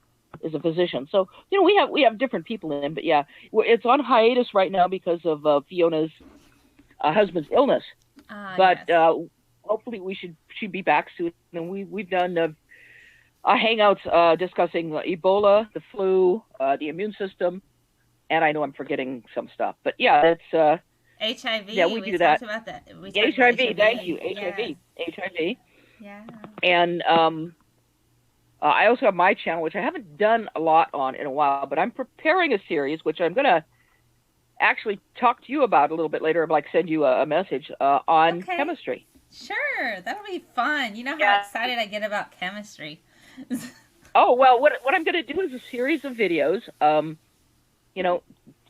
physician. So we have different people in, but yeah, it's on hiatus right now because of Fiona's husband's illness. But yes. Hopefully she'd be back soon. And we've done hangouts discussing Ebola, the flu, the immune system, and I know I'm forgetting some stuff. But yeah, it's HIV. Yeah, we do that. About that. HIV. Thank you. HIV. HIV. Yeah. And I also have my channel, which I haven't done a lot on in a while, but I'm preparing a series, which I'm going to actually talk to you about a little bit later, like send you a message on chemistry. Sure, that'll be fun. You know how excited I get about chemistry. Oh, well, what I'm going to do is a series of videos,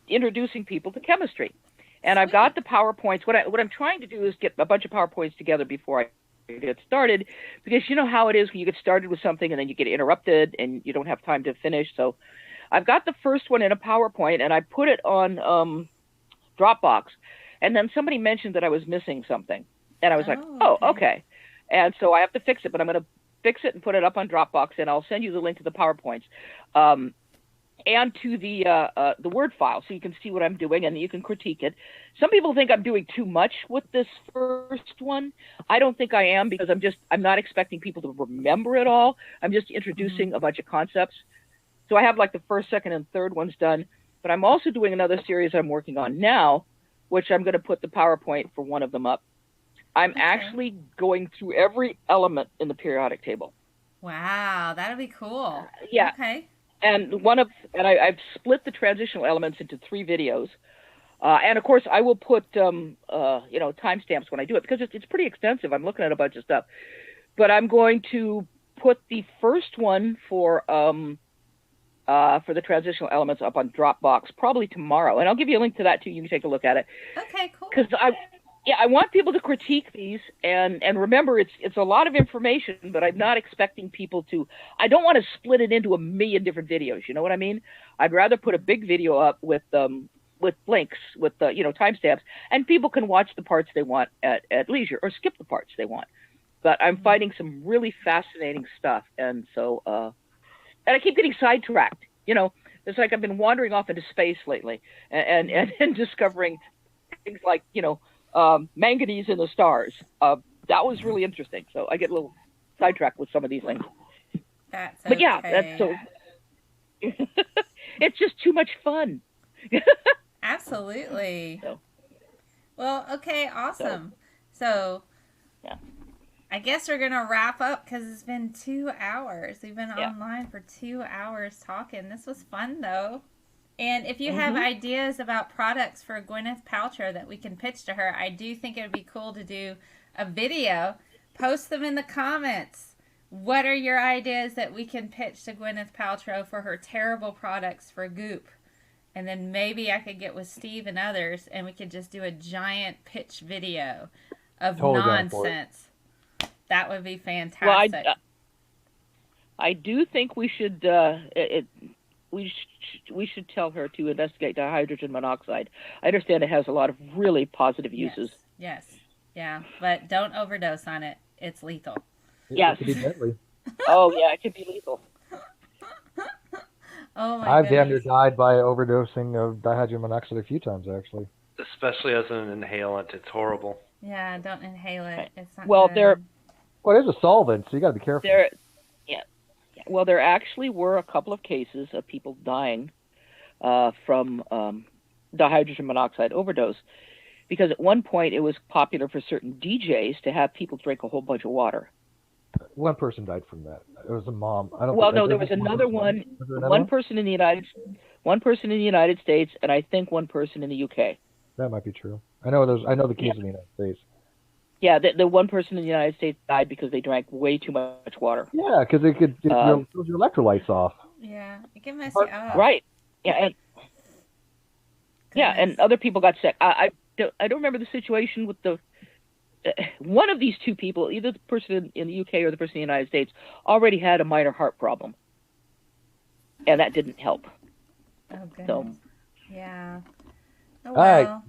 introducing people to chemistry. And I've got the PowerPoints. What I'm trying to do is get a bunch of PowerPoints together before I get started, because you know how it is when you get started with something and then you get interrupted and you don't have time to finish. So I've got the first one in a PowerPoint, and I put it on Dropbox. And then somebody mentioned that I was missing something. And I was okay. And so I have to fix it, but I'm going to fix it and put it up on Dropbox, and I'll send you the link to the PowerPoints and to the Word file, so you can see what I'm doing and you can critique it. Some people think I'm doing too much with this first one. I don't think I am, because I'm not expecting people to remember it all. I'm just introducing a bunch of concepts. So I have like the first, second, and third ones done, but I'm also doing another series I'm working on now, which I'm going to put the PowerPoint for one of them up. I'm actually going through every element in the periodic table. Wow, that'll be cool. Yeah. Okay. And I've split the transitional elements into 3 videos. And of course, I will put timestamps when I do it, because it's pretty extensive. I'm looking at a bunch of stuff. But I'm going to put the first one for the transitional elements up on Dropbox probably tomorrow, and I'll give you a link to that too. You can take a look at it. Okay, cool. Because I want people to critique these, and remember, it's a lot of information, but I'm not expecting people to. I don't want to split it into a million different videos. You know what I mean? I'd rather put a big video up with links, with timestamps, and people can watch the parts they want at leisure, or skip the parts they want. But I'm finding some really fascinating stuff, and so and I keep getting sidetracked. It's like I've been wandering off into space lately, and discovering things like manganese in the stars. That was really interesting. So I get a little sidetracked with some of these things. That's okay. But yeah, that's so. It's just too much fun. Absolutely. Well, okay, awesome. So yeah. I guess we're gonna wrap up, because it's been 2 hours. We've been online for 2 hours talking. This was fun, though. And if you have ideas about products for Gwyneth Paltrow that we can pitch to her, I do think it would be cool to do a video. Post them in the comments. What are your ideas that we can pitch to Gwyneth Paltrow for her terrible products for Goop? And then maybe I could get with Steve and others, and we could just do a giant pitch video of nonsense. That would be fantastic. Well, I do think we should we should tell her to investigate dihydrogen monoxide. I understand it has a lot of really positive uses. Yes. Yeah, but don't overdose on it. It's lethal. Yes. It could be deadly. Oh yeah, it could be lethal. Oh my I've damn near goodness. died by overdosing of dihydrogen monoxide a few times, actually. Especially as an inhalant, it's horrible. Yeah, don't inhale it. It's not Well, good. Well, it is a solvent, so you got to be careful. Well, there actually were a couple of cases of people dying from dihydrogen monoxide overdose, because at one point it was popular for certain DJs to have people drink a whole bunch of water. One person died from that. It was a mom. I don't. Well, think, no, there was another one. Was there another One person in the United States, and I think one person in the UK. That might be true. I know the case in the United States. Yeah, the one person in the United States died because they drank way too much water. Yeah, because they could throw your electrolytes off. Yeah, it can mess you up. Right. Yeah, and other people got sick. I don't remember the situation with the one of these two people, either the person in the UK or the person in the United States, already had a minor heart problem, and that didn't help. Oh goodness. So, yeah. Oh, All right. well.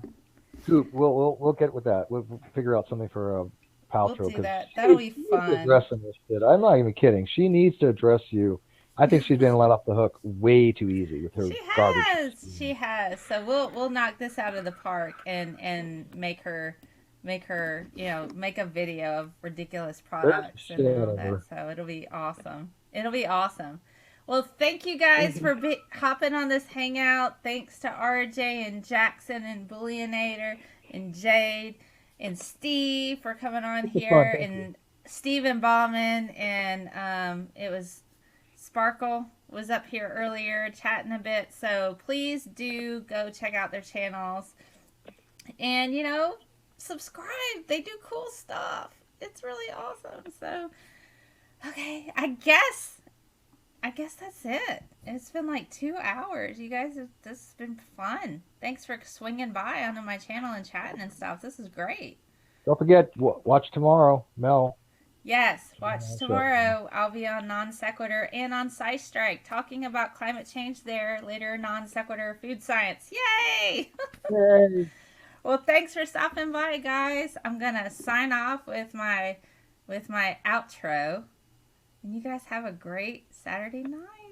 Goop, we'll get with that. We'll figure out something for Paltrow. We'll do 'cause that. That'll be she needs fun. to address this shit. I'm not even kidding. She needs to address you. I think she's been let off the hook way too easy with her garbage. She has. So we'll knock this out of the park and make her make a video of ridiculous products and all that. So it'll be awesome. It'll be awesome. Well, thank you guys for hopping on this hangout. Thanks to RJ and Jackson and Bullionator and Jade and Steve for coming on here, and Stephen Baumann, and it was Sparkle was up here earlier chatting a bit. So please do go check out their channels and subscribe. They do cool stuff. It's really awesome. So okay, I guess that's it. It's been like 2 hours. You guys, this has been fun. Thanks for swinging by onto my channel and chatting and stuff. This is great. Don't forget, watch tomorrow, Mel. Yes, watch tomorrow. I'll be on Non Sequitur and on Sci Strike talking about climate change there. Later, Non Sequitur food science. Yay! Yay! Well, thanks for stopping by, guys. I'm gonna sign off with my outro. And you guys have a great Saturday night.